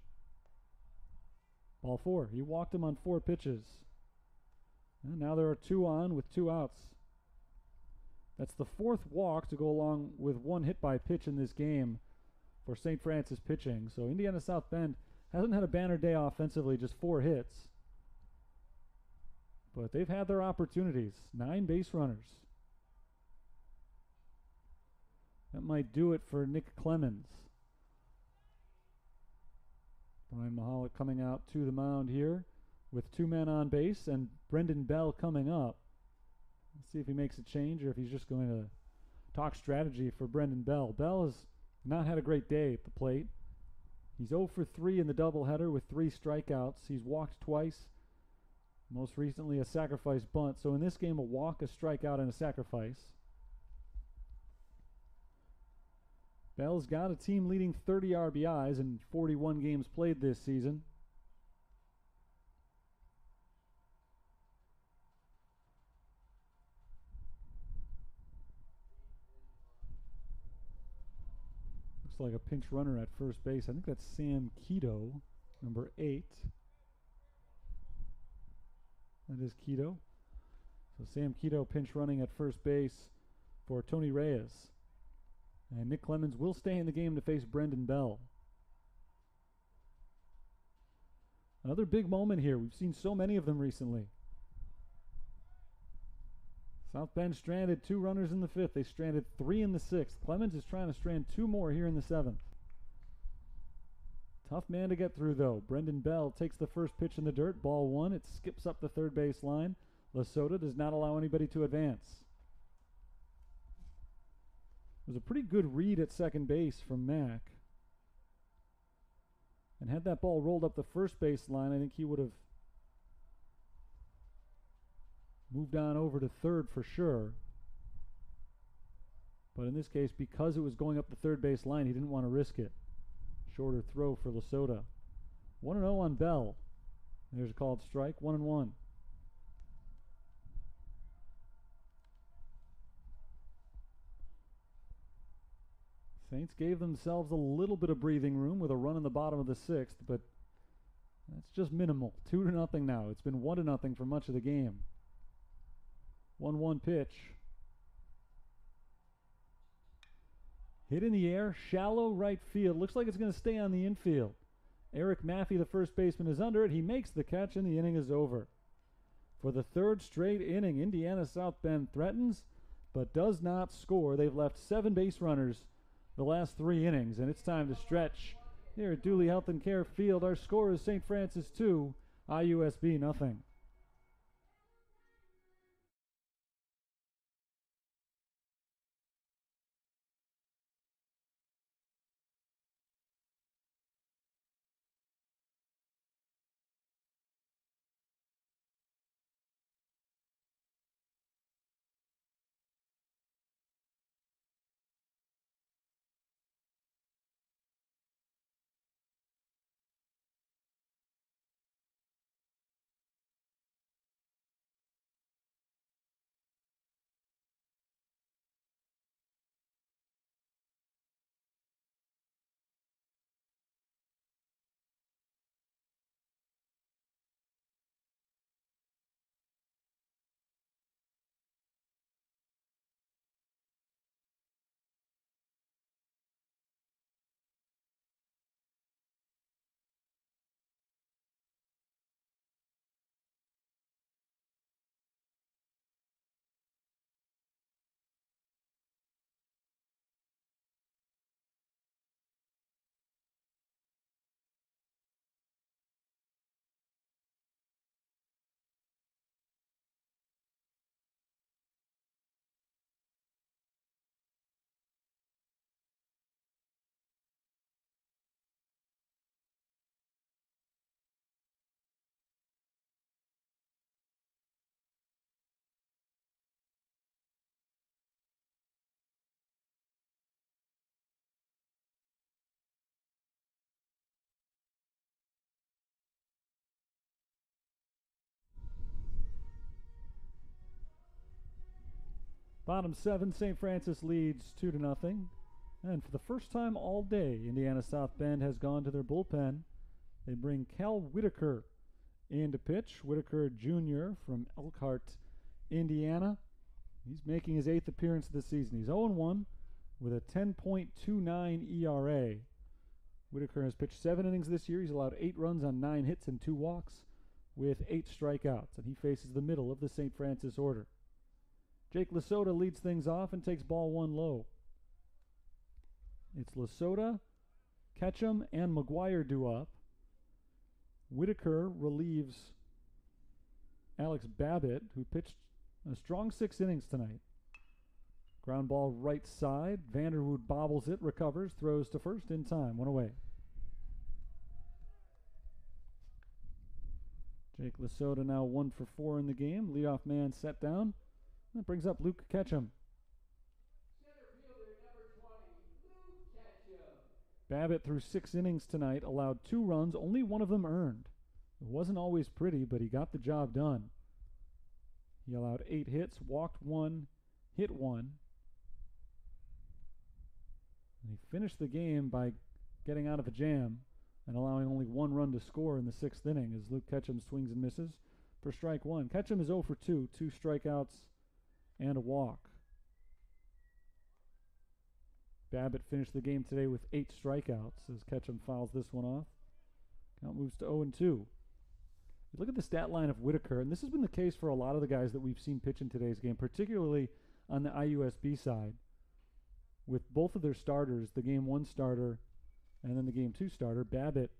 Ball 4. He walked him on 4 pitches. And now there are 2 on with 2 outs. That's the 4th walk to go along with 1 hit by pitch in this game for St. Francis pitching. So Indiana South Bend hasn't had a banner day offensively, just 4 hits. But they've had their opportunities. 9 base runners. That might do it for Nick Clemens. Brian Mahalik coming out to the mound here with 2 men on base and Brendan Bell coming up. Let's see if he makes a change or if he's just going to talk strategy for Brendan Bell. Bell has not had a great day at the plate. He's 0 for 3 in the doubleheader with 3 strikeouts. He's walked twice, most recently a sacrifice bunt. So in this game, a walk, a strikeout, and a sacrifice. Bell's got a team-leading 30 RBIs in 41 games played this season. Looks like a pinch runner at first base. I think that's Sam Keto, number 8. That is Keto. So Sam Keto pinch running at first base for Tony Reyes. And Nick Clemens will stay in the game to face Brendan Bell. Another big moment here. We've seen so many of them recently. South Bend stranded 2 runners in the 5th. They stranded 3 in the 6th. Clemens is trying to strand 2 more here in the 7th. Tough man to get through, though. Brendan Bell takes the first pitch in the dirt. Ball 1. It skips up the third base line. Lesota does not allow anybody to advance. It was a pretty good read at second base from Mack. And had that ball rolled up the first base line, I think he would have moved on over to third for sure. But in this case, because it was going up the third base line, he didn't want to risk it. Shorter throw for Lesota. 1-0 on Bell. There's a called strike. 1-1. Saints gave themselves a little bit of breathing room with a run in the bottom of the 6th, but that's just minimal. 2-0 now. It's been 1-0 for much of the game. 1-1 pitch. Hit in the air, shallow right field. Looks like it's going to stay on the infield. Eric Maffey, the first baseman, is under it. He makes the catch, and the inning is over. For the 3rd straight inning, Indiana South Bend threatens, but does not score. They've left 7 base runners the last 3 innings, and it's time to stretch here at Dooley Health and Care Field. Our score is St. Francis 2, IUSB nothing. Bottom 7, St. Francis leads 2-0. And for the first time all day, Indiana South Bend has gone to their bullpen. They bring Cal Whitaker in to pitch. Whitaker Jr. from Elkhart, Indiana. He's making his 8th appearance of the season. He's 0-1 with a 10.29 ERA. Whitaker has pitched 7 innings this year. He's allowed 8 runs on 9 hits and 2 walks with 8 strikeouts, and he faces the middle of the St. Francis order. Jake Lasota leads things off and takes ball 1 low. It's Lasota, Ketchum, and McGuire due up. Whitaker relieves Alex Babbitt, who pitched a strong 6 innings tonight. Ground ball right side. Vanderwood bobbles it, recovers, throws to first in time. 1 away. Jake Lasota now 1 for 4 in the game. Leadoff man set down. That brings up Luke Ketchum. Center fielder number 20, Luke Ketchum. Babbitt threw 6 innings tonight, allowed 2 runs, only 1 of them earned. It wasn't always pretty, but he got the job done. He allowed 8 hits, walked 1, hit 1. And he finished the game by getting out of a jam and allowing only 1 run to score in the 6th inning as Luke Ketchum swings and misses for strike 1. Ketchum is 0 for 2, 2 strikeouts and a walk. Babbitt finished the game today with 8 strikeouts as Ketchum fouls this one off. Count moves to 0-2. You look at the stat line of Whitaker, and this has been the case for a lot of the guys that we've seen pitch in today's game, particularly on the IUSB side. With both of their starters, the Game 1 starter and then the Game 2 starter, Babbitt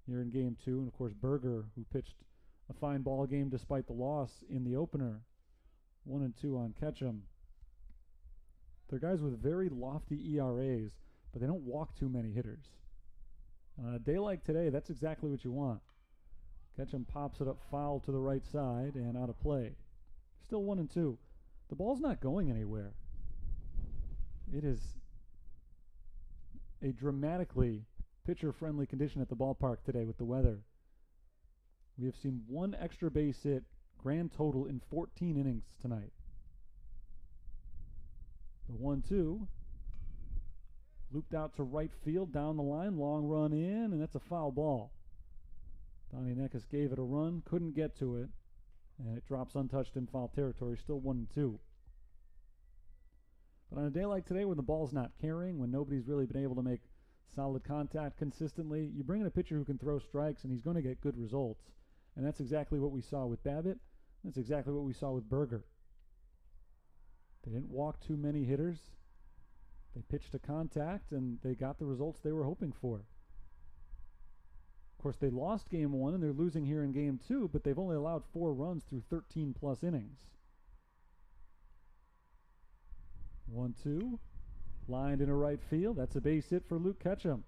here in Game 2, and of course Berger, who pitched a fine ball game despite the loss in the opener. 1-2 on Ketchum. They're guys with very lofty ERAs, but they don't walk too many hitters. On a day like today, that's exactly what you want. Ketchum pops it up foul to the right side and out of play. Still 1-2. The ball's not going anywhere. It is a dramatically pitcher-friendly condition at the ballpark today with the weather. We have seen 1 extra base hit, grand total in 14 innings tonight. The 1-2. Looped out to right field, down the line, long run in, and that's a foul ball. Donnie Neckes gave it a run, couldn't get to it, and it drops untouched in foul territory, still 1-2. But on a day like today when the ball's not carrying, when nobody's really been able to make solid contact consistently, you bring in a pitcher who can throw strikes and he's going to get good results. And that's exactly what we saw with Babbitt. That's exactly what we saw with Berger. They didn't walk too many hitters. They pitched to contact and they got the results they were hoping for. Of course, they lost Game 1 and they're losing here in Game 2, but they've only allowed 4 runs through 13 plus innings. 1-2, lined into right field. That's a base hit for Luke Ketchum.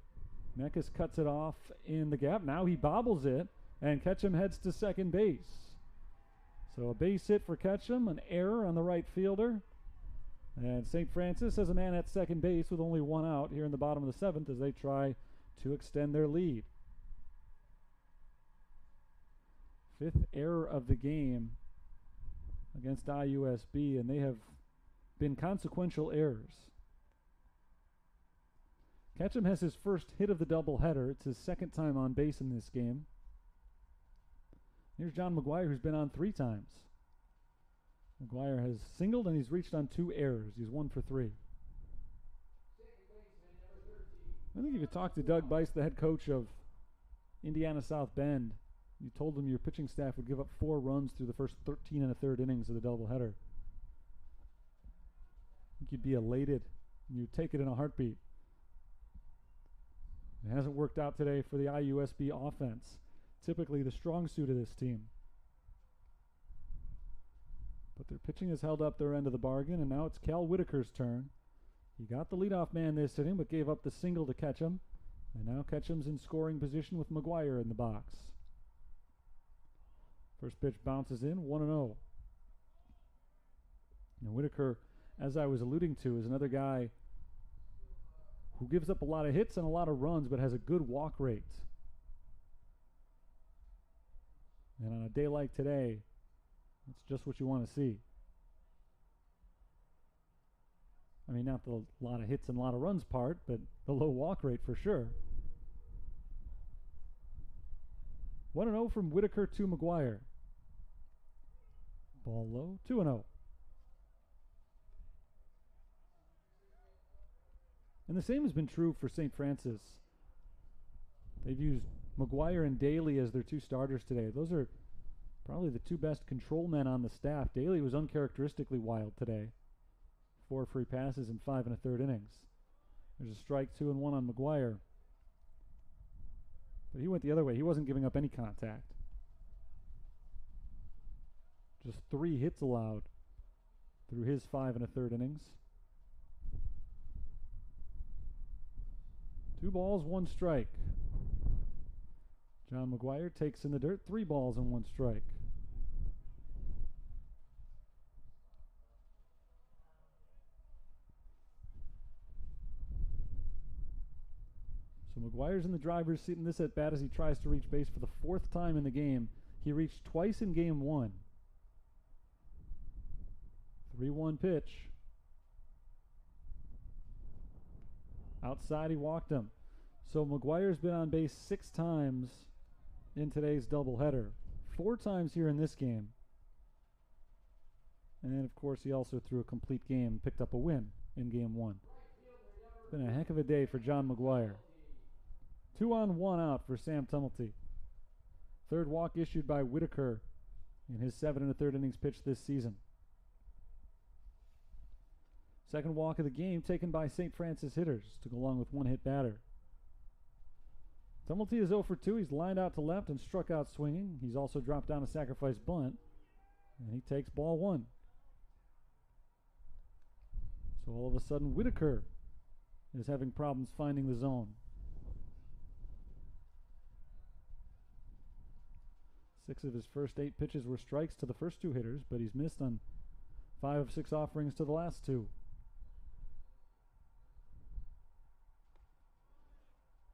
Neckes cuts it off in the gap. Now he bobbles it, and Ketchum heads to second base. So a base hit for Ketchum, an error on the right fielder. And St. Francis has a man at second base with only 1 out here in the bottom of the 7th as they try to extend their lead. 5th error of the game against IUSB, and they have been consequential errors. Ketchum has his first hit of the doubleheader. It's his 2nd time on base in this game. Here's John McGuire, who's been on 3 times. McGuire has singled and he's reached on 2 errors. He's 1 for 3. I think if you talk to Doug Bice, the head coach of Indiana South Bend, you told him your pitching staff would give up 4 runs through the first 13 1/3 innings of the doubleheader. I think you'd be elated and you'd take it in a heartbeat. It hasn't worked out today for the IUSB offense, typically the strong suit of this team. But their pitching has held up their end of the bargain, and now it's Cal Whitaker's turn. He got the leadoff man this inning, but gave up the single to Ketchum. And now Ketchum's in scoring position with McGuire in the box. First pitch bounces in, 1-0. And Whitaker, as I was alluding to, is another guy who gives up a lot of hits and a lot of runs, but has a good walk rate. And on a day like today, that's just what you want to see. I mean, not the lot of hits and a lot of runs part, but the low walk rate for sure. 1-0 from Whitaker to McGuire. Ball low, 2-0. And the same has been true for St. Francis. They've used McGuire and Daly as their two starters today. Those are probably the two best control men on the staff. Daly was uncharacteristically wild today. 4 free passes in 5 1/3 innings. There's a strike, 2-1 on McGuire. But he went the other way. He wasn't giving up any contact. Just 3 hits allowed through his 5 1/3 innings. 2 balls, 1 strike. John McGuire takes in the dirt, 3 balls and 1 strike. So McGuire's in the driver's seat in this at bat as he tries to reach base for the 4th time in the game. He reached twice in game 1. 3-1 pitch. Outside, he walked him. So McGuire's been on base 6 times in today's doubleheader. 4 times here in this game. And of course, he also threw a complete game, picked up a win in game 1. It's been a heck of a day for John McGuire. 2 on, 1 out for Sam Tumulty. 3rd walk issued by Whitaker in his 7 1/3 innings pitched this season. 2nd walk of the game taken by St. Francis hitters to go along with 1 hit batter. Tumulty is 0 for 2. He's lined out to left and struck out swinging. He's also dropped down a sacrifice bunt, and he takes ball 1. So all of a sudden, Whitaker is having problems finding the zone. 6 of his first 8 pitches were strikes to the first 2 hitters, but he's missed on 5 of 6 offerings to the last 2.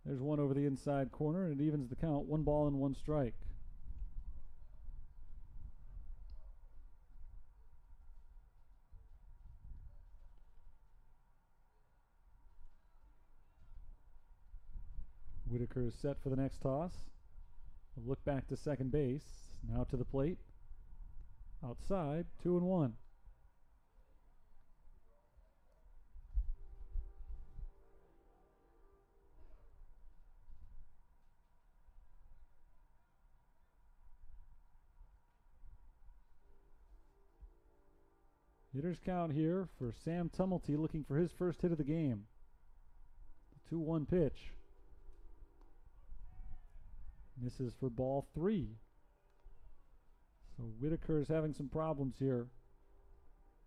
There's one over the inside corner, and it evens the count. 1 ball and 1 strike. Whitaker is set for the next toss. A look back to second base. Now to the plate. Outside, 2-1. Hitter's count here for Sam Tumulty, looking for his first hit of the game. The 2-1 pitch. Misses for ball 3. So Whitaker is having some problems here.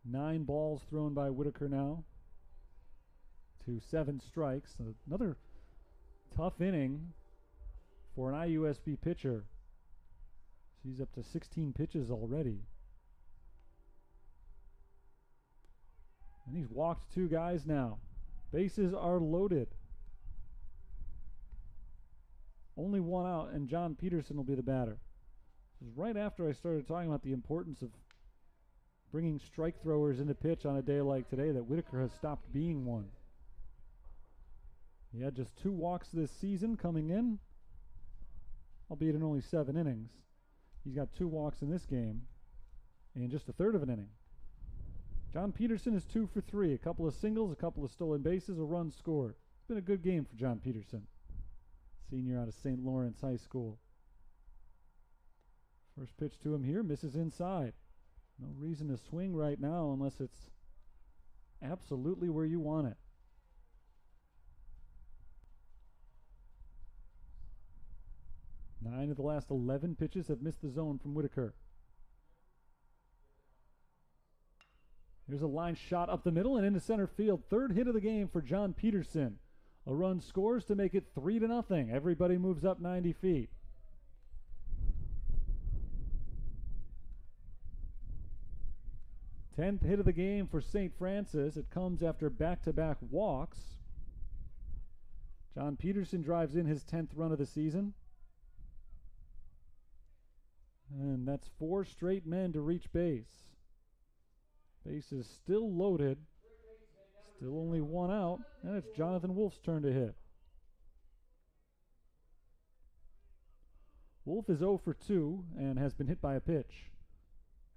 9 balls thrown by Whitaker now to 7 strikes. Another tough inning for an IUSB pitcher. He's up to 16 pitches already. And he's walked 2 guys now. Bases are loaded. Only 1 out, and John Peterson will be the batter. This is right after I started talking about the importance of bringing strike throwers into pitch on a day like today that Whitaker has stopped being one. He had just 2 walks this season coming in, albeit in only 7 innings. He's got 2 walks in this game in just a third of an inning. John Peterson is 2 for 3. A couple of singles, a couple of stolen bases, a run scored. It's been a good game for John Peterson, senior out of St. Lawrence High School. First pitch to him here, misses inside. No reason to swing right now unless it's absolutely where you want it. Nine of the last 11 pitches have missed the zone from Whitaker. Here's a line shot up the middle and into center field. 3rd hit of the game for John Peterson. A run scores to make it 3-0. Everybody moves up 90 feet. Tenth hit of the game for St. Francis. It comes after back-to-back walks. John Peterson drives in his 10th run of the season. And that's 4 straight men to reach base. Base is still loaded. Still only one out, and it's Jonathan Wolf's turn to hit. Wolf is 0 for 2 and has been hit by a pitch.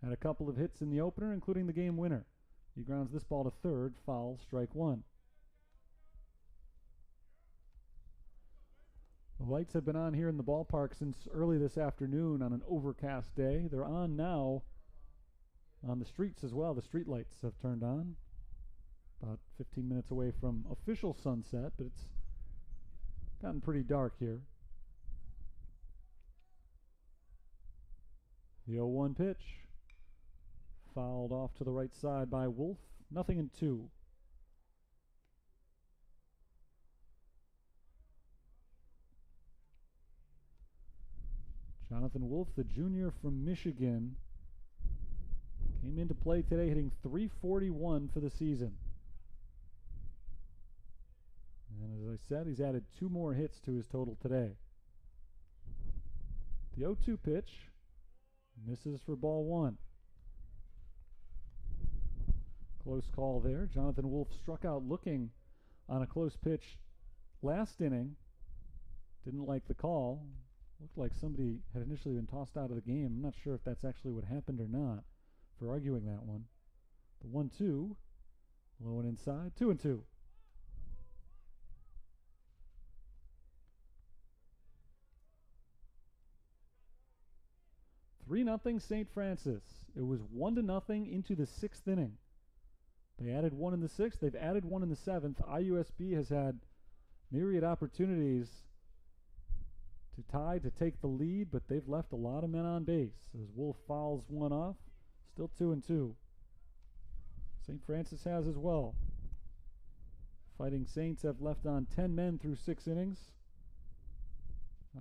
Had a couple of hits in the opener, including the game winner. He grounds this ball to third, foul, strike one. The lights have been on here in the ballpark since early this afternoon on an overcast day. They're on now on the streets as well. The street lights have turned on. About 15 minutes away from official sunset, but it's gotten pretty dark here. The 0-1 pitch. Fouled off to the right side by Wolf. 0-2. Jonathan Wolf, the junior from Michigan, came into play today hitting .341 for the season. And as I said, he's added 2 more hits to his total today. The 0-2 pitch misses for ball 1. Close call there. Jonathan Wolf struck out looking on a close pitch last inning. Didn't like the call. Looked like somebody had initially been tossed out of the game. I'm not sure if that's actually what happened or not for arguing that one. The 1-2, low and inside, 2-2. 3-0 St. Francis. It was 1-0 into the 6th inning. They added 1 in the 6th. They've added 1 in the 7th. IUSB has had myriad opportunities to tie, to take the lead, but they've left a lot of men on base as Wolf fouls one off. Still 2-2. St. Francis has as well. Fighting Saints have left on 10 men through 6 innings.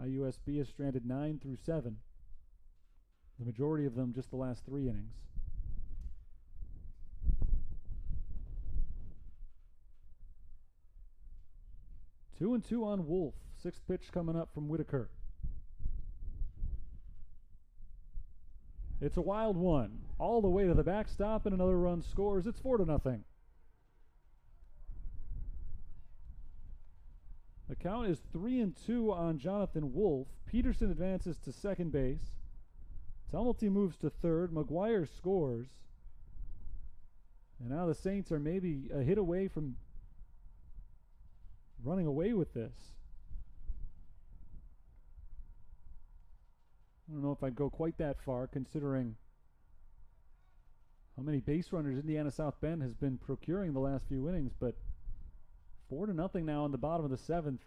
IUSB has stranded 9 through 7. The majority of them just the last 3 innings. Two and two on Wolf. 6th pitch coming up from Whitaker. It's a wild one. All the way to the backstop, and another run scores. It's 4-0. The count is 3-2 on Jonathan Wolf. Peterson advances to second base. Tumulty moves to third. McGuire scores. And now the Saints are maybe a hit away from running away with this. I don't know if I'd go quite that far, considering how many base runners Indiana South Bend has been procuring the last few innings, but 4-0 now in the bottom of the 7th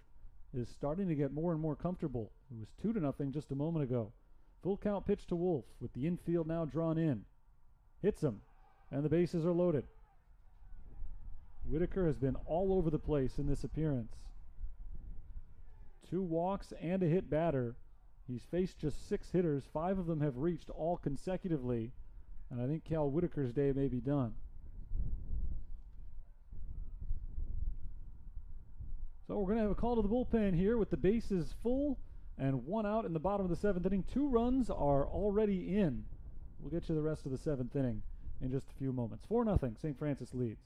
is starting to get more and more comfortable. It was 2-0 just a moment ago. Full count pitch to Wolf with the infield now drawn in. Hits him, and the bases are loaded. Whitaker has been all over the place in this appearance. 2 walks and a hit batter. He's faced just 6 hitters. 5 of them have reached all consecutively, and I think Cal Whitaker's day may be done. So we're going to have a call to the bullpen here with the bases full and 1 out in the bottom of the 7th inning. 2 runs are already in. We'll get you the rest of the 7th inning in just a few moments. 4-0, St. Francis leads.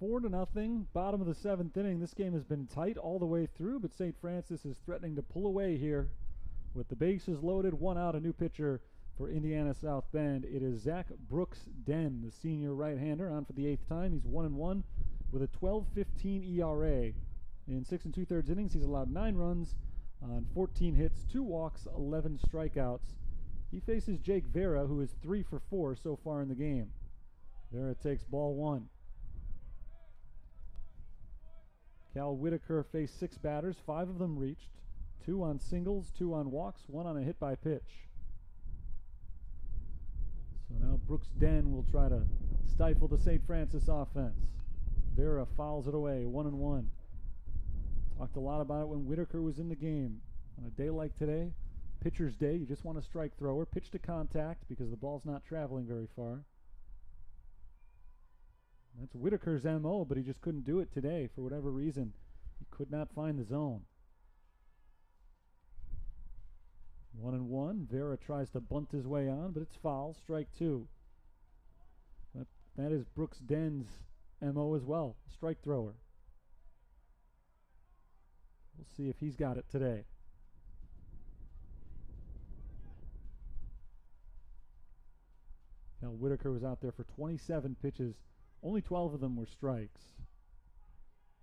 4-0, bottom of the 7th inning. This game has been tight all the way through, but St. Francis is threatening to pull away here. With the bases loaded, 1 out, a new pitcher for Indiana South Bend. It is Zach Brooks-Den, the senior right-hander, on for the 8th time. He's 1-1 with a 12.15 ERA. In 6 2/3 innings, he's allowed 9 runs on 14 hits, 2 walks, 11 strikeouts. He faces Jake Vera, who is 3 for 4 so far in the game. Vera takes ball 1. Cal Whitaker faced 6 batters, 5 of them reached, 2 on singles, 2 on walks, 1 on a hit by pitch. So now Brooks-Den will try to stifle the St. Francis offense. Vera fouls it away, 1-1. Talked a lot about it when Whitaker was in the game. On a day like today, pitcher's day, you just want a strike thrower. Pitch to contact because the ball's not traveling very far. That's Whitaker's MO, but he just couldn't do it today for whatever reason. He could not find the zone. 1-1. Vera tries to bunt his way on, but it's foul. Strike 2. That is Brooks-Den's MO as well. Strike thrower. We'll see if he's got it today. Now Whitaker was out there for 27 pitches. Only 12 of them were strikes.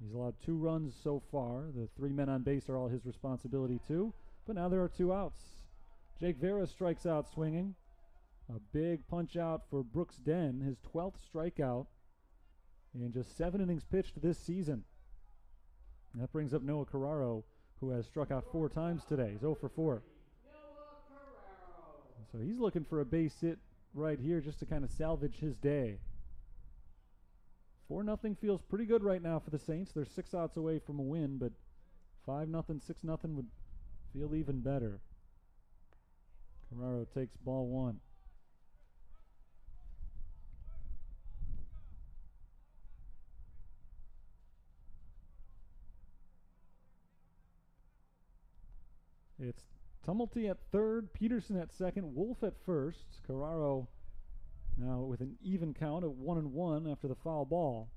He's allowed 2 runs so far. The 3 men on base are all his responsibility too. But now there are 2 outs. Jake Vera strikes out swinging. A big punch out for Brooks-Den, his 12th strikeout in just 7 innings pitched this season. That brings up Noah Carraro, who has struck out 4 times today. He's 0 for 4. So he's looking for a base hit right here just to kind of salvage his day. 4-0 feels pretty good right now for the Saints. They're 6 outs away from a win, but 5-0, 6-0 would feel even better. Carraro takes ball 1. It's Tumulty at third, Peterson at second, Wolf at first. Carraro now with an even count at 1-1 after the foul ball.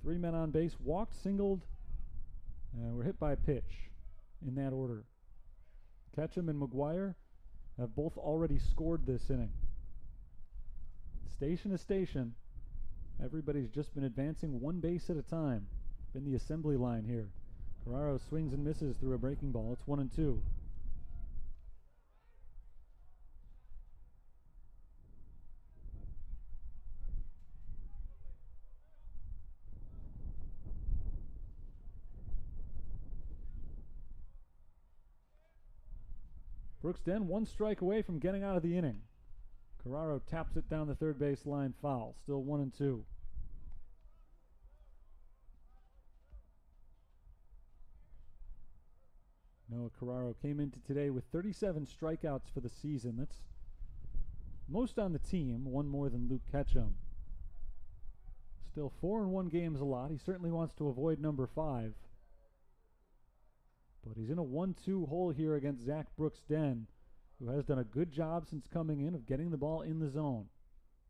3 men on base, walked, singled, and were hit by a pitch in that order. Ketchum and McGuire have both already scored this inning. Station to station, everybody's just been advancing 1 base at a time. Been the assembly line here. Carraro swings and misses through a breaking ball. It's 1-2. Brooks-Den 1 strike away from getting out of the inning. Carraro taps it down the third base line, foul. Still 1-2. Noah Carraro came into today with 37 strikeouts for the season. That's most on the team, 1 more than Luke Ketchum. Still 4 in 1 game is a lot. He certainly wants to avoid number 5. But he's in a 1-2 hole here against Zach Brooks-Den, who has done a good job since coming in of getting the ball in the zone.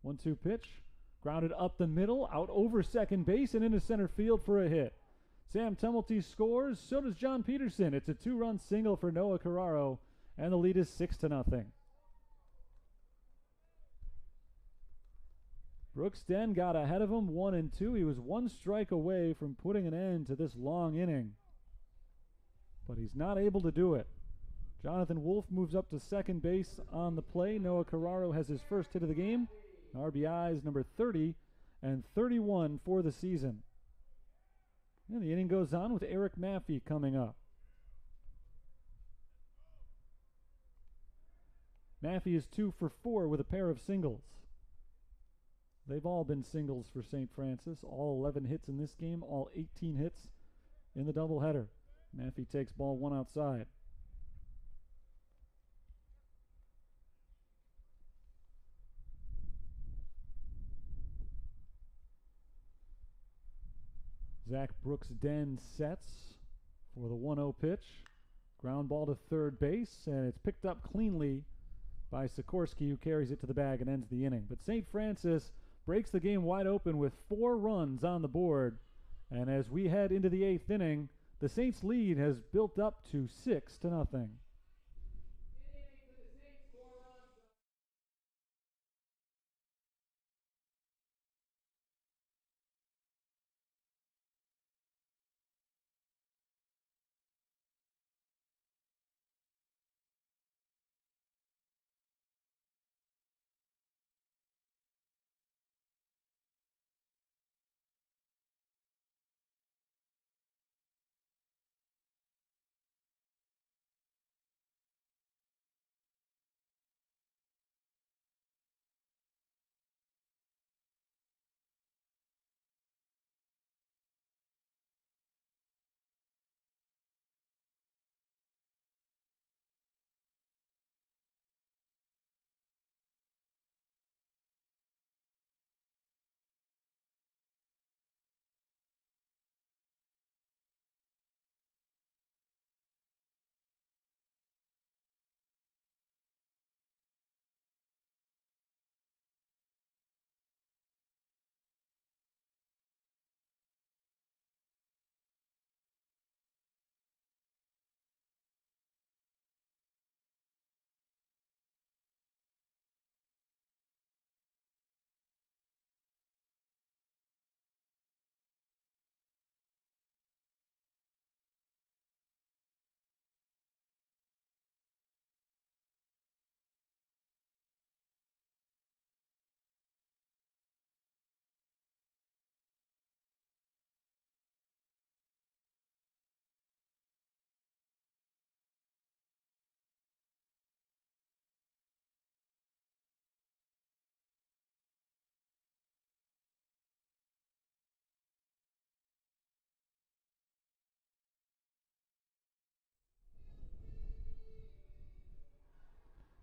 1-2 pitch, grounded up the middle, out over second base and into center field for a hit. Sam Tumulty scores, so does John Peterson. It's a 2-run single for Noah Carraro, and the lead is 6-0. Brooks-Den got ahead of him 1-2. He was 1 strike away from putting an end to this long inning, but he's not able to do it. Jonathan Wolf moves up to second base on the play. Noah Carraro has his first hit of the game. RBIs number 30 and 31 for the season. And the inning goes on with Eric Maffey coming up. Maffey is 2 for 4 with a pair of singles. They've all been singles for St. Francis. All 11 hits in this game, all 18 hits in the doubleheader. Maffey takes ball 1 outside. Zach Brooks-Den sets for the 1-0 pitch. Ground ball to third base, and it's picked up cleanly by Sikorsky, who carries it to the bag and ends the inning. But St. Francis breaks the game wide open with 4 runs on the board. And as we head into the 8th inning, the Saints' lead has built up to 6-0.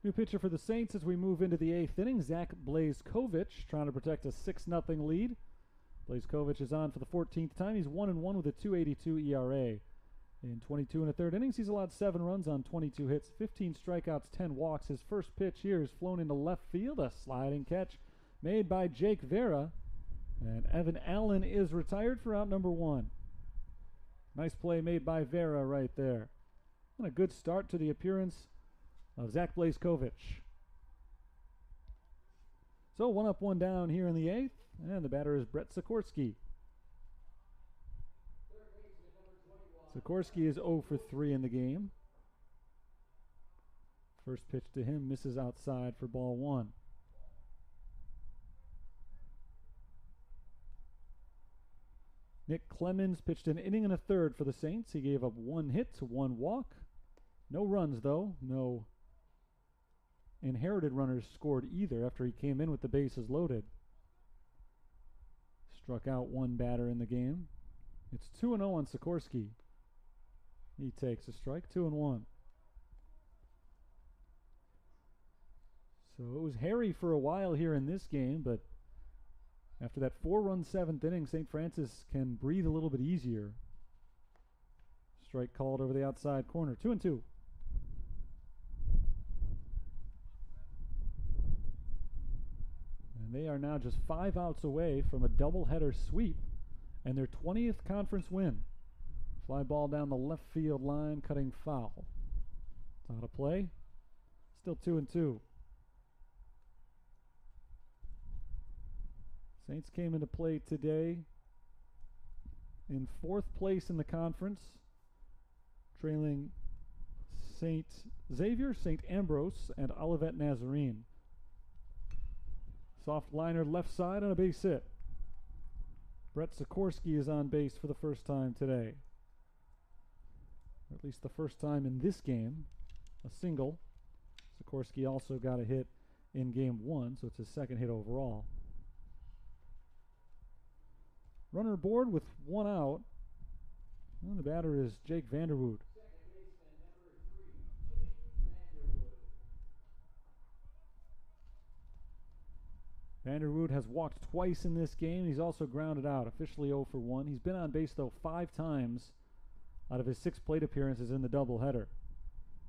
New pitcher for the Saints as we move into the 8th inning, Zach Blazkowicz, trying to protect a 6-0 lead. Blazkowicz is on for the 14th time. He's 1-1 with a 2.82 ERA. In 22 1/3 innings, he's allowed 7 runs on 22 hits, 15 strikeouts, 10 walks. His first pitch here is flown into left field, a sliding catch made by Jake Vera. And Evan Allen is retired for out number 1. Nice play made by Vera right there. And a good start to the appearance of Zach Blazkowicz. So 1 up, 1 down here in the 8th, and the batter is Brett Sikorsky. Sikorsky is 0 for 3 in the game. First pitch to him misses outside for ball 1. Nick Clemens pitched an inning and a third for the Saints. He gave up 1 hit to 1 walk. No runs, though. No inherited runners scored either after he came in with the bases loaded. Struck out 1 batter in the game. It's 2-0 on Sikorsky. He takes a strike, 2-1. So it was hairy for a while here in this game, but after that 4-run 7th inning, St. Francis can breathe a little bit easier. Strike called over the outside corner, 2-2. And they are now just 5 outs away from a doubleheader sweep and their 20th conference win. Fly ball down the left field line, cutting foul. It's out of play. Still 2-2. Saints came into play today in 4th place in the conference, trailing St. Xavier, St. Ambrose, and Olivet Nazarene. Soft liner left side on a base hit. Brett Sikorsky is on base for the first time today. Or at least the first time in this game, a single. Sikorsky also got a hit in game 1, so it's his 2nd hit overall. Runner aboard with 1 out. And the batter is Jake Vanderwood. Vanderwood has walked twice in this game. He's also grounded out, officially 0 for 1. He's been on base, though, 5 times out of his 6 plate appearances in the doubleheader.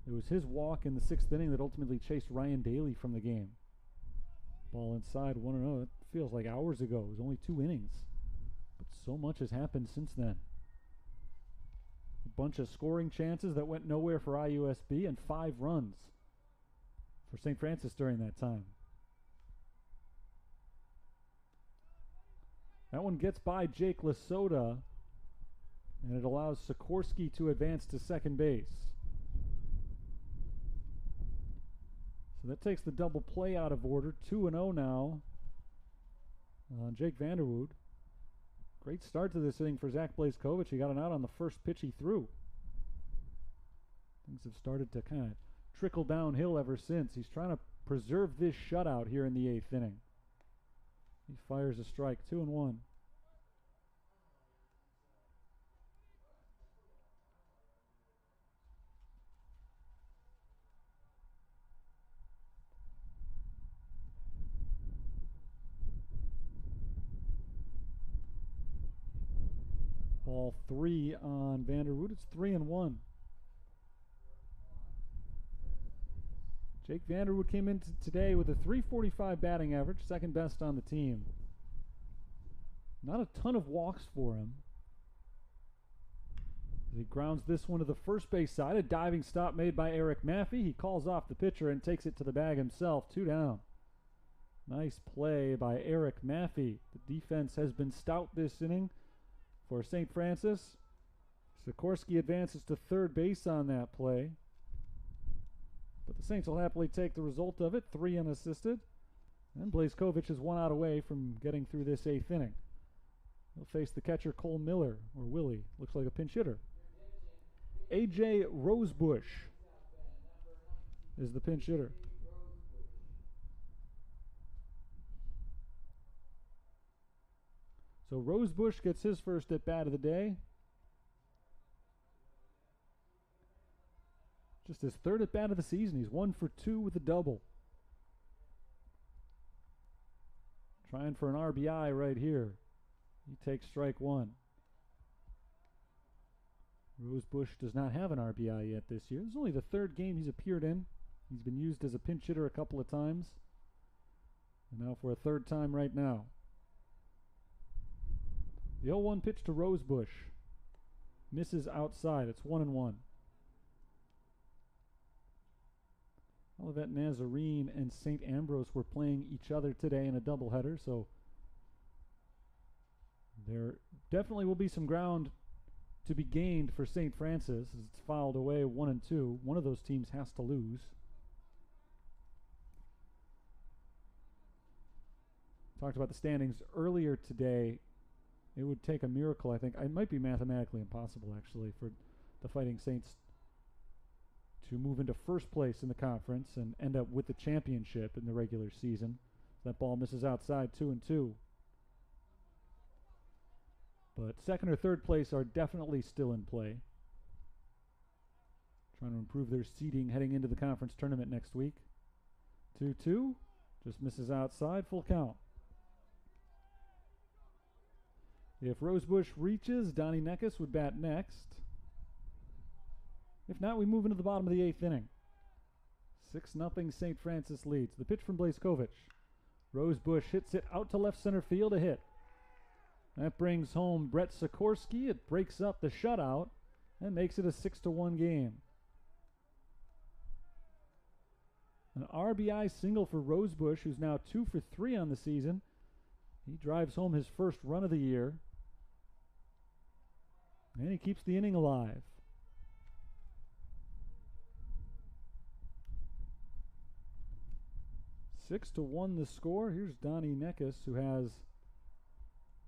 It was his walk in the 6th inning that ultimately chased Ryan Daly from the game. Ball inside, 1-0. It feels like hours ago. It was only 2 innings. But so much has happened since then. A bunch of scoring chances that went nowhere for IUSB and 5 runs for St. Francis during that time. That one gets by Jake Lasota, and it allows Sikorsky to advance to second base. So that takes the double play out of order. 2-0 now on Jake Vanderwood. Great start to this inning for Zach Blazkowicz. He got an out on the first pitch he threw. Things have started to kind of trickle downhill ever since. He's trying to preserve this shutout here in the 8th inning. He fires a strike, 2-1. Ball 3 on Vanderwood. It's 3-1. Jake Vanderwood came in today with a .345 batting average, second best on the team. Not a ton of walks for him. He grounds this one to the first base side. A diving stop made by Eric Maffey. He calls off the pitcher and takes it to the bag himself. 2 down. Nice play by Eric Maffey. The defense has been stout this inning for St. Francis. Sikorsky advances to third base on that play. But the Saints will happily take the result of it, 3 unassisted. And Blazkowicz is 1 out away from getting through this 8th inning. He'll face the catcher Cole Miller, or Willie. Looks like a pinch hitter. A.J. Rosebush is the pinch hitter. So Rosebush gets his first at bat of the day. Just his 3rd at bat of the season. He's 1 for 2 with a double. Trying for an RBI right here. He takes strike 1. Rosebush does not have an RBI yet this year. This is only the 3rd game he's appeared in. He's been used as a pinch hitter a couple of times. And now for a 3rd time right now. The 0-1 pitch to Rosebush. Misses outside. It's 1-1. Olivet Nazarene and St. Ambrose were playing each other today in a doubleheader, so there definitely will be some ground to be gained for St. Francis as it's filed away 1-2. One of those teams has to lose. Talked about the standings earlier today. It would take a miracle, I think. It might be mathematically impossible, actually, for the Fighting Saints to move into first place in the conference and end up with the championship in the regular season. That ball misses outside, 2-2. But 2nd or 3rd place are definitely still in play. Trying to improve their seeding heading into the conference tournament next week. 2-2, just misses outside, full count. If Rosebush reaches, Donnie Neckes would bat next. If not, we move into the bottom of the 8th inning. 6-0 St. Francis leads. The pitch from Blazkowicz. Rosebush hits it out to left center field, a hit. That brings home Brett Sikorsky. It breaks up the shutout and makes it a 6-1 game. An RBI single for Rosebush, who's now 2 for 3 on the season. He drives home his first run of the year. And he keeps the inning alive. Six to 1 the score. Here's Donnie Neckes, who has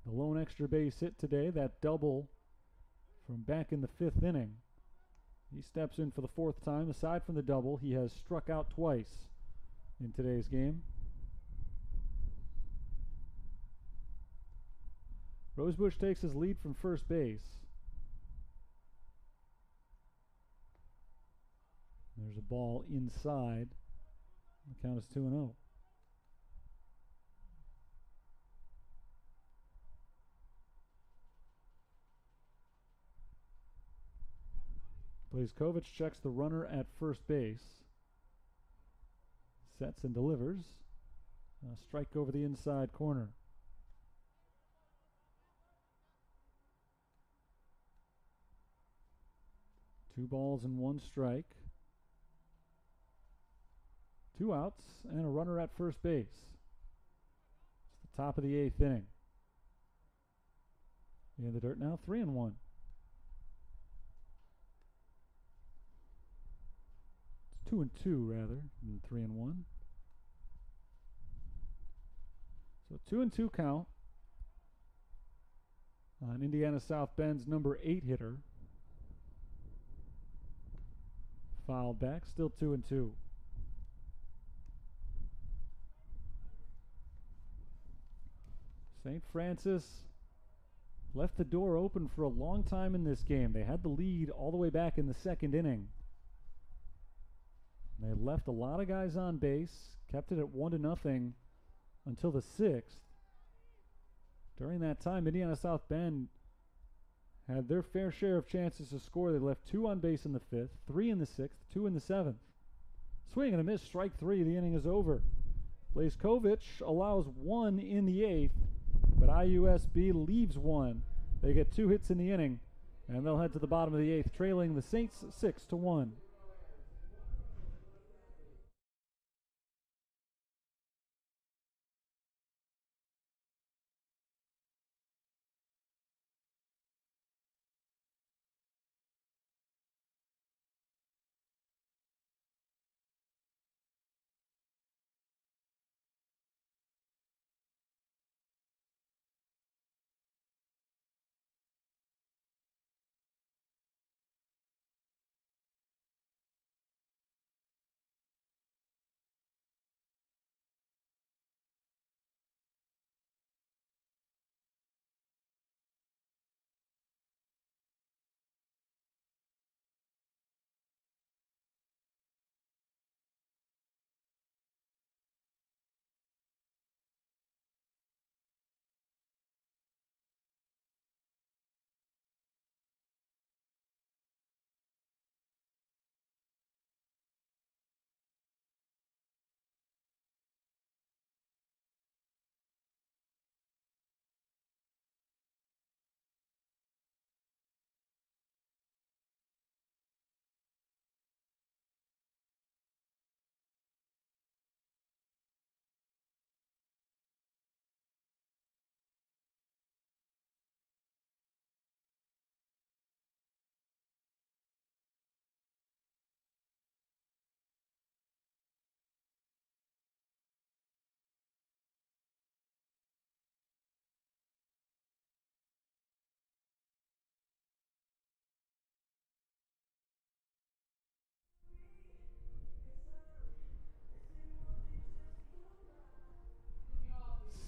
the lone extra base hit today, that double from back in the 5th inning. He steps in for the 4th time. Aside from the double, he has struck out twice in today's game. Rosebush takes his lead from first base. There's a ball inside. The count is 2-0. Blazkowicz checks the runner at first base. Sets and delivers. Strike over the inside corner. Two balls and one strike. Two outs and a runner at first base. It's the top of the 8th inning. In the dirt now, 3-1. It's 2-2 rather than 3-1. So 2-2 count on Indiana South Bend's number 8 hitter. Fouled back, still 2-2. St. Francis left the door open for a long time in this game. They had the lead all the way back in the 2nd inning. They left a lot of guys on base, kept it at 1-0 until the 6th. During that time, Indiana South Bend had their fair share of chances to score. They left 2 on base in the 5th, 3 in the 6th, 2 in the 7th. Swing and a miss, strike 3. The inning is over. Blazkovich allows 1 in the 8th, but IUSB leaves 1. They get 2 hits in the inning, and they'll head to the bottom of the 8th, trailing the Saints 6-1.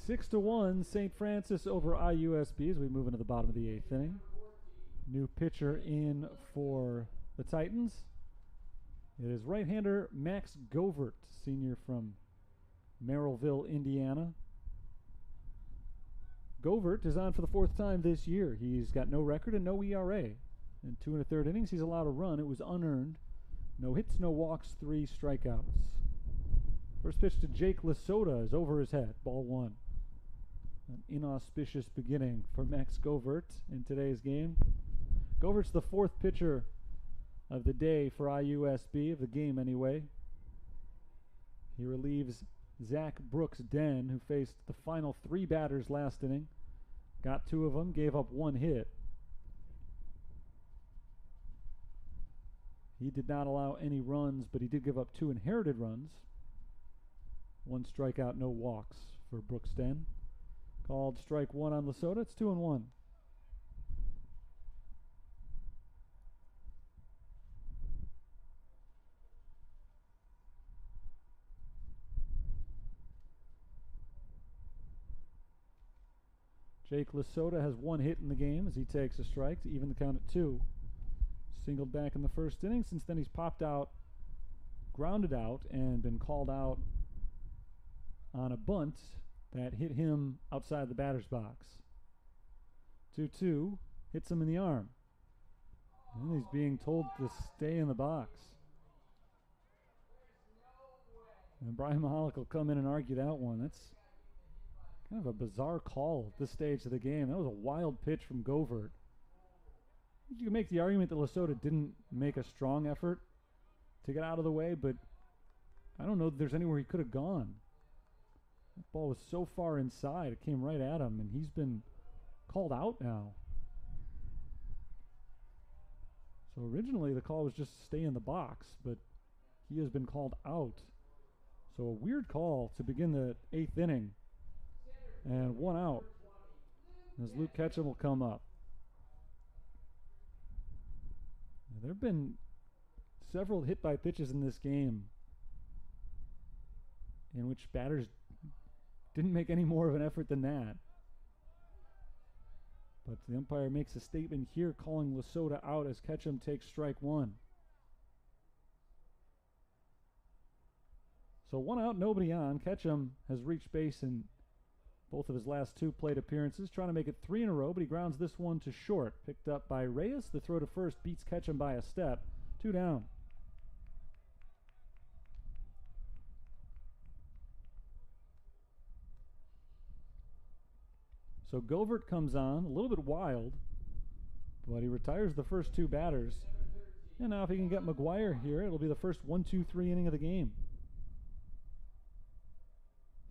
Six to 1, St. Francis over IUSB as we move into the bottom of the 8th inning. New pitcher in for the Titans. It is right-hander Max Govert, senior from Merrillville, Indiana. Govert is on for the 4th time this year. He's got no record and no ERA. In 2 1/3 innings, he's allowed a run. It was unearned. No hits, no walks, 3 strikeouts. First pitch to Jake Lasota is over his head, ball 1. An inauspicious beginning for Max Govert in today's game. Govert's the 4th pitcher of the day for IUSB, of the game anyway. He relieves Zach Brooks-Den, who faced the final 3 batters last inning. Got 2 of them, gave up 1 hit. He did not allow any runs, but he did give up 2 inherited runs. 1 strikeout, no walks for Brooks-Den. Called strike 1 on Lasota. It's 2-1. Jake Lasota has 1 hit in the game as he takes a strike to even the count at 2. Singled back in the 1st inning. Since then he's popped out, grounded out, and been called out on a bunt that hit him outside the batter's box. 2-2, hits him in the arm. And he's being told to stay in the box. And Brian Mahalik will come in and argue that one. That's kind of a bizarre call at this stage of the game. That was a wild pitch from Govert. You can make the argument that Lesotho didn't make a strong effort to get out of the way, but I don't know that there's anywhere he could have gone. That ball was so far inside, it came right at him, and he's been called out now. So originally the call was just stay in the box, but he has been called out. So a weird call to begin the 8th inning. And 1 out as Luke Ketchum will come up. There have been several hit by pitches in this game in which batters didn't make any more of an effort than that. But the umpire makes a statement here calling Lesotho out as Ketchum takes strike 1. So 1 out, nobody on. Ketchum has reached base in both of his last 2 plate appearances, trying to make it 3 in a row, but he grounds this one to short. Picked up by Reyes. The throw to first beats Ketchum by a step. 2 down. So Govert comes on, a little bit wild, but he retires the first 2 batters. And now if he can get McGuire here, it'll be the first 1-2-3 inning of the game.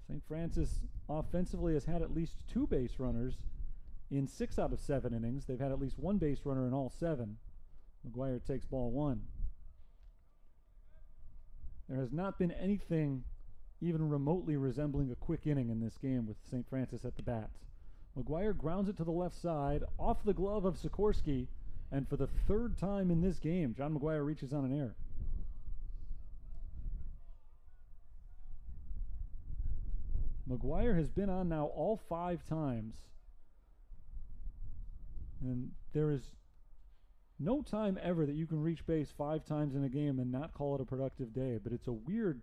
St. Francis offensively has had at least 2 base runners in 6 out of 7 innings. They've had at least 1 base runner in all 7. McGuire takes ball 1. There has not been anything even remotely resembling a quick inning in this game with St. Francis at the bats. McGuire grounds it to the left side, off the glove of Sikorsky, and for the 3rd time in this game, John McGuire reaches on an error. McGuire has been on now all 5 times, and there is no time ever that you can reach base 5 times in a game and not call it a productive day, but it's a weird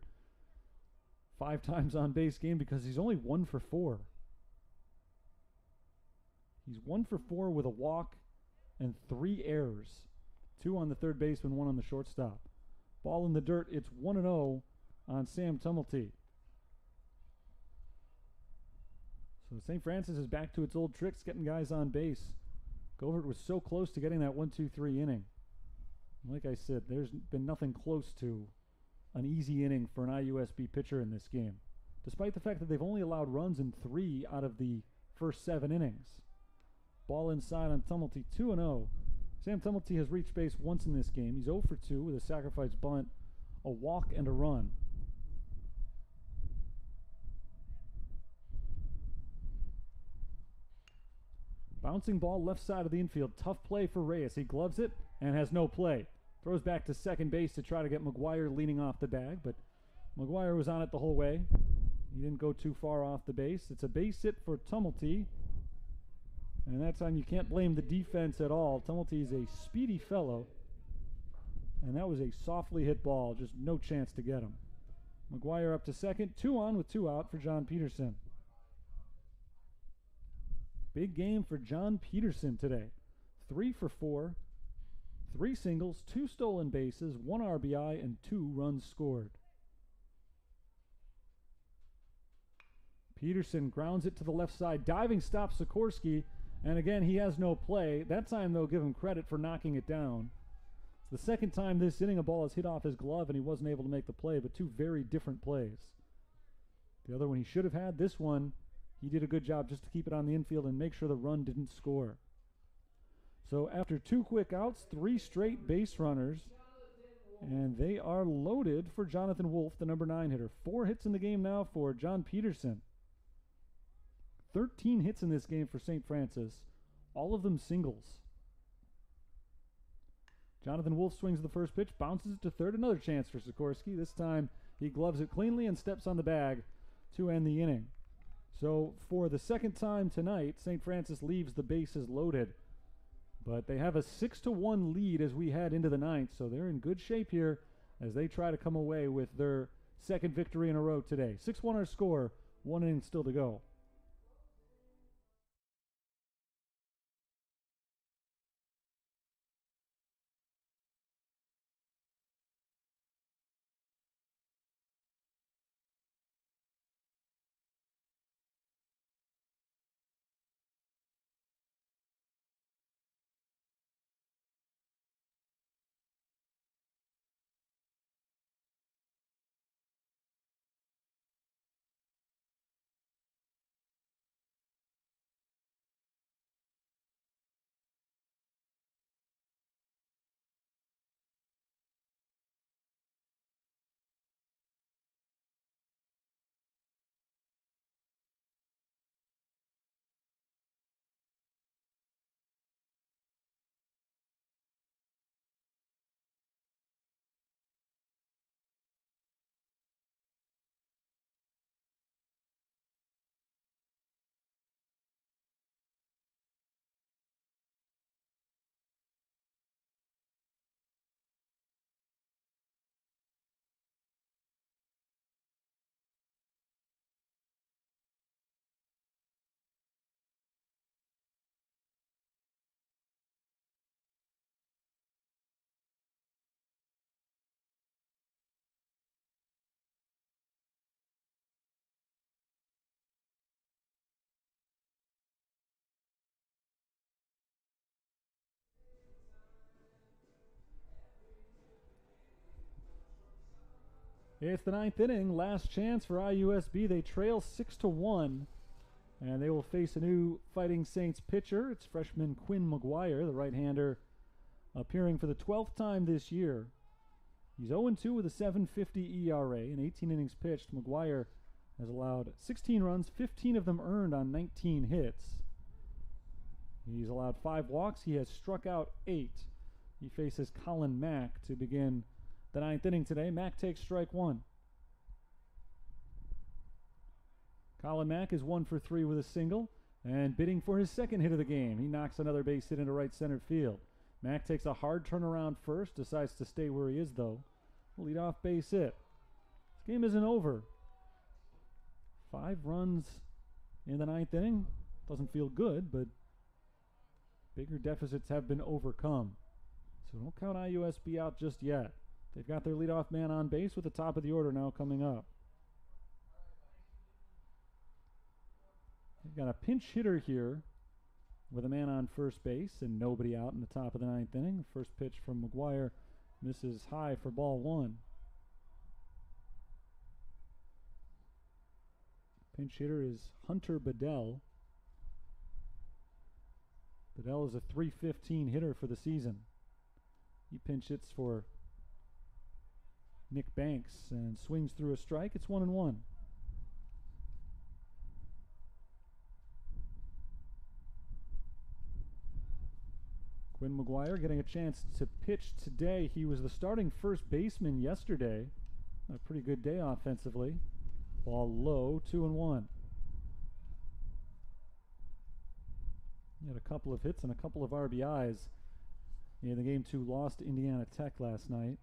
5 times on base game because he's only 1 for 4. He's 1 for 4 with a walk and 3 errors. 2 on the third baseman, 1 on the shortstop. Ball in the dirt, it's 1-0 on Sam Tumulty. So St. Francis is back to its old tricks, getting guys on base. Govert was so close to getting that 1-2-3 inning. Like I said, there's been nothing close to an easy inning for an IUSB pitcher in this game, despite the fact that they've only allowed runs in 3 out of the first 7 innings. Ball inside on Tumulty, 2-0. Sam Tumulty has reached base once in this game. He's 0 for 2 with a sacrifice bunt, a walk, and a run. Bouncing ball left side of the infield. Tough play for Reyes. He gloves it and has no play. Throws back to second base to try to get McGuire leaning off the bag, but McGuire was on it the whole way. He didn't go too far off the base. It's a base hit for Tumulty. And that time you can't blame the defense at all. Tumulty is a speedy fellow. And that was a softly hit ball. Just no chance to get him. McGuire up to second. 2 on with 2 out for John Peterson. Big game for John Peterson today. 3 for 4. 3 singles, 2 stolen bases, 1 RBI, and 2 runs scored. Peterson grounds it to the left side. Diving stop Sikorsky. And again, he has no play. That time, they'll give him credit for knocking it down. It's the second time this inning a ball has hit off his glove and he wasn't able to make the play, but 2 very different plays. The other one he should have had. This one, he did a good job just to keep it on the infield and make sure the run didn't score. So after 2 quick outs, 3 straight base runners, and they are loaded for Jonathan Wolf, the number 9 hitter. 4 hits in the game now for John Peterson. 13 hits in this game for St. Francis, all of them singles. Jonathan Wolf swings the first pitch, bounces it to third. Another chance for Sikorsky. This time he gloves it cleanly and steps on the bag to end the inning. So for the second time tonight, St. Francis leaves the bases loaded. But they have a 6-1 lead as we head into the 9th, so they're in good shape here as they try to come away with their second victory in a row today. 6-1 our score, 1 inning still to go. It's the ninth inning, last chance for IUSB. They trail 6-1, and they will face a new Fighting Saints pitcher. It's freshman Quinn McGuire, the right-hander, appearing for the 12th time this year. He's 0-2 with a 7.50 ERA in 18 innings pitched. McGuire has allowed 16 runs, 15 of them earned on 19 hits. He's allowed 5 walks. He has struck out 8. He faces Colin Mack to begin the ninth inning today. Mack takes strike 1. Colin Mack is 1 for 3 with a single and bidding for his second hit of the game. He knocks another base hit into right center field. Mack takes a hard turnaround first, decides to stay where he is though. Leadoff base hit. This game isn't over. 5 runs in the ninth inning. Doesn't feel good, but bigger deficits have been overcome. So don't count IUSB out just yet. They've got their leadoff man on base with the top of the order now coming up. They've got a pinch hitter here with a man on first base and nobody out in the top of the ninth inning. The first pitch from McGuire misses high for ball 1. Pinch hitter is Hunter Bedell. Bedell is a .315 hitter for the season. He pinch hits for Nick Banks and swings through a strike. It's 1-1. Quinn McGuire getting a chance to pitch today. He was the starting first baseman yesterday. A pretty good day offensively. Ball low, 2-1. He had a couple of hits and a couple of RBIs in the Game 2 loss to Indiana Tech last night.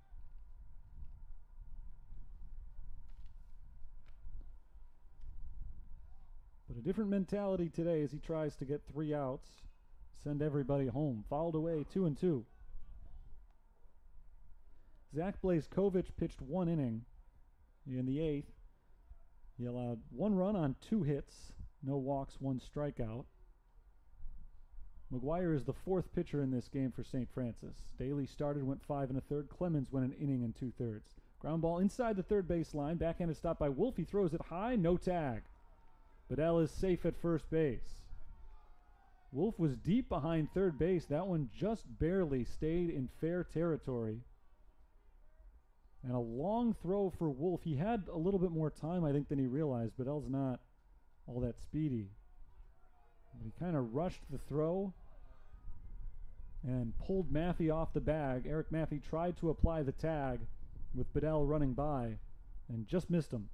But a different mentality today as he tries to get 3 outs, send everybody home. Fouled away, 2-2. Zach Blazkowicz pitched 1 inning in the 8th. He allowed 1 run on 2 hits, no walks, 1 strikeout. McGuire is the 4th pitcher in this game for St. Francis. Daly started, went 5 1/3. Clemens went an inning and 2/3. Ground ball inside the third base line. Backhanded stop by Wolf. He throws it high, no tag. Bedell is safe at first base. Wolf was deep behind third base. That one just barely stayed in fair territory. And a long throw for Wolf. He had a little bit more time, I think, than he realized. Bedell's not all that speedy. But he kind of rushed the throw and pulled Maffey off the bag. Eric Maffey tried to apply the tag with Bedell running by and just missed him.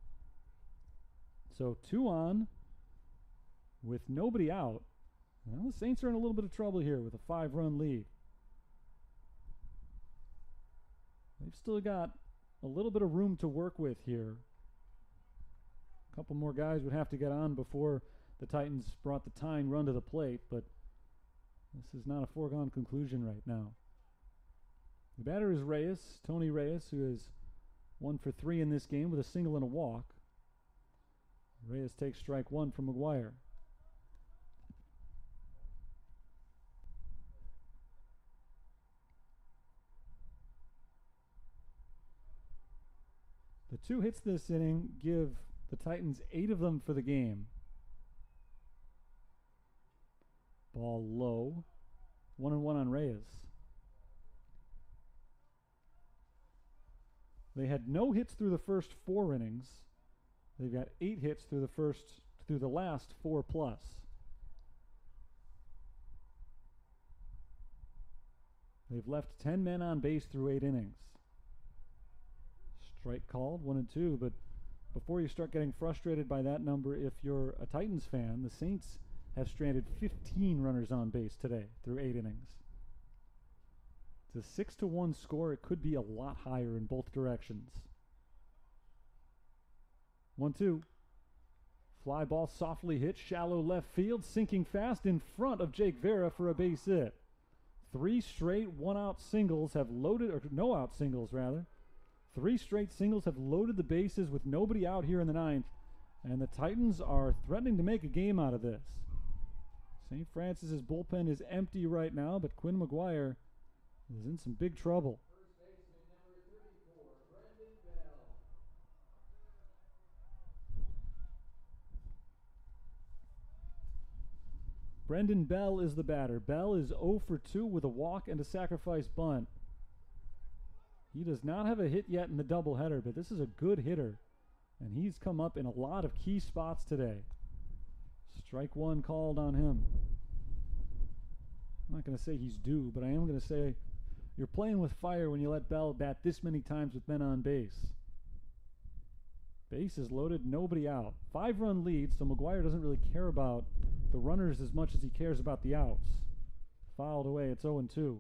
So 2 on with nobody out. Well, the Saints are in a little bit of trouble here with a 5-run lead. They've still got a little bit of room to work with here. A couple more guys would have to get on before the Titans brought the tying run to the plate, but this is not a foregone conclusion right now. The batter is Reyes, Tony Reyes, who is 1 for 3 in this game with a single and a walk. Reyes takes strike 1 from McGuire. The 2 hits this inning give the Titans 8 of them for the game. Ball low. 1-1 on Reyes. They had no hits through the first 4 innings. They've got 8 hits through the last 4+. They've left 10 men on base through 8 innings. Strike called, 1-2, but before you start getting frustrated by that number, if you're a Titans fan, the Saints have stranded 15 runners on base today through 8 innings. It's a 6-1 score. It could be a lot higher in both directions. 1-2. Fly ball softly hit, shallow left field, sinking fast in front of Jake Vera for a base hit. 3 straight 1-out singles have loaded, or no-out singles rather. 3 straight singles have loaded the bases with nobody out here in the 9th, and the Titans are threatening to make a game out of this. St. Francis's bullpen is empty right now, but Quinn McGuire is in some big trouble. First baseman number 34, Brendan Bell. Brendan Bell is the batter. Bell is 0 for 2 with a walk and a sacrifice bunt. He does not have a hit yet in the doubleheader, but this is a good hitter. And he's come up in a lot of key spots today. Strike one called on him. I'm not going to say he's due, but I am going to say you're playing with fire when you let Bell bat this many times with men on base. Base is loaded, nobody out. 5-run lead, so McGuire doesn't really care about the runners as much as he cares about the outs. Fouled away, it's 0-2.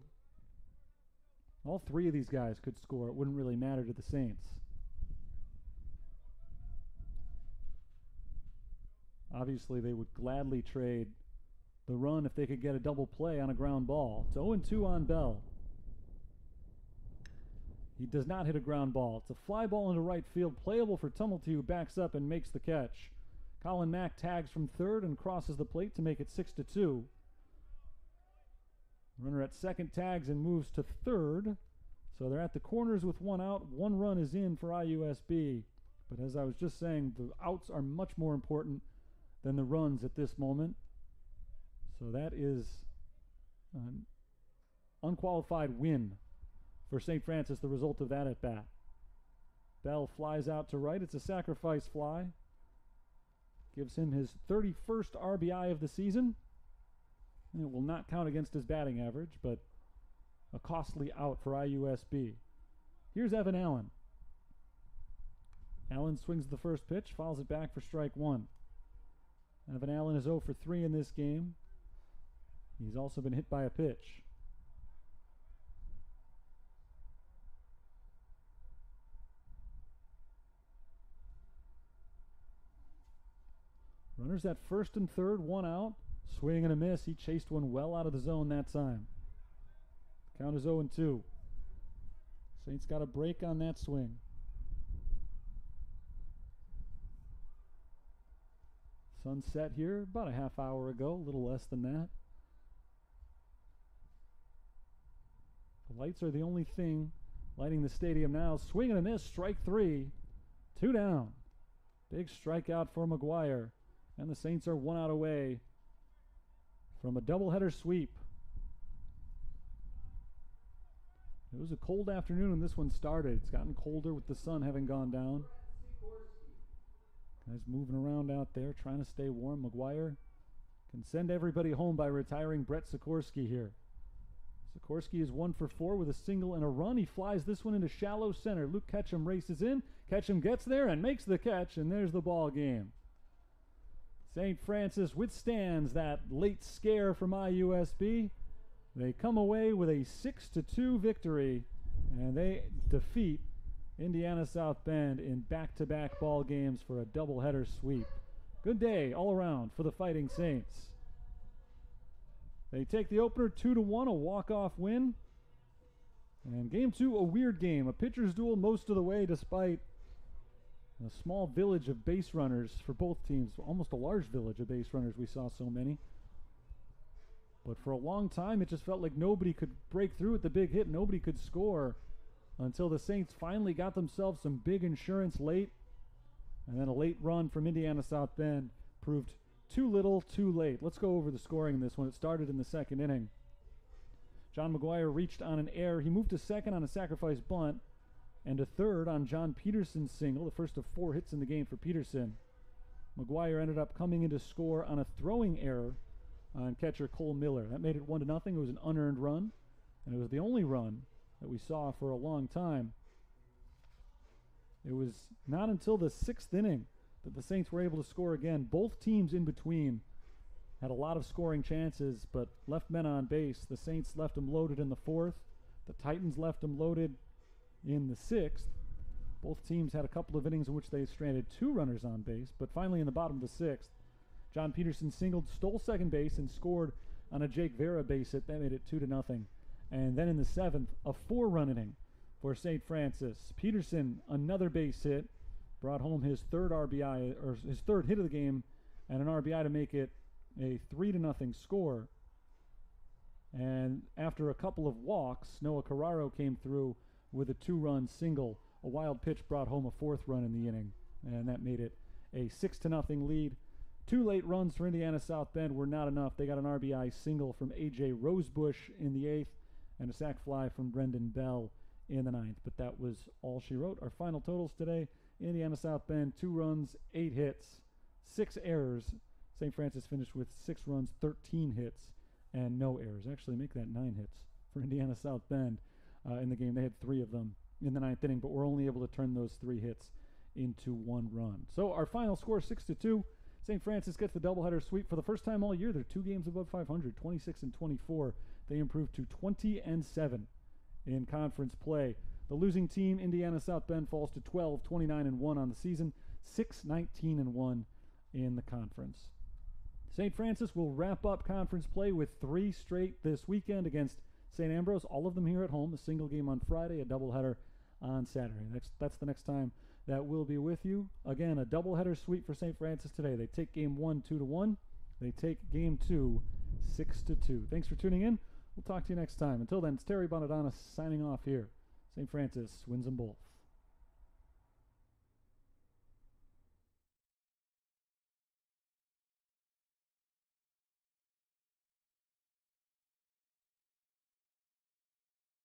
All three of these guys could score. It wouldn't really matter to the Saints. Obviously, they would gladly trade the run if they could get a double play on a ground ball. It's 0-2 on Bell. He does not hit a ground ball. It's a fly ball into right field, playable for Tumulty, who backs up and makes the catch. Colin Mack tags from third and crosses the plate to make it 6-2. Runner at second tags and moves to third. So they're at the corners with one out. 1 run is in for IUSB. But as I was just saying, the outs are much more important than the runs at this moment. So that is an unqualified win for St. Francis, the result of that at bat. Bell flies out to right. It's a sacrifice fly. Gives him his 31st RBI of the season. And it will not count against his batting average, but a costly out for IUSB. Here's Evan Allen. Allen swings the first pitch, fouls it back for strike one. Evan Allen is 0 for 3 in this game. He's also been hit by a pitch. Runners at first and third, 1 out. Swing and a miss. He chased one well out of the zone that time. Count is 0-2. Saints got a break on that swing. Sunset here about a half hour ago, a little less than that. The lights are the only thing lighting the stadium now. Swing and a miss, strike 3. 2 down. Big strikeout for McGuire. And the Saints are 1 out away from a doubleheader sweep. It was a cold afternoon when this one started. It's gotten colder with the sun having gone down. Guys moving around out there trying to stay warm. McGuire can send everybody home by retiring Brett Sikorsky here. Sikorsky is 1 for 4 with a single and a run. He flies this one into shallow center. Luke Ketchum races in. Ketchum gets there and makes the catch, and there's the ball game. St. Francis withstands that late scare from IUSB. They come away with a 6-2 victory, and they defeat Indiana South Bend in back-to-back ball games for a doubleheader sweep. Good day all around for the Fighting Saints. They take the opener 2-1, a walk-off win. And game 2, a weird game, a pitcher's duel most of the way despite a small village of base runners for both teams, almost a large village of base runners. We saw so many. But for a long time, it just felt like nobody could break through with the big hit. Nobody could score until the Saints finally got themselves some big insurance late. And then a late run from Indiana South Bend proved too little, too late. Let's go over the scoring in this one. It started in the second inning. John McGuire reached on an error. He moved to second on a sacrifice bunt and to third on John Peterson's single, the first of 4 hits in the game for Peterson. McGuire ended up coming in to score on a throwing error on catcher Cole Miller. That made it 1-0. It was an unearned run, and it was the only run that we saw for a long time. It was not until the 6th inning that the Saints were able to score again. Both teams in between had a lot of scoring chances, but left men on base. The Saints left them loaded in the 4th. The Titans left them loaded in the 6th. Both teams had a couple of innings in which they stranded 2 runners on base, but finally in the bottom of the 6th, John Peterson singled, stole second base, and scored on a Jake Vera base hit. That made it 2-0. And then in the 7th, a 4-run inning for St. Francis. Peterson, another base hit, brought home his 3rd RBI, or his 3rd hit of the game, and an RBI to make it a 3-0 score. And after a couple of walks, Noah Carraro came through with a 2-run single. A wild pitch brought home a 4th run in the inning, and that made it a 6-0 lead 2 late runs for Indiana South Bend were not enough. They got an RBI single from A.J. Rosebush in the 8th and a sac fly from Brendan Bell in the 9th. But that was all she wrote. Our final totals today: Indiana South Bend, 2 runs, 8 hits, 6 errors. St. Francis finished with 6 runs, 13 hits, and no errors. Actually, make that 9 hits for Indiana South Bend in the game. They had 3 of them in the 9th inning, but were only able to turn those 3 hits into 1 run. So our final score, 6-2. St. Francis gets the doubleheader sweep for the first time all year. They're 2 games above 500, 26-24. They improved to 20-7 in conference play. The losing team, Indiana South Bend, falls to 12, 29-1 on the season, 6-19-1 in the conference. St. Francis will wrap up conference play with 3 straight this weekend against St. Ambrose, all of them here at home, a single game on Friday, a doubleheader on Saturday. That's the next time that we'll be with you. Again, a doubleheader sweep for St. Francis today. They take game 1 2-1. They take game 2 6-2. Thanks for tuning in. We'll talk to you next time. Until then, it's Terry Bonadonna signing off here. St. Francis wins them both.